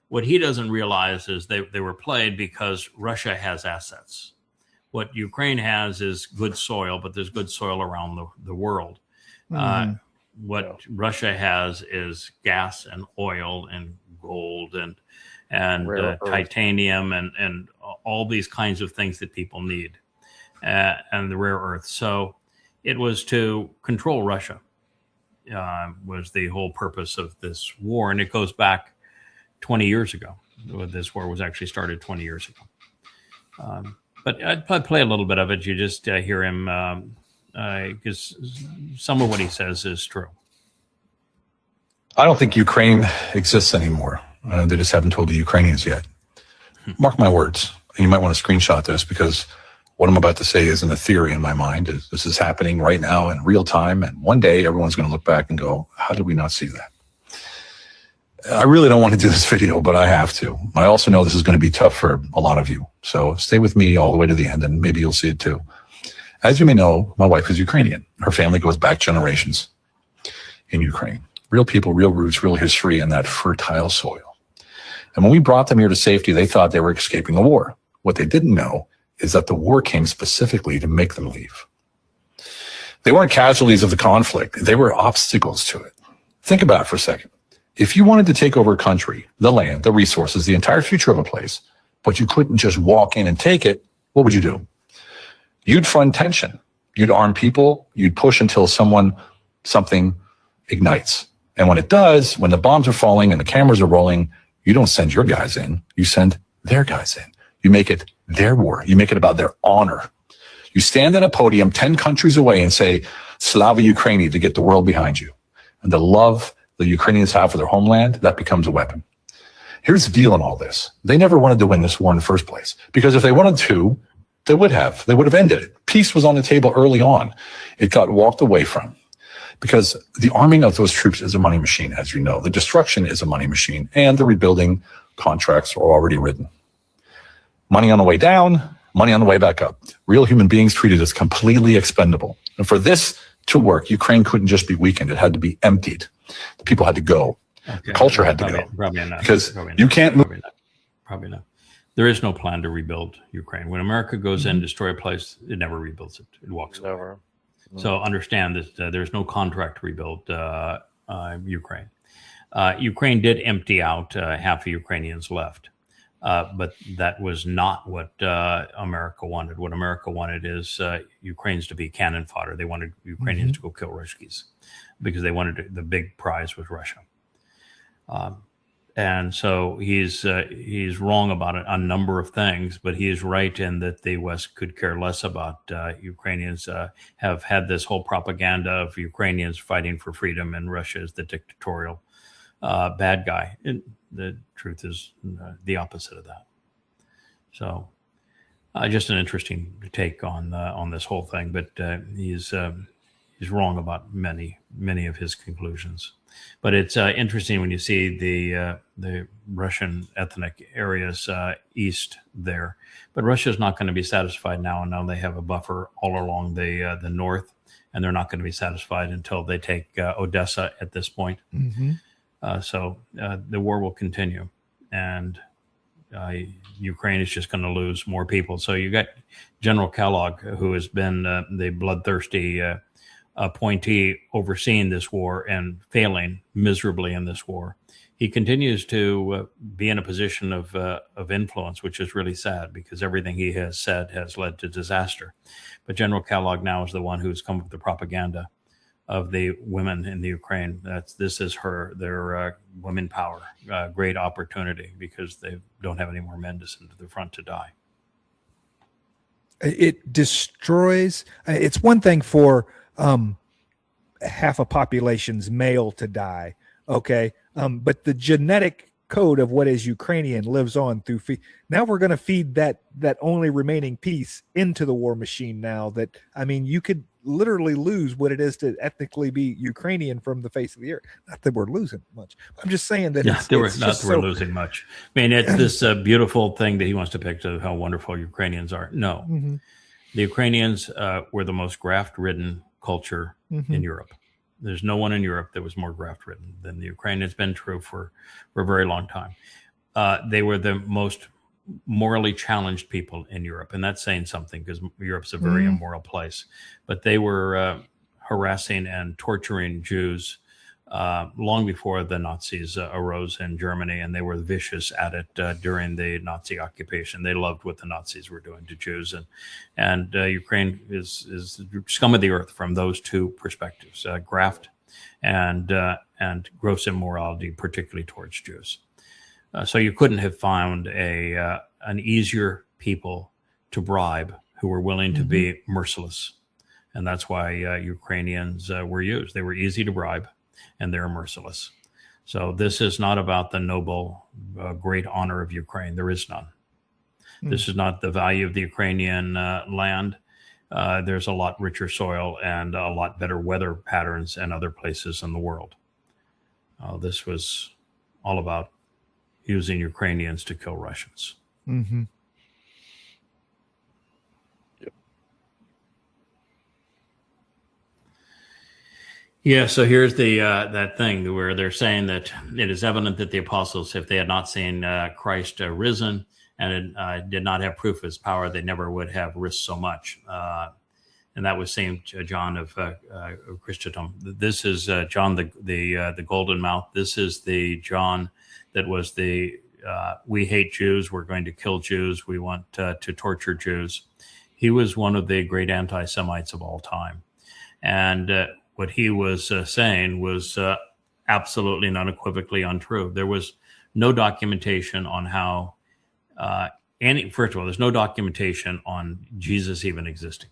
B: What he doesn't realize is they were played because Russia has assets. What Ukraine has is good soil, but there's good soil around the world. What Russia has is gas and oil and gold and titanium and all these kinds of things that people need, and the rare earth. So it was to control Russia, was the whole purpose of this war. And it goes back 20 years ago. This war was actually started 20 years ago. But I'd play a little bit of it. You just hear him, because some of what he says is true.
I: I don't think Ukraine exists anymore. They just haven't told the Ukrainians yet. Mark my words. You might want to screenshot this, because what I'm about to say isn't a theory in my mind. This is happening right now in real time. And one day everyone's going to look back and go, how did we not see that? I really don't want to do this video, but I have to. I also know this is going to be tough for a lot of you. So stay with me all the way to the end, and maybe you'll see it too. As you may know, my wife is Ukrainian. Her family goes back generations in Ukraine. Real people, real roots, real history, and that fertile soil. And when we brought them here to safety, they thought they were escaping a war. What they didn't know is that the war came specifically to make them leave. They weren't casualties of the conflict. They were obstacles to it. Think about it for a second. If you wanted to take over a country, the land, the resources, the entire future of a place, but you couldn't just walk in and take it, what would you do? You'd fund tension. You'd arm people. You'd push until something ignites. And when it does, when the bombs are falling and the cameras are rolling, you don't send your guys in. You send their guys in. You make it their war. You make it about their honor. You stand on a podium 10 countries away and say, Slava Ukraini, to get the world behind you. And the love the Ukrainians have for their homeland, that becomes a weapon. Here's the deal in all this. They never wanted to win this war in the first place, because if they wanted to, they would have ended it. Peace was on the table early on. It got walked away from, because the arming of those troops is a money machine, as you know. The destruction is a money machine, and the rebuilding contracts are already written. Money on the way down, money on the way back up. Real human beings treated as completely expendable. And for this to work, Ukraine couldn't just be weakened. It had to be emptied. The people had to go. Okay. The culture had to go.
B: Probably not.
I: Because you can't move.
B: Probably not. There is no plan to rebuild Ukraine. When America goes in, destroy a place, it never rebuilds it. It walks away. Never. So understand that there's no contract to rebuild Ukraine. Ukraine did empty out. Half of Ukrainians left. But that was not what America wanted. What America wanted is Ukrainians to be cannon fodder. They wanted Ukrainians to go kill Ruskies, because they wanted the big prize was Russia. And so he's wrong about a number of things, but he is right in that the West could care less about Ukrainians. Have had this whole propaganda of Ukrainians fighting for freedom, and Russia is the dictatorial bad guy. And the truth is the opposite of that. So just an interesting take on this whole thing, but he's wrong about many of his conclusions. But it's interesting when you see the Russian ethnic areas east there. But Russia's not going to be satisfied now, and now they have a buffer all along the north, and they're not going to be satisfied until they take Odessa at this point.
D: Mm-hmm.
B: So the war will continue, and Ukraine is just going to lose more people. So you got General Kellogg, who has been the bloodthirsty appointee overseeing this war and failing miserably in this war. He continues to be in a position of influence, which is really sad because everything he has said has led to disaster. But General Kellogg now is the one who's come up with the propaganda of the women in the Ukraine. This is their women power, great opportunity because they don't have any more men to send to the front to die.
D: It destroys. It's one thing for half a population's male to die, okay, but the genetic code of what is Ukrainian lives on through now we're going to feed that only remaining piece into the war machine. Now that, I mean, you could literally lose what it is to ethnically be Ukrainian from the face of the earth. Not that we're losing much, I'm just saying that
B: we're losing much. I mean, it's this beautiful thing that he wants to picture how wonderful Ukrainians are. No,
D: mm-hmm.
B: The Ukrainians were the most graft-ridden culture
D: mm-hmm.
B: in Europe. There's no one in Europe that was more graft-ridden than the Ukraine. It's been true for a very long time. They were the most morally challenged people in Europe, and that's saying something because Europe's a very immoral place. But they were harassing and torturing Jews long before the Nazis arose in Germany, and they were vicious at it during the Nazi occupation. They loved what the Nazis were doing to Jews, and Ukraine is the scum of the earth from those two perspectives: graft and gross immorality, particularly towards Jews. So you couldn't have found an easier people to bribe who were willing to be merciless, and that's why Ukrainians were used. They were easy to bribe, and they're merciless. So this is not about the noble, great honor of Ukraine. There is none. This is not the value of the Ukrainian land. There's a lot richer soil and a lot better weather patterns in other places in the world. This was all about using Ukrainians to kill Russians.
D: Mm-hmm.
B: Yeah, so here's the that thing where they're saying that it is evident that the apostles, if they had not seen Christ risen and did not have proof of his power, they never would have risked so much. And that was St. John of Christendom. This is John the golden mouth. This is the John that was the we hate Jews, we're going to kill Jews, we want to torture Jews. He was one of the great anti-Semites of all time. And what he was saying was absolutely and unequivocally untrue. There was no documentation on how first of all, there's no documentation on Jesus even existing.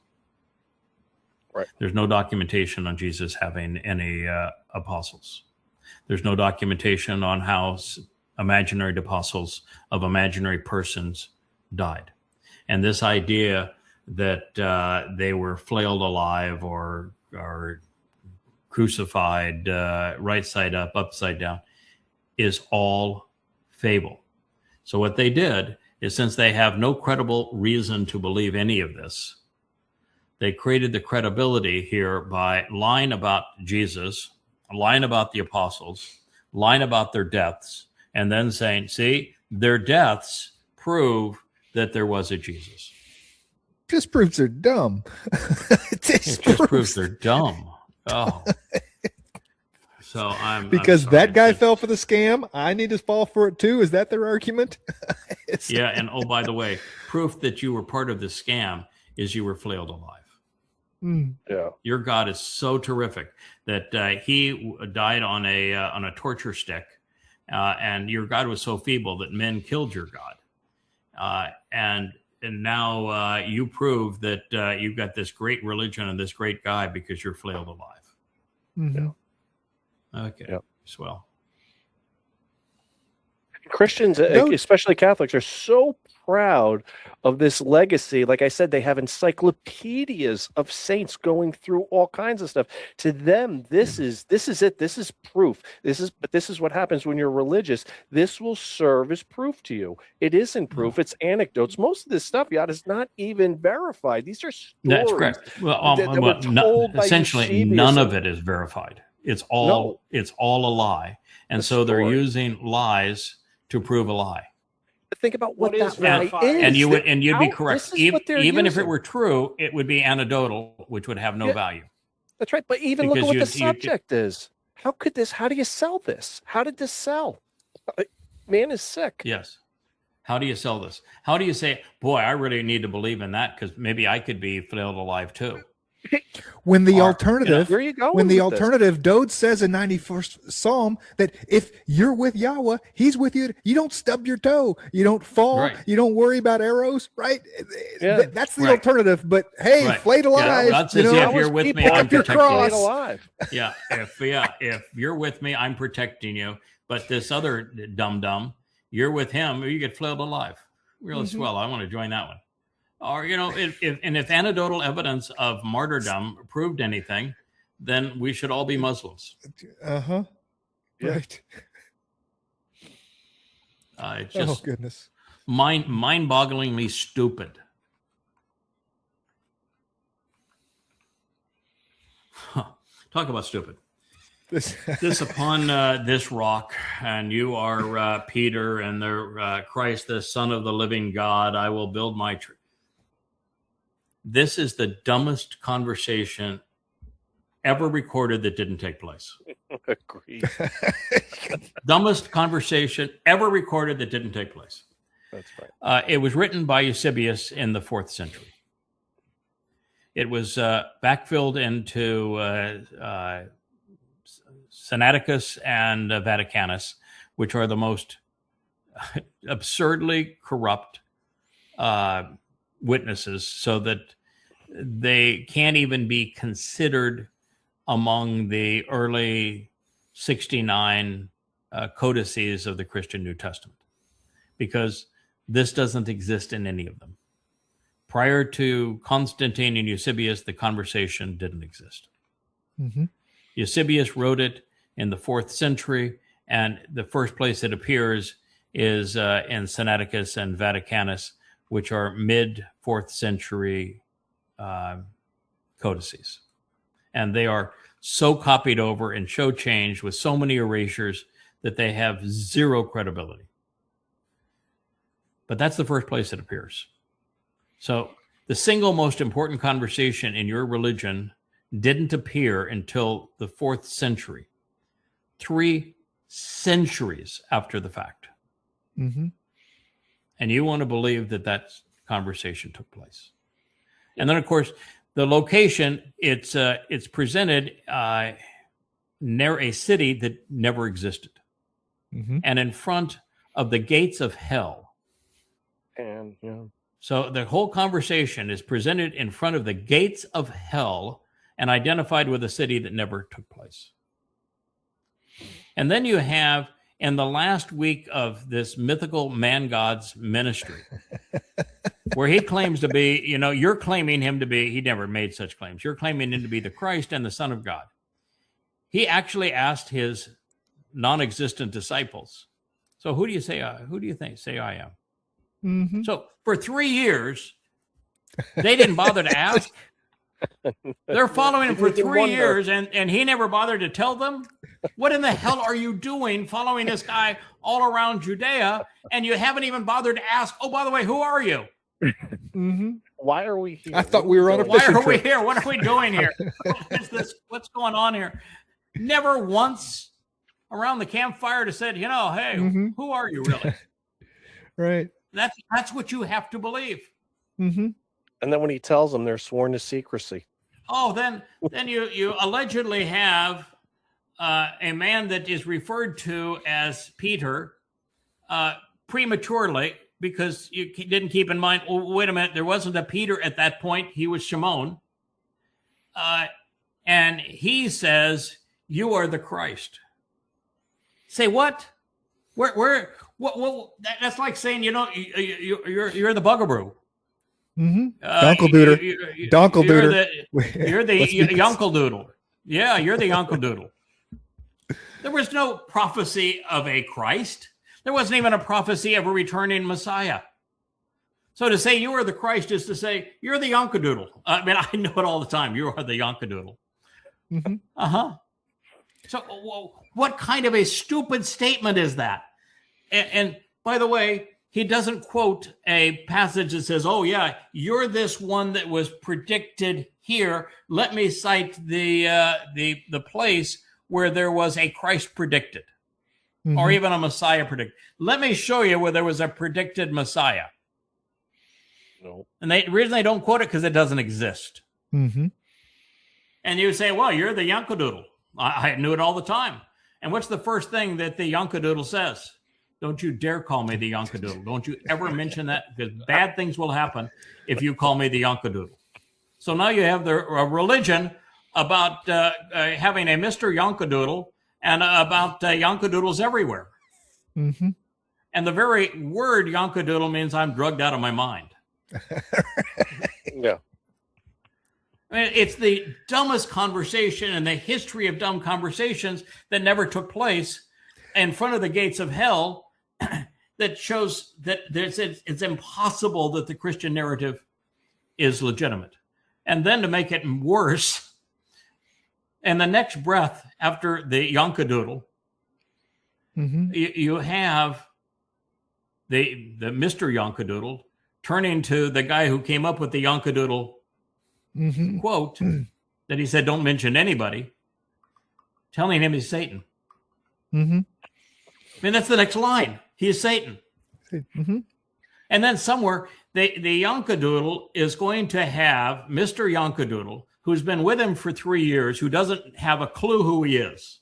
C: Right.
B: There's no documentation on Jesus having any apostles. There's no documentation on how imaginary apostles of imaginary persons died. And this idea that they were flailed alive or crucified right side up, upside down, is all fable. So what they did is, since they have no credible reason to believe any of this, they created the credibility here by lying about Jesus, lying about the apostles, lying about their deaths, and then saying, see, their deaths prove that there was a Jesus.
D: Just proves they're dumb.
B: It just proves they're dumb. Oh. So
D: because that guy fell for the scam, I need to fall for it too. Is that their argument?
B: Yeah, and oh, by the way, proof that you were part of the scam is you were flailed alive.
C: Yeah,
B: your God is so terrific that he died on a torture stick and your God was so feeble that men killed your God. And now you prove that you've got this great religion and this great guy because you're flailed alive.
D: Mm-hmm.
B: Okay.
C: Yep.
B: Swell.
C: Christians, especially Catholics, are so proud of this legacy. Like I said, they have encyclopedias of saints going through all kinds of stuff. To them, this is it. This is proof. But this is what happens when you're religious. This will serve as proof to you. It isn't proof. It's anecdotes. Most of this stuff, Yad, is not even verified. These are stories.
B: That's correct. Well,
C: that were told by
B: essentially,
C: Eusebius.
B: none of it is verified. It's all a lie, and so they're using lies to prove a lie.
C: Think about what
E: is
C: that lie
E: verified?
C: is.
B: And you'd be correct. Even if it were true, it would be anecdotal, which would have no value.
C: That's right. But even
B: Because
C: look at what the subject is. How do you sell this? How did this sell? Man is sick.
B: Yes. How do you sell this? How do you say, boy, I really need to believe in that because maybe I could be flailed alive too?
D: When the alternative,
C: where you going
D: when the
C: with this?
D: alternative, Dode says in 91st Psalm that if you're with Yahweh, He's with you. You don't stub your toe. You don't fall.
B: Right.
D: You don't worry about arrows. Right?
C: Yeah.
D: That's the alternative. But hey, flayed alive.
B: God says, if you're with me, I'm
D: your
B: protecting
D: cross.
B: you.
C: Alive.
B: If you're with me, I'm protecting you. But this other dum-dum, you're with him, or you get flailed alive. Really swell. I want to join that one. Or, if anecdotal evidence of martyrdom proved anything, then we should all be Muslims.
D: Uh-huh. Right.
B: It's just
D: goodness.
B: mind-bogglingly stupid. Talk about stupid. This upon this rock, and you are Peter, and the Christ, the Son of the living God, I will build my church. This is the dumbest conversation ever recorded that didn't take place.
C: Agreed.
B: Dumbest conversation ever recorded that didn't take place.
C: That's right.
B: It was written by Eusebius in the 4th century. It was backfilled into Sinaiticus and Vaticanus, which are the most absurdly corrupt witnesses, so that they can't even be considered among the early 69 codices of the Christian New Testament, because this doesn't exist in any of them. Prior to Constantine and Eusebius, the conversation didn't exist.
D: Mm-hmm.
B: Eusebius wrote it in the 4th century, and the first place it appears is in Sinaiticus and Vaticanus, which are mid-4th century codices. And they are so copied over and so changed with so many erasures that they have zero credibility. But that's the first place it appears. So the single most important conversation in your religion didn't appear until the 4th century, 3 centuries after the fact.
D: Mm-hmm.
B: And you want to believe that that conversation took place. And then, of course, the location, it's presented near a city that never existed.
D: Mm-hmm.
B: And in front of the gates of hell.
C: And
B: So the whole conversation is presented in front of the gates of hell and identified with a city that never took place. And then you have, in the last week of this mythical man God's ministry, where he claims to be, you're claiming him to be, he never made such claims. You're claiming him to be the Christ and the Son of God. He actually asked his non-existent disciples, so who do you think I am?
D: Mm-hmm.
B: So for 3 years, they didn't bother to ask. They're following him for 3 years, and he never bothered to tell them. What in the hell are you doing following this guy all around Judea, and you haven't even bothered to ask, oh, by the way, who are you?
D: Mm-hmm.
C: why are we here?
D: I thought we were on a
B: Why
D: fishing
B: are we
D: trip.
B: here? What are we doing here? What is this? What's going on here? Never once around the campfire to said, hey,
D: Mm-hmm.
B: who are you really?
D: Right.
B: That's what you have to believe.
D: Mm-hmm.
C: And then when he tells them, they're sworn to secrecy.
B: Oh, then you allegedly have a man that is referred to as Peter prematurely, because you didn't keep in mind, oh, wait a minute, there wasn't a Peter at that point. He was Shimon. And he says, you are the Christ. Say what? What? That's like saying, you're the bugaboo.
D: Donkle-dooter.
B: You're the Yonkle-doodle. Yeah, you're the Yonkle-doodle. There was no prophecy of a Christ. There wasn't even a prophecy of a returning Messiah. So to say you are the Christ is to say you're the Yonkadoodle. I mean, I know it all the time. You are the Yonkadoodle. So what kind of a stupid statement is that? And by the way, he doesn't quote a passage that says, oh, yeah, you're this one that was predicted here. Let me cite the place where there was a Christ predicted, or even a Messiah predicted. Let me show you where there was a predicted Messiah.
C: No.
B: And the reason they don't quote it because it doesn't exist. And you say, well, you're the Yonkadoodle. I knew it all the time. And what's the first thing that the Yonkadoodle says? Don't you dare call me the Yonkadoodle. Don't you ever mention that, because bad things will happen if you call me the Yonkadoodle. So now you have the religion about having a Mr. Yonkadoodle and about Yonkadoodles everywhere. And the very word Yonkadoodle means I'm drugged out of my mind.
C: Yeah.
B: I mean, it's the dumbest conversation in the history of dumb conversations that never took place in front of the gates of hell, that shows that it's impossible that the Christian narrative is legitimate. And then to make it worse, and the next breath after the Yonkadoodle, you have the Mr. Yonkadoodle turning to the guy who came up with the Yonkadoodle quote that he said, don't mention anybody, telling him he's Satan. I mean, that's the next line. He is Satan. And then somewhere, the Yonkadoodle is going to have Mr. Yonkadoodle, who's been with him for 3 years, who doesn't have a clue who he is.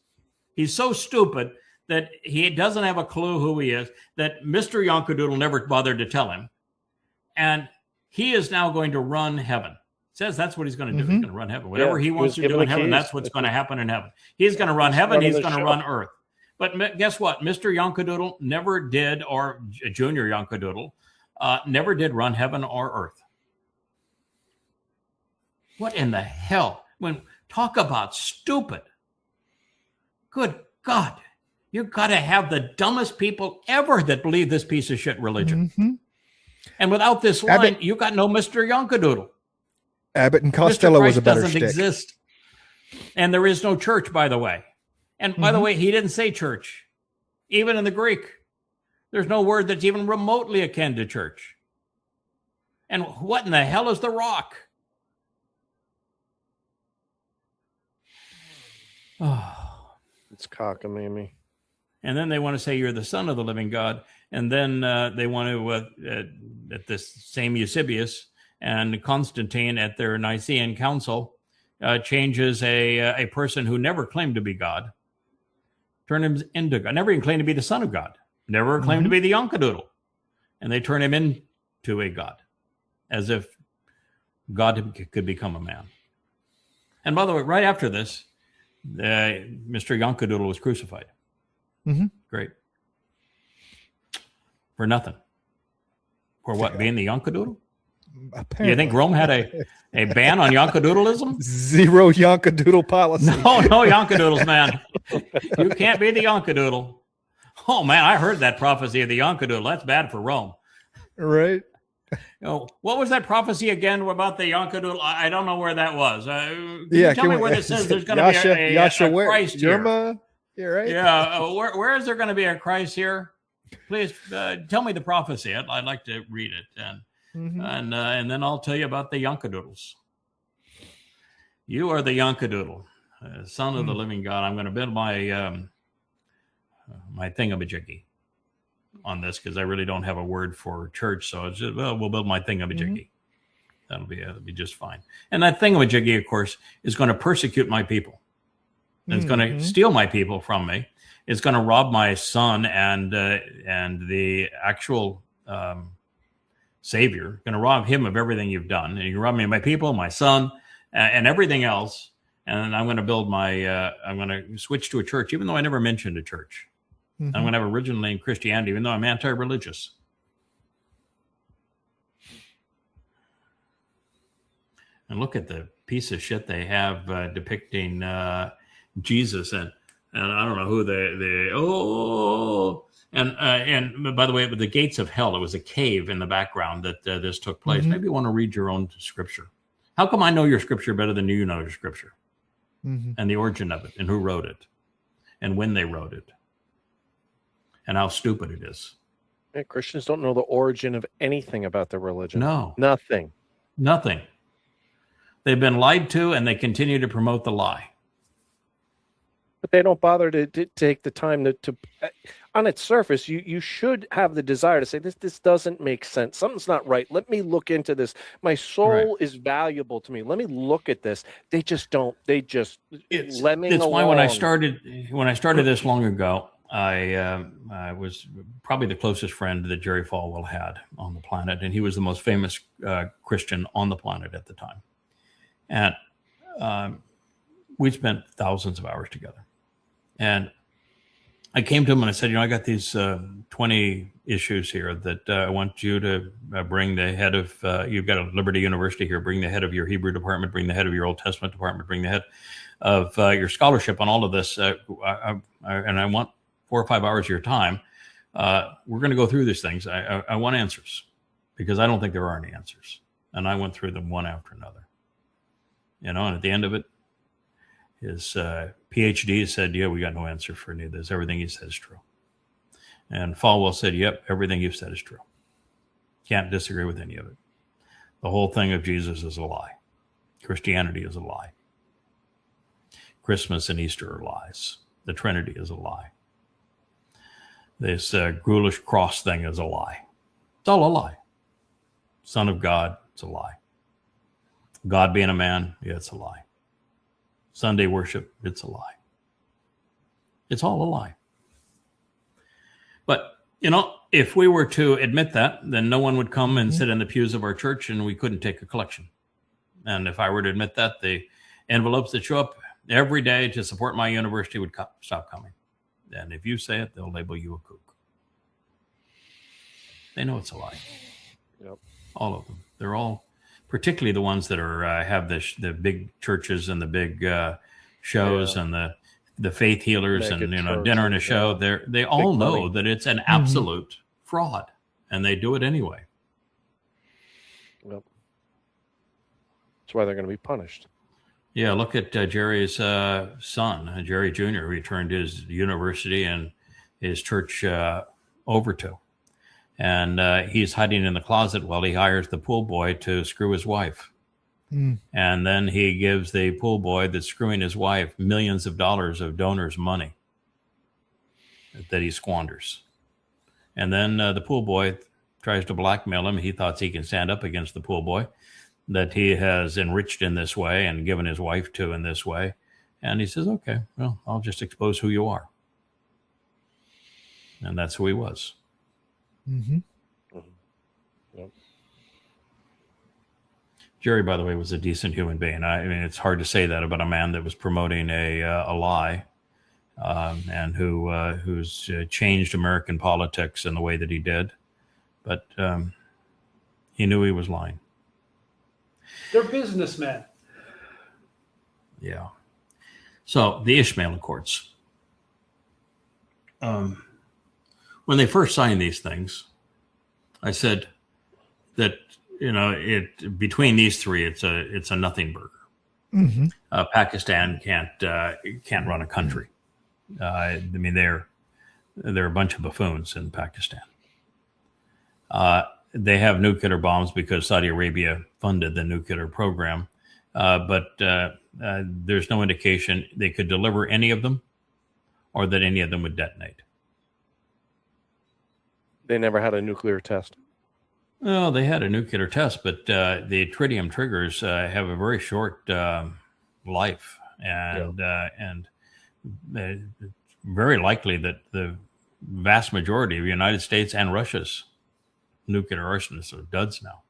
B: He's so stupid that he doesn't have a clue who he is, that Mr. Yonkadoodle never bothered to tell him. And he is now going to run heaven. Says that's what he's going to do. He's going to run heaven. Whatever he wants to do in heaven, that's what's going to happen in heaven. He's going to run heaven. He's going to run earth. But guess what? Mr. Yonkadoodle never did, or Junior Yonkadoodle, never did run heaven or earth. What in the hell? Talk about stupid. Good God. You've got to have the dumbest people ever that believe this piece of shit religion. And without this line, you got no Mr. Yonkadoodle.
D: Abbott and Costello was a better
B: doesn't
D: shtick.
B: Exist. And there is no church, by the way. And by the way, he didn't say church. Even in the Greek, there's no word that's even remotely akin to church. And what in the hell is the rock? Oh,
C: it's cockamamie.
B: And then they want to say you're the son of the living God. And then they want to, at this same Eusebius and Constantine at their Nicene Council, changes a person who never claimed to be God, turn him into God, never even claimed to be the son of God, never claimed to be the Yonkadoodle. And they turn him into a God, as if God could become a man. And by the way, right after this, Mr. Yonkadoodle was crucified. Great. For nothing. For what? Being the Yonkadoodle?
D: Apparently.
B: You think Rome had a ban on Yonkadoodleism?
D: Zero Yonkadoodle policy.
B: No Yonkadoodles, man. You can't be the Yonkadoodle. Oh, man, I heard that prophecy of the Yonkadoodle. That's bad for Rome.
D: Right.
B: What was that prophecy again about the Yonkadoodle? I don't know where that was. Can you tell me where it says there's going to be a Christ here?
D: You're right.
B: Yeah, where is there going to be a Christ here? Please tell me the prophecy. I'd like to read it, and then I'll tell you about the Yonkadoodles. You are the Yonkadoodle, son of the living God. I'm going to build my my thingamajiggy on this because I really don't have a word for church. So it's just, we'll build my thingamajiggy. That'll be just fine. And that thingamajiggy, of course, is going to persecute my people. And it's going to steal my people from me. It's going to rob my son and the actual Savior. Going to rob him of everything you've done. And you rob me of my people, my son, and everything else. And I'm going to build I'm going to switch to a church, even though I never mentioned a church. I'm going to have original name Christianity, even though I'm anti-religious. And look at the piece of shit they have depicting Jesus and I don't know who and by the way, with the gates of hell, it was a cave in the background that this took place. Maybe you want to read your own scripture. How come I know your scripture better than you know your scripture? And the origin of it and who wrote it and when they wrote it and how stupid it is.
C: Yeah, Christians don't know the origin of anything about their religion.
B: No.
C: Nothing.
B: They've been lied to and they continue to promote the lie.
C: But they don't bother to take the time to on its surface, you should have the desire to say, this doesn't make sense. Something's not right. Let me look into this. My soul is valuable to me. Let me look at this. They just don't. They just let me
B: It's
C: along.
B: why when I started this long ago, I was probably the closest friend that Jerry Falwell had on the planet, and he was the most famous Christian on the planet at the time. And we spent thousands of hours together. And I came to him and I said, I got these 20 issues here that I want you to bring the head of, you've got a Liberty University here, bring the head of your Hebrew department, bring the head of your Old Testament department, bring the head of your scholarship on all of this. And I want 4 or 5 hours of your time. We're going to go through these things. I want answers because I don't think there are any answers. And I went through them one after another. And at the end of it, his PhD said, we got no answer for any of this. Everything he said is true. And Falwell said, yep, everything you've said is true. Can't disagree with any of it. The whole thing of Jesus is a lie. Christianity is a lie. Christmas and Easter are lies. The Trinity is a lie. This ghoulish cross thing is a lie. It's all a lie. Son of God, it's a lie. God being a man, it's a lie. Sunday worship, it's a lie. It's all a lie. But, if we were to admit that, then no one would come and sit in the pews of our church and we couldn't take a collection. And if I were to admit that, the envelopes that show up every day to support my university would stop coming. And if you say it, they'll label you a kook. They know it's a lie.
C: Yep.
B: All of them. They're all, particularly the ones that are have the big churches and the big shows and the faith healers and dinner and a show. They all know that it's an absolute fraud, and they do it anyway.
C: Yep. That's why they're going to be punished.
B: Yeah, look at Jerry's son, Jerry Jr., who he turned his university and his church over to. And he's hiding in the closet while he hires the pool boy to screw his wife. And then he gives the pool boy that's screwing his wife millions of dollars of donors' money that he squanders. And then the pool boy tries to blackmail him. He thought he can stand up against the pool boy that he has enriched in this way and given his wife to in this way. And he says, okay, well, I'll just expose who you are. And that's who he was.
C: Yep.
B: Jerry, by the way, was a decent human being. I mean, it's hard to say that about a man that was promoting a lie and who's changed American politics in the way that he did. But he knew he was lying.
E: They're businessmen.
B: Yeah. So the Ishmael Accords. When they first signed these things, I said that between these three, it's a nothing burger. Pakistan can't run a country. I mean, they're a bunch of buffoons in Pakistan. They have nuclear bombs because Saudi Arabia funded the nuclear program, but there's no indication they could deliver any of them, or that any of them would detonate.
C: They never had a nuclear test.
B: Well, they had a nuclear test, but the tritium triggers have a very short life, and very likely that the vast majority of the United States and Russia's nuclear arsenals are duds now.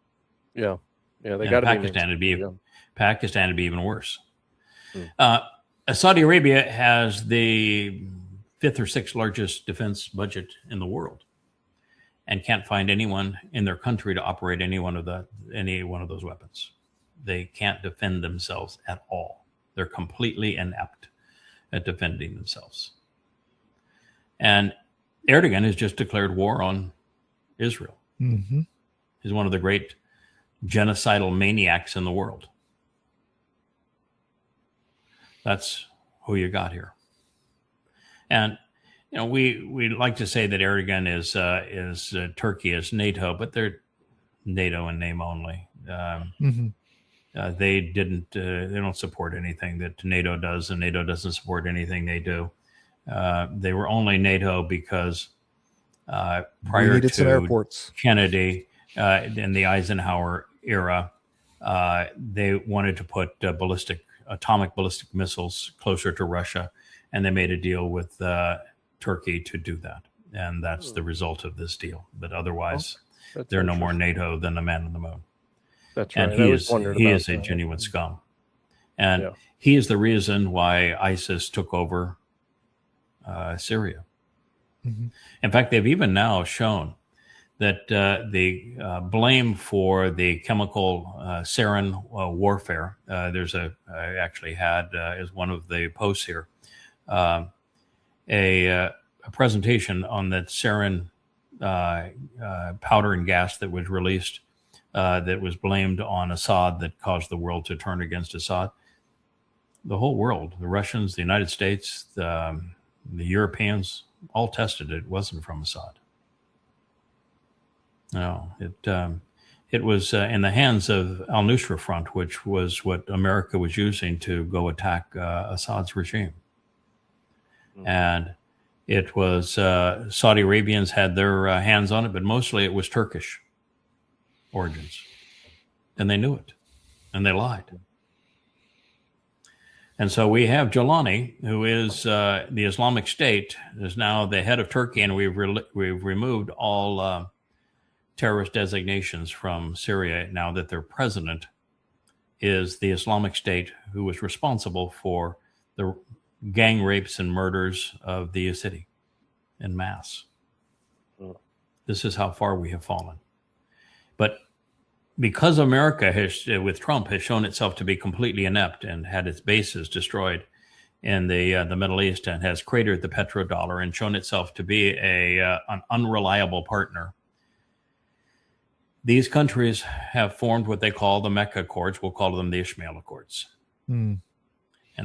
C: Yeah, they
B: And
C: got to
B: Pakistan would be
C: yeah.
B: Pakistan would be even worse. Saudi Arabia has the 5th or 6th largest defense budget in the world, and can't find anyone in their country to operate any one of those weapons. They can't defend themselves at all. They're completely inept at defending themselves. And Erdogan has just declared war on Israel.
D: Mm-hmm.
B: He's one of the great genocidal maniacs in the world. That's who you got here. And we like to say that Erdogan is Turkey is NATO, but they're NATO in name only. They don't support anything that NATO does, and NATO doesn't support anything they do. They were only NATO because prior to Kennedy in the Eisenhower era, they wanted to put atomic ballistic missiles closer to Russia, and they made a deal with Turkey to do that. And that's the result of this deal. But otherwise, they're no more NATO than the man on the moon.
C: That's right.
B: And he is a genuine scum. And he is the reason why ISIS took over Syria.
D: Mm-hmm.
B: In fact, they've even now shown that the blame for the chemical sarin warfare, I actually had, as one of the posts here, a presentation on that sarin powder and gas that was released that was blamed on Assad, that caused the world to turn against Assad. The whole world, the Russians, the United States, the Europeans, all tested it. It wasn't from Assad. No, it was in the hands of al-Nusra Front, which was what America was using to go attack Assad's regime. And it was Saudi Arabians had their hands on it, but mostly it was Turkish origins. And they knew it, and they lied. And so we have Jalani, who is the Islamic State, is now the head of Turkey, and we've removed all terrorist designations from Syria now that their president is the Islamic State, who was responsible for the gang rapes and murders of the city en masse. This is how far we have fallen. But because America with Trump, has shown itself to be completely inept and had its bases destroyed in the Middle East, and has cratered the petrodollar and shown itself to be an unreliable partner, these countries have formed what they call the Mecca Accords. We'll call them the Ishmael Accords. And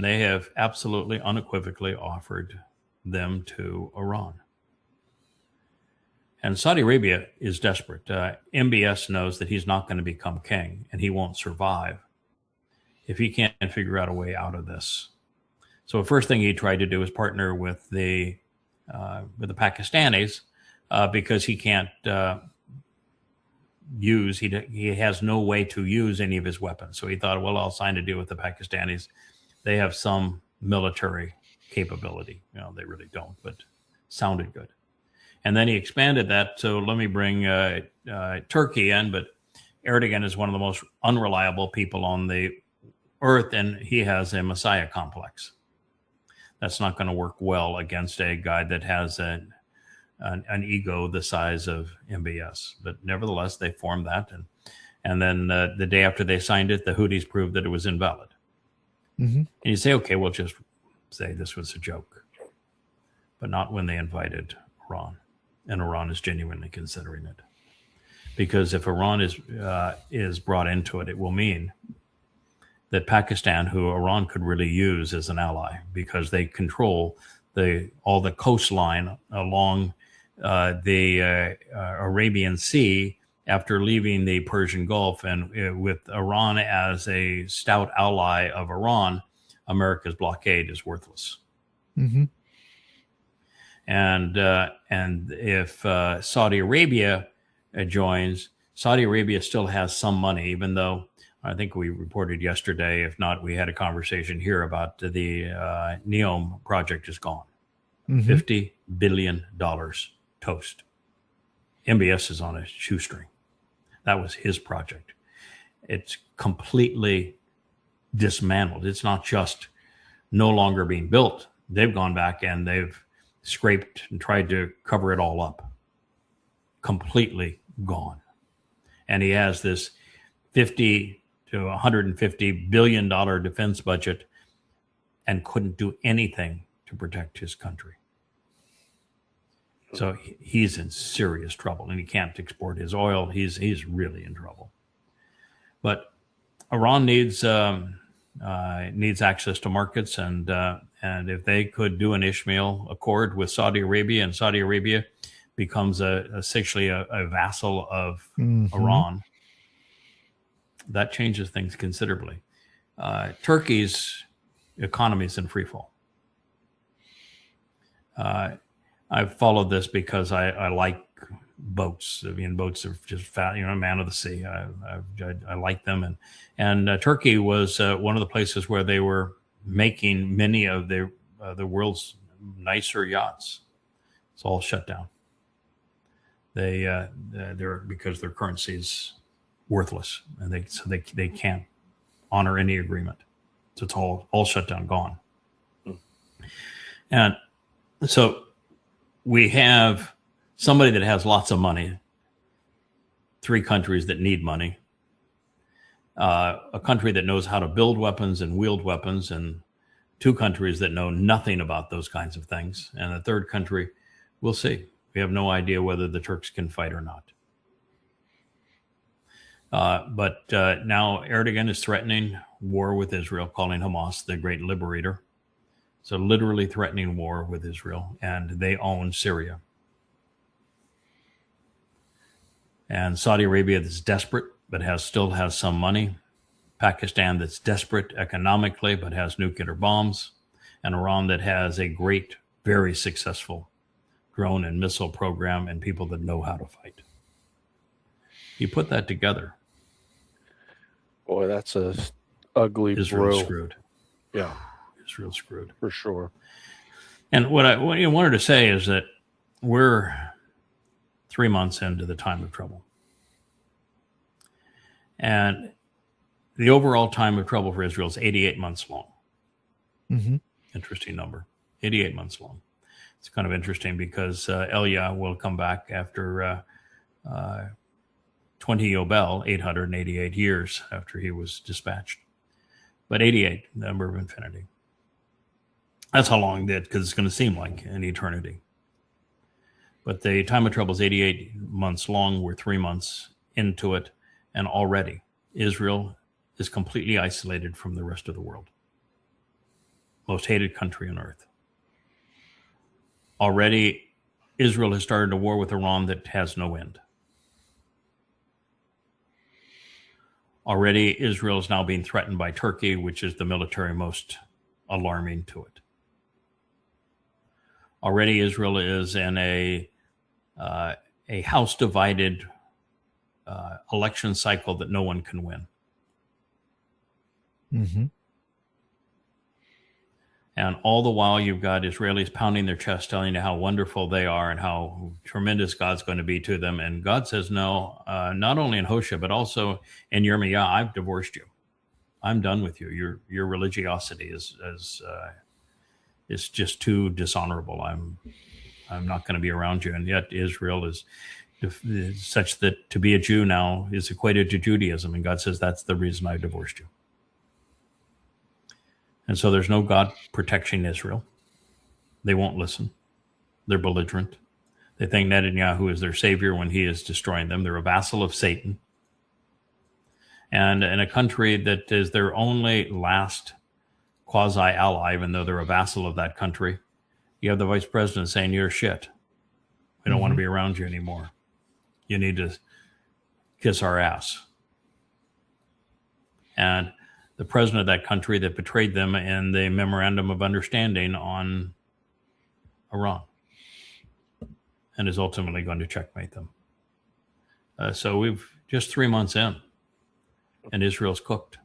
B: they have absolutely unequivocally offered them to Iran. And Saudi Arabia is desperate. MBS knows that he's not going to become king, and he won't survive if he can't figure out a way out of this. So the first thing he tried to do is partner with the Pakistanis because he can't he has no way to use any of his weapons. So he thought, well, I'll sign a deal with the Pakistanis. They have some military capability. They really don't, but sounded good. And then he expanded that. So let me bring Turkey in, but Erdogan is one of the most unreliable people on the earth, and he has a messiah complex. That's not going to work well against a guy that has an ego the size of MBS. But nevertheless, they formed that. And then the day after they signed it, the Houthis proved that it was invalid.
D: Mm-hmm.
B: And you say, okay, we'll just say this was a joke. But not when they invited Iran. And Iran is genuinely considering it. Because if Iran is brought into it, it will mean that Pakistan, who Iran could really use as an ally, because they control all the coastline along the Arabian Sea after leaving the Persian Gulf, and with Iran as a stout ally of Iran, America's blockade is worthless.
D: Mm-hmm.
B: And if Saudi Arabia joins, Saudi Arabia still has some money, even though I think we reported yesterday. If not, we had a conversation here about the NEOM project is gone. $50 billion toast. MBS is on a shoestring. That was his project. It's completely dismantled. It's not just no longer being built. They've gone back and they've scraped and tried to cover it all up. Completely gone. And he has this $50 to $150 billion defense budget and couldn't do anything to protect his country. So he's in serious trouble, and he can't export his oil. He's really in trouble. But Iran needs access to markets, and if they could do an Ishmael Accord with Saudi Arabia, and Saudi Arabia becomes essentially a vassal of Iran, that changes things considerably. Turkey's economy is in free fall. I've followed this because I like boats. I mean, boats are just man of the sea. I like them, and Turkey was one of the places where they were making many of the world's nicer yachts. It's all shut down. They're because their currency is worthless, and they can't honor any agreement. So it's all shut down, gone. And so we have somebody that has lots of money, 3 countries that need money, a country that knows how to build weapons and wield weapons, and 2 countries that know nothing about those kinds of things, and a 3rd country, we'll see. We have no idea whether the Turks can fight or not. But now Erdogan is threatening war with Israel, calling Hamas the great liberator. So literally threatening war with Israel, and they own Syria. And Saudi Arabia that's desperate, but still has some money. Pakistan that's desperate economically, but has nuclear bombs. And Iran that has a great, very successful drone and missile program and people that know how to fight. You put that together.
C: Boy, that's a ugly
B: Israel's screwed.
C: Yeah.
B: Israel's screwed.
C: For sure.
B: And what I wanted to say is that we're 3 months into the time of trouble. And the overall time of trouble for Israel is 88 months long. Interesting number. 88 months long. It's kind of interesting because Elia will come back after 20 Yobel, 888 years after he was dispatched. But 88, the number of infinity. That's how long that, because it's going to seem like an eternity. But the time of trouble is 88 months long. We're 3 months into it. And already Israel is completely isolated from the rest of the world. Most hated country on earth. Already Israel has started a war with Iran that has no end. Already Israel is now being threatened by Turkey, which is the military most alarming to it. Already Israel is in a house-divided election cycle that no one can win. And all the while you've got Israelis pounding their chest, telling you how wonderful they are and how tremendous God's going to be to them. And God says, no, not only in Hosea, but also in Yirmiyah, I've divorced you. I'm done with you. Your religiosity is just too dishonorable. I'm not going to be around you. And yet Israel is such that to be a Jew now is equated to Judaism. And God says, that's the reason I divorced you. And so there's no God protecting Israel. They won't listen. They're belligerent. They think Netanyahu is their savior when he is destroying them. They're a vassal of Satan. And in a country that is their only last quasi-ally, even though they're a vassal of that country, you have the vice president saying, you're shit. We don't want to be around you anymore. You need to kiss our ass. And the president of that country that betrayed them in the memorandum of understanding on Iran and is ultimately going to checkmate them. So we've just 3 months in. and Israel's cooked.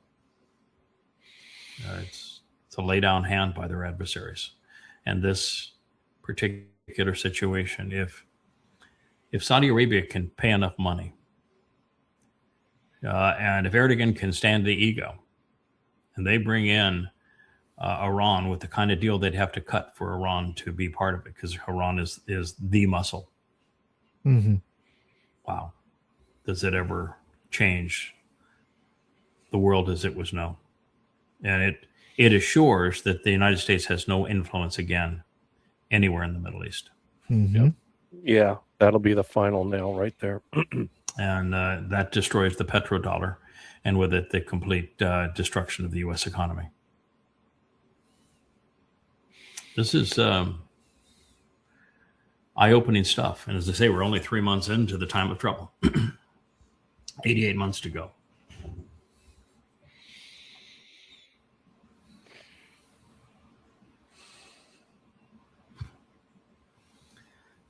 B: It's a lay down hand by their adversaries. And this particular situation, if Saudi Arabia can pay enough money, and if Erdogan can stand the ego, and they bring in Iran with the kind of deal they'd have to cut for Iran to be part of it, because Iran is the muscle.
D: Mm-hmm.
B: Wow. Does it ever change the world as it was known? And it assures that the United States has no influence again anywhere in the Middle East.
D: Mm-hmm.
C: Yep. Yeah, that'll be the final nail right there.
B: And that destroys the petrodollar, and with it, the complete destruction of the U.S. economy. This is eye-opening stuff. And as I say, we're only 3 months into the time of trouble. 88 months to go.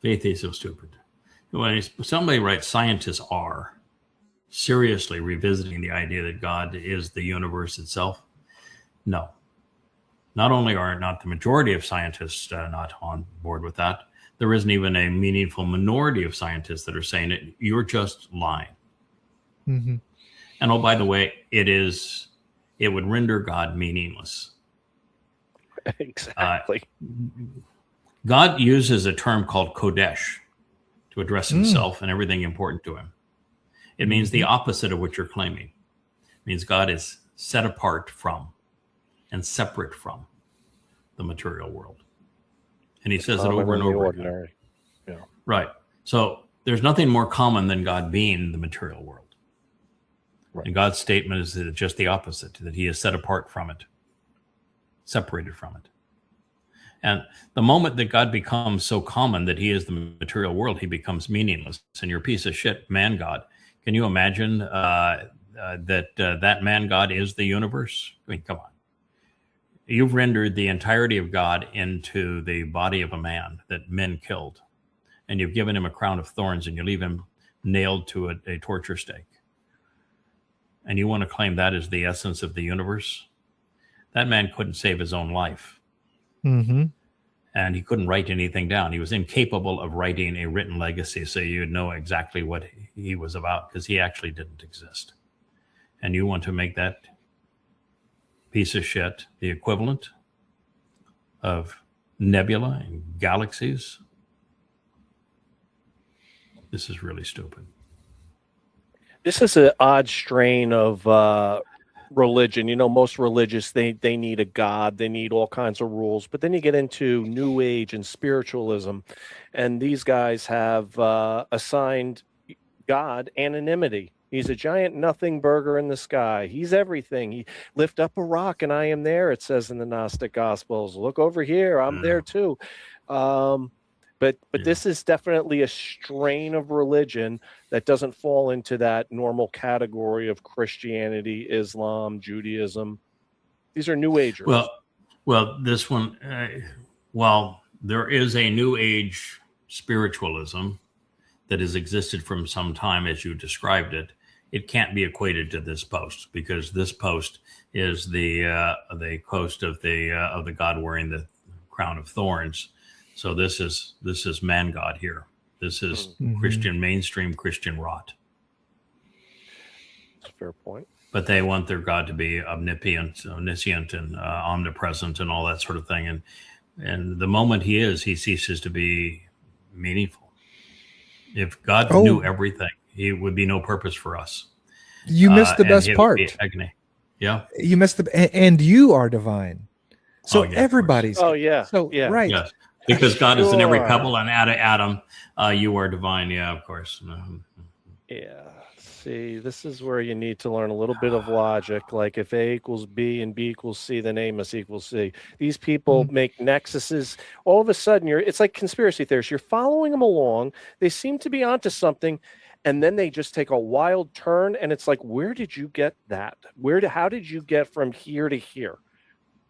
B: Faith is so stupid. When somebody writes, scientists are seriously revisiting the idea that God is the universe itself. No. Not only are not the majority of scientists not on board with that, there isn't even a meaningful minority of scientists that are saying it. You're just lying.
D: Mm-hmm.
B: And oh, by the way, it would render God meaningless.
C: Exactly.
B: God uses a term called Kodesh to address himself and everything important to him. It means the opposite of what you're claiming. It means God is set apart from and separate from the material world. And he says it over and over again.
C: Yeah.
B: Right. So there's nothing more common than God being the material world.
C: Right.
B: And God's statement is that it's just the opposite, that he is set apart from it, separated from it. And the moment that God becomes so common that he is the material world, he becomes meaningless. And you're a piece of shit, man God. Can you imagine that man God is the universe? I mean, come on. You've rendered the entirety of God into the body of a man that men killed. And you've given him a crown of thorns, and you leave him nailed to a torture stake. And you want to claim that is the essence of the universe? That man couldn't save his own life.
D: Mm-hmm.
B: And he couldn't write anything down. He was incapable of writing a written legacy so you'd know exactly what he was about, because he actually didn't exist. And you want to make that piece of shit the equivalent of nebula and galaxies? This is really stupid.
C: This is an odd strain of religion. You know, most religious, they need a God, they need all kinds of rules. But then you get into New Age and spiritualism, and these guys have assigned God anonymity. He's a giant nothing burger in the sky. He's everything. He lift up a rock and I am there, it says in the Gnostic Gospels. Look over here, I'm there too. But this is definitely a strain of religion that doesn't fall into that normal category of Christianity, Islam, Judaism. These are New Agers.
B: Well, this one, while there is a New Age spiritualism that has existed from some time, as you described it, it can't be equated to this post, because this post is the post of the God wearing the crown of thorns. So this is man God here. This is Christian, mainstream Christian rot.
C: That's a fair point.
B: But they want their God to be omniscient and omnipresent and all that sort of thing. And the moment he ceases to be meaningful. If God knew everything, he would be no purpose for us.
D: You missed the best part.
B: Yeah.
D: You missed and you are divine. So everybody's.
C: Oh, yeah.
D: So,
C: yeah.
D: right.
B: Yes. Because God is in every pebble and Adam, you are divine. Yeah, of course.
C: Yeah. See, this is where you need to learn a little bit of logic. Like if A equals B and B equals C, then A must equal C. These people make nexuses. All of a sudden, it's like conspiracy theorists. You're following them along. They seem to be onto something. And then they just take a wild turn. And it's like, where did you get that? How did you get from here to here?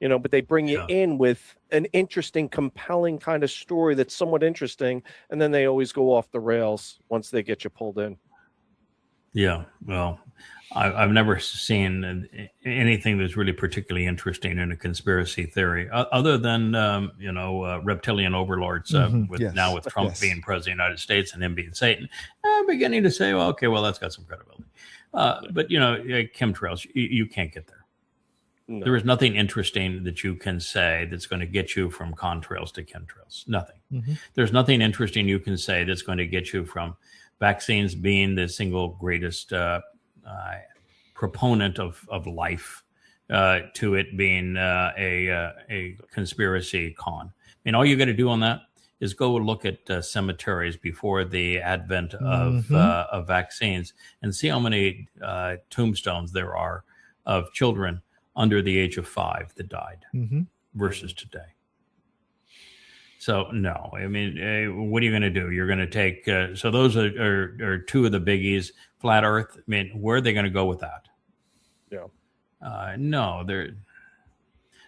C: You know, but they bring you in with an interesting, compelling kind of story that's somewhat interesting. And then they always go off the rails once they get you pulled in.
B: Yeah, well, I've never seen anything that's really particularly interesting in a conspiracy theory, other than reptilian overlords. Now with Trump being president of the United States and him being Satan, I'm beginning to say, well, okay, well, that's got some credibility. But chemtrails, you can't get there. No. There is nothing interesting that you can say that's going to get you from contrails to chemtrails. Nothing. Mm-hmm. There's nothing interesting you can say that's going to get you from vaccines being the single greatest proponent of life to it being a conspiracy con. I mean, all you got to do on that is go look at cemeteries before the advent of vaccines and see how many tombstones there are of children under the age of 5 that died versus today. So no, I mean, what are you going to do? You're going to take, so those are two of the biggies. Flat Earth, I mean, where are they going to go with that? Yeah. No, they're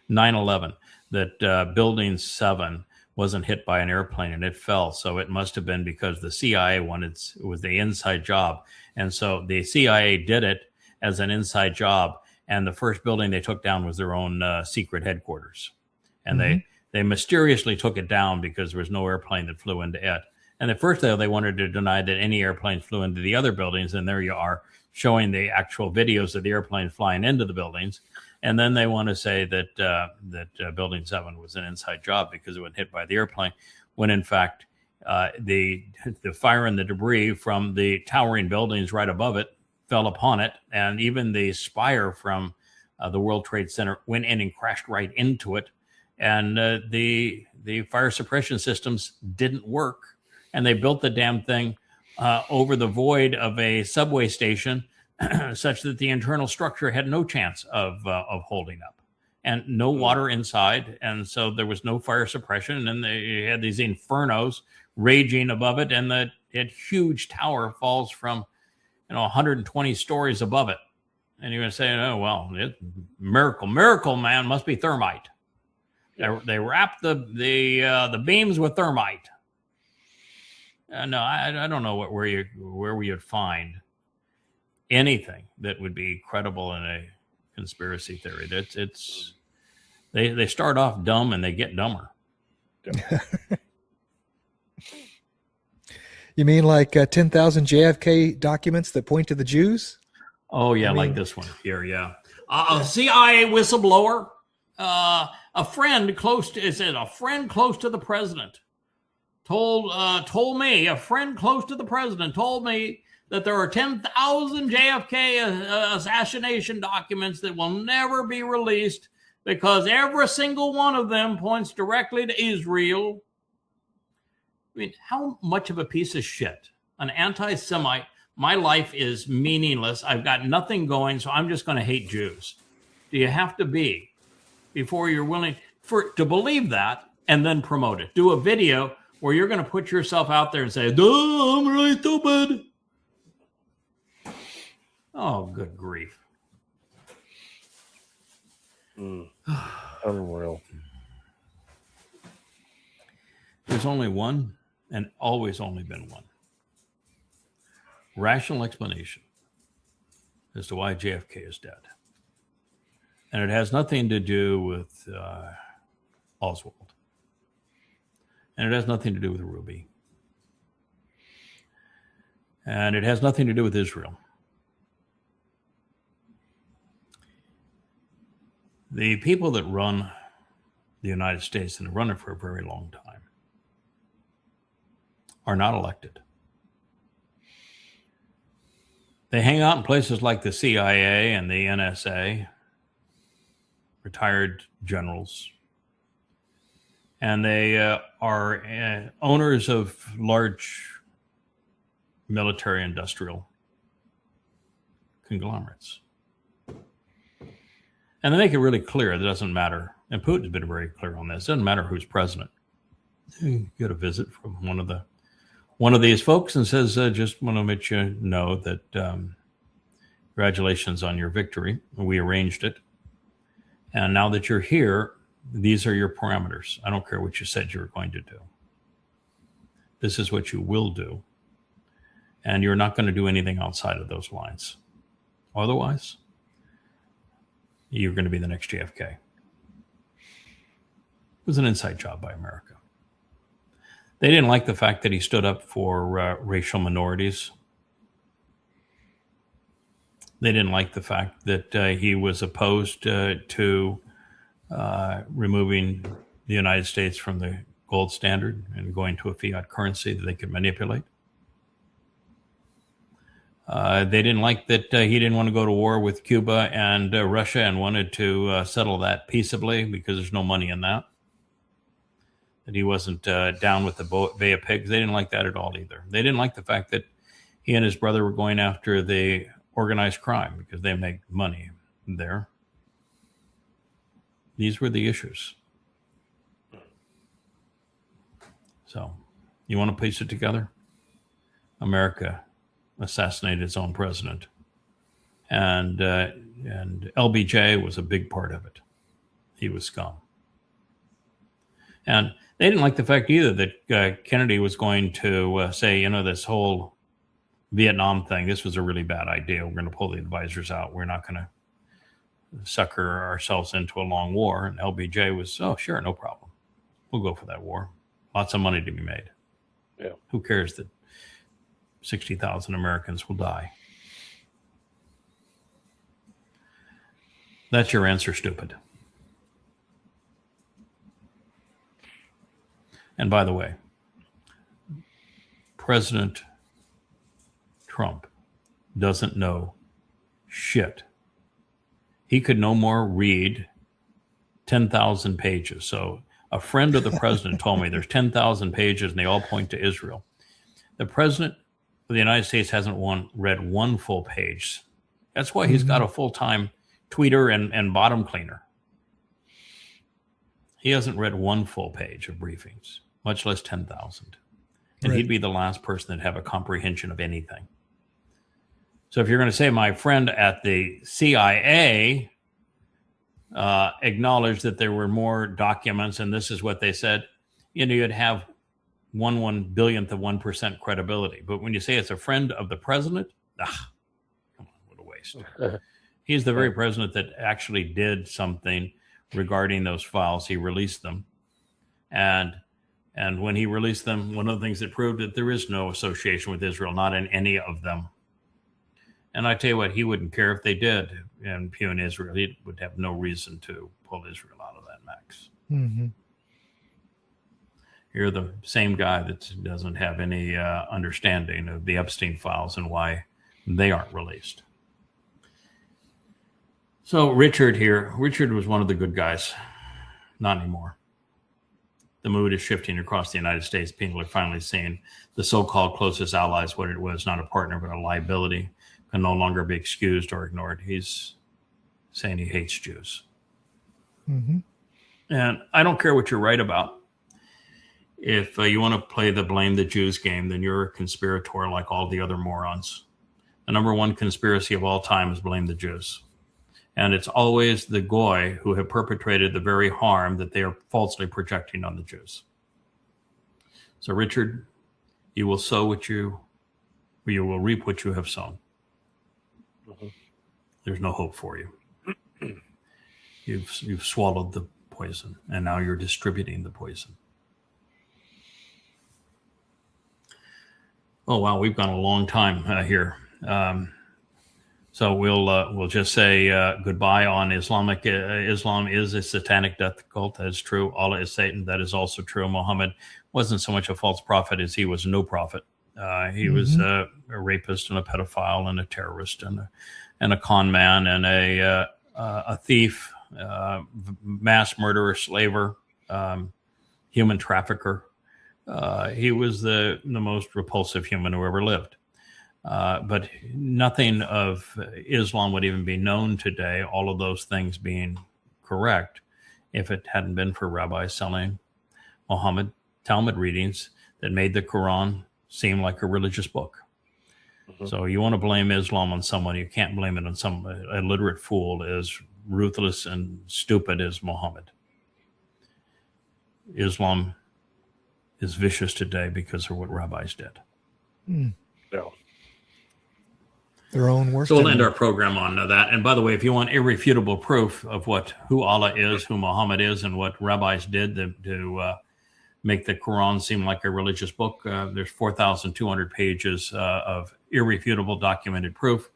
B: 9/11, that Building 7 wasn't hit by an airplane and it fell. So it must have been because the CIA it was the inside job. And so the CIA did it as an inside job. And the first building they took down was their own secret headquarters. And they mysteriously took it down because there was no airplane that flew into it. And at first, though, they wanted to deny that any airplanes flew into the other buildings. And there you are showing the actual videos of the airplanes flying into the buildings. And then they want to say that Building 7 was an inside job because it was hit by the airplane, when in fact, the fire and the debris from the towering buildings right above it fell upon it, and even the spire from the World Trade Center went in and crashed right into it, and the fire suppression systems didn't work, and they built the damn thing over the void of a subway station, such that the internal structure had no chance of holding up, and no water inside, and so there was no fire suppression, and they had these infernos raging above it, and that huge tower falls from 120 stories above it. And you're going to say, oh, well, miracle, man, must be thermite. They wrap the beams with thermite. No, I don't know where we would find anything that would be credible in a conspiracy theory. They start off dumb and they get dumber.
D: You mean like 10,000 JFK documents that point to the Jews?
B: Oh, yeah, like this one here, yeah. A CIA whistleblower, a friend close to the president told me that there are 10,000 JFK assassination documents that will never be released because every single one of them points directly to Israel. I mean, how much of a piece of shit, an anti-Semite, my life is meaningless. I've got nothing going, so I'm just going to hate Jews. Do you have to be before you're willing to believe that and then promote it? Do a video where you're going to put yourself out there and say, "Oh, I'm really stupid." Oh, good grief.
C: Unreal.
B: There's only one, and always only been one, rational explanation as to why JFK is dead. And it has nothing to do with Oswald. And it has nothing to do with Ruby. And it has nothing to do with Israel. The people that run the United States, and have run it for a very long time, are not elected. They hang out in places like the CIA and the NSA, retired generals, and they are owners of large military industrial conglomerates. And they make it really clear it doesn't matter, and Putin's been very clear on this, it doesn't matter who's president. You get a visit from one of these folks and says, just want to let you know that congratulations on your victory. We arranged it. And now that you're here, these are your parameters. I don't care what you said you were going to do. This is what you will do. And you're not going to do anything outside of those lines. Otherwise, you're going to be the next JFK. It was an inside job by America. They didn't like the fact that he stood up for racial minorities. They didn't like the fact that he was opposed to removing the United States from the gold standard and going to a fiat currency that they could manipulate. They didn't like that he didn't want to go to war with Cuba and Russia and wanted to settle that peaceably because there's no money in that. That he wasn't down with the Bay of Pigs. They didn't like that at all either. They didn't like the fact that he and his brother were going after the organized crime because they make money there. These were the issues. So, you want to piece it together? America assassinated its own president, and LBJ was a big part of it. He was scum, and they didn't like the fact either that Kennedy was going to say, this whole Vietnam thing, this was a really bad idea. We're going to pull the advisors out. We're not going to sucker ourselves into a long war. And LBJ was, oh, sure, no problem. We'll go for that war. Lots of money to be made.
C: Yeah.
B: Who cares that 60,000 Americans will die? That's your answer, stupid. And by the way, President Trump doesn't know shit. He could no more read 10,000 pages. So a friend of the president told me there's 10,000 pages and they all point to Israel. The president of the United States hasn't read one full page. That's why he's got a full-time tweeter and bottom cleaner. He hasn't read one full page of briefings, much less 10,000. And he'd be the last person that have a comprehension of anything. So if you're going to say my friend at the CIA acknowledged that there were more documents and this is what they said, you'd have 1/1 billionth of 1% credibility. But when you say it's a friend of the president, come on, what a waste. He's the very president that actually did something regarding those files. He released them. And when he released them, one of the things that proved that there is no association with Israel, not in any of them. And I tell you what, he wouldn't care if they did impugn Israel. He would have no reason to pull Israel out of that mix.
D: Mm-hmm.
B: You're the same guy that doesn't have any understanding of the Epstein files and why they aren't released. So Richard was one of the good guys. Not anymore. The mood is shifting across the United States. People are finally seeing the so-called closest allies, what it was, not a partner, but a liability, can no longer be excused or ignored. He's saying he hates Jews.
D: Mm-hmm.
B: And I don't care what you write about. If you want to play the blame the Jews game, then you're a conspirator like all the other morons. The number one conspiracy of all time is blame the Jews. And it's always the Goy who have perpetrated the very harm that they are falsely projecting on the Jews. So, Richard, you will you will reap what you have sown.
C: Mm-hmm.
B: There's no hope for you. You've swallowed the poison, and now you're distributing the poison. Oh, wow, we've gone a long time here. So we'll just say goodbye on Islamic. Islam is a satanic death cult. That is true. Allah is Satan. That is also true. Muhammad wasn't so much a false prophet as he was no prophet. He was a rapist and a pedophile and a terrorist and a con man and a thief, mass murderer, slaver, human trafficker. He was the most repulsive human who ever lived. But nothing of Islam would even be known today, all of those things being correct, if it hadn't been for rabbis selling Muhammad Talmud readings that made the Quran seem like a religious book. Mm-hmm. So you want to blame Islam on someone, you can't blame it on some illiterate fool as ruthless and stupid as Muhammad. Islam is vicious today because of what rabbis did.
C: No.
D: Their own worst.
B: So we'll end
D: enemy.
B: our program on that. And by the way, if you want irrefutable proof of who Allah is, who Muhammad is, and what rabbis did to make the Quran seem like a religious book, there's 4,200 pages of irrefutable documented proof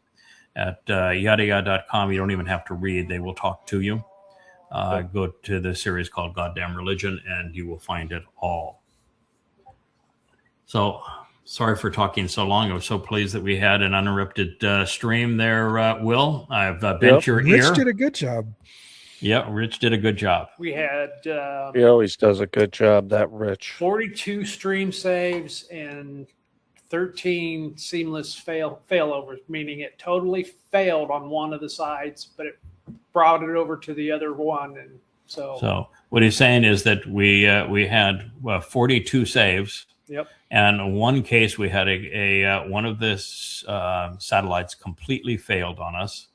B: at yadayah.com. You don't even have to read. They will talk to you. Go to the series called Goddamn Religion, and you will find it all. So sorry for talking so long. I was so pleased that we had an uninterrupted stream there, Will. I've bent your ear.
D: Rich did a good job.
B: Yeah, Rich did a good job.
E: We had
C: He always does a good job, that Rich.
E: 42 stream saves and 13 seamless failovers, meaning it totally failed on one of the sides, but it brought it over to the other one. And so
B: what he's saying is that we had 42 saves.
E: Yep.
B: And in one case, we had a one of the satellites completely failed on us.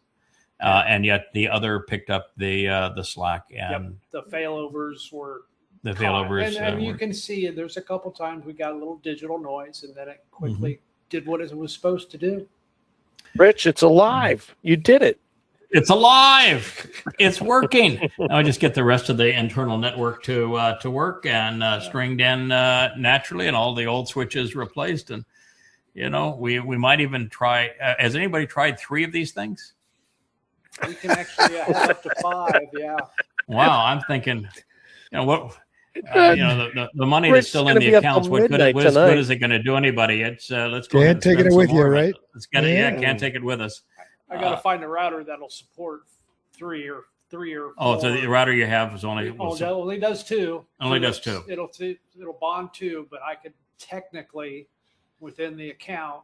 B: And yet the other picked up the slack, and
E: the failovers were
B: the failovers.
E: And you can see there's a couple times we got a little digital noise, and then it quickly did what it was supposed to do.
C: Rich, it's alive. You did it.
B: It's alive. It's working. Now I just get the rest of the internal network to work and stringed in naturally, and all the old switches replaced. And we might even try. Has anybody tried 3 of these things?
E: We can actually have up to 5. Yeah.
B: Wow, I'm thinking, what? The money that's still in the accounts. What good is it going to do anybody? It's let's go.
D: Can't take it with you, right?
B: Can't take it with us.
E: I got to find a router that'll support 3 or 4.
B: Oh, so the router you have is only
E: it only does 2.
B: Only does 2.
E: It'll bond 2, but I could technically, within the account,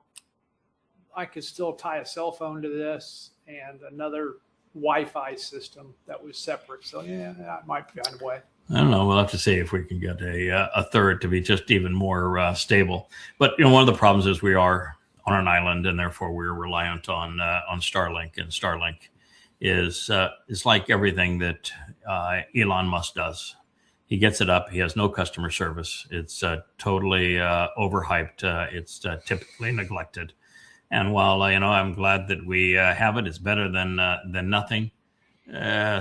E: I could still tie a cell phone to this and another Wi-Fi system that was separate. So I might find a way.
B: I don't know. We'll have to see if we can get a third to be just even more stable. But one of the problems is we are on an island, and therefore we're reliant on Starlink. And Starlink is like everything that Elon Musk does. He gets it up. He has no customer service. It's totally overhyped. It's typically neglected. And while I'm glad that we have it, it's better than nothing.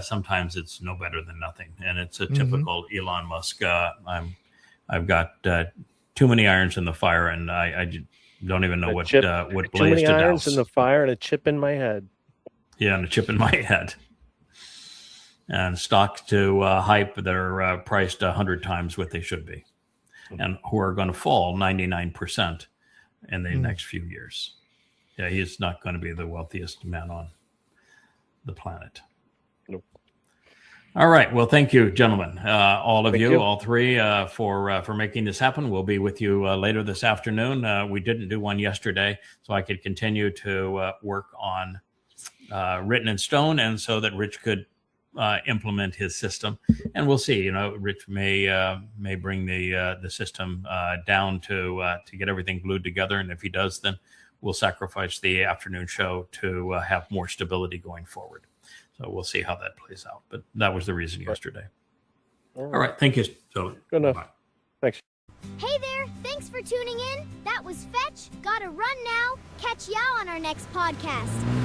B: Sometimes it's no better than nothing, and it's a typical Elon Musk. I've got too many irons in the fire, and I don't even know what blaze to
C: too many irons
B: douse.
C: in the fire and a chip in my head.
B: Yeah, and a chip in my head. And stocks to hype that are priced 100 times what they should be, and who are going to fall 99% in the next few years. Yeah, he's not going to be the wealthiest man on the planet.
C: Nope.
B: All right. Well, thank you, gentlemen. All of
C: Thank
B: you,
C: you,
B: all three, for making this happen. We'll be with you later this afternoon. We didn't do one yesterday, so I could continue to work on Written in Stone, and so that Rich could implement his system. And we'll see. Rich may bring the system down to get everything glued together. And if he does, then we'll sacrifice the afternoon show to have more stability going forward. So we'll see how that plays out. But that was the reason yesterday. All right. Thank you. So
C: good enough.
B: Bye.
C: Thanks.
J: Hey there. Thanks for tuning in. That was Fetch. Gotta run now. Catch y'all on our next podcast.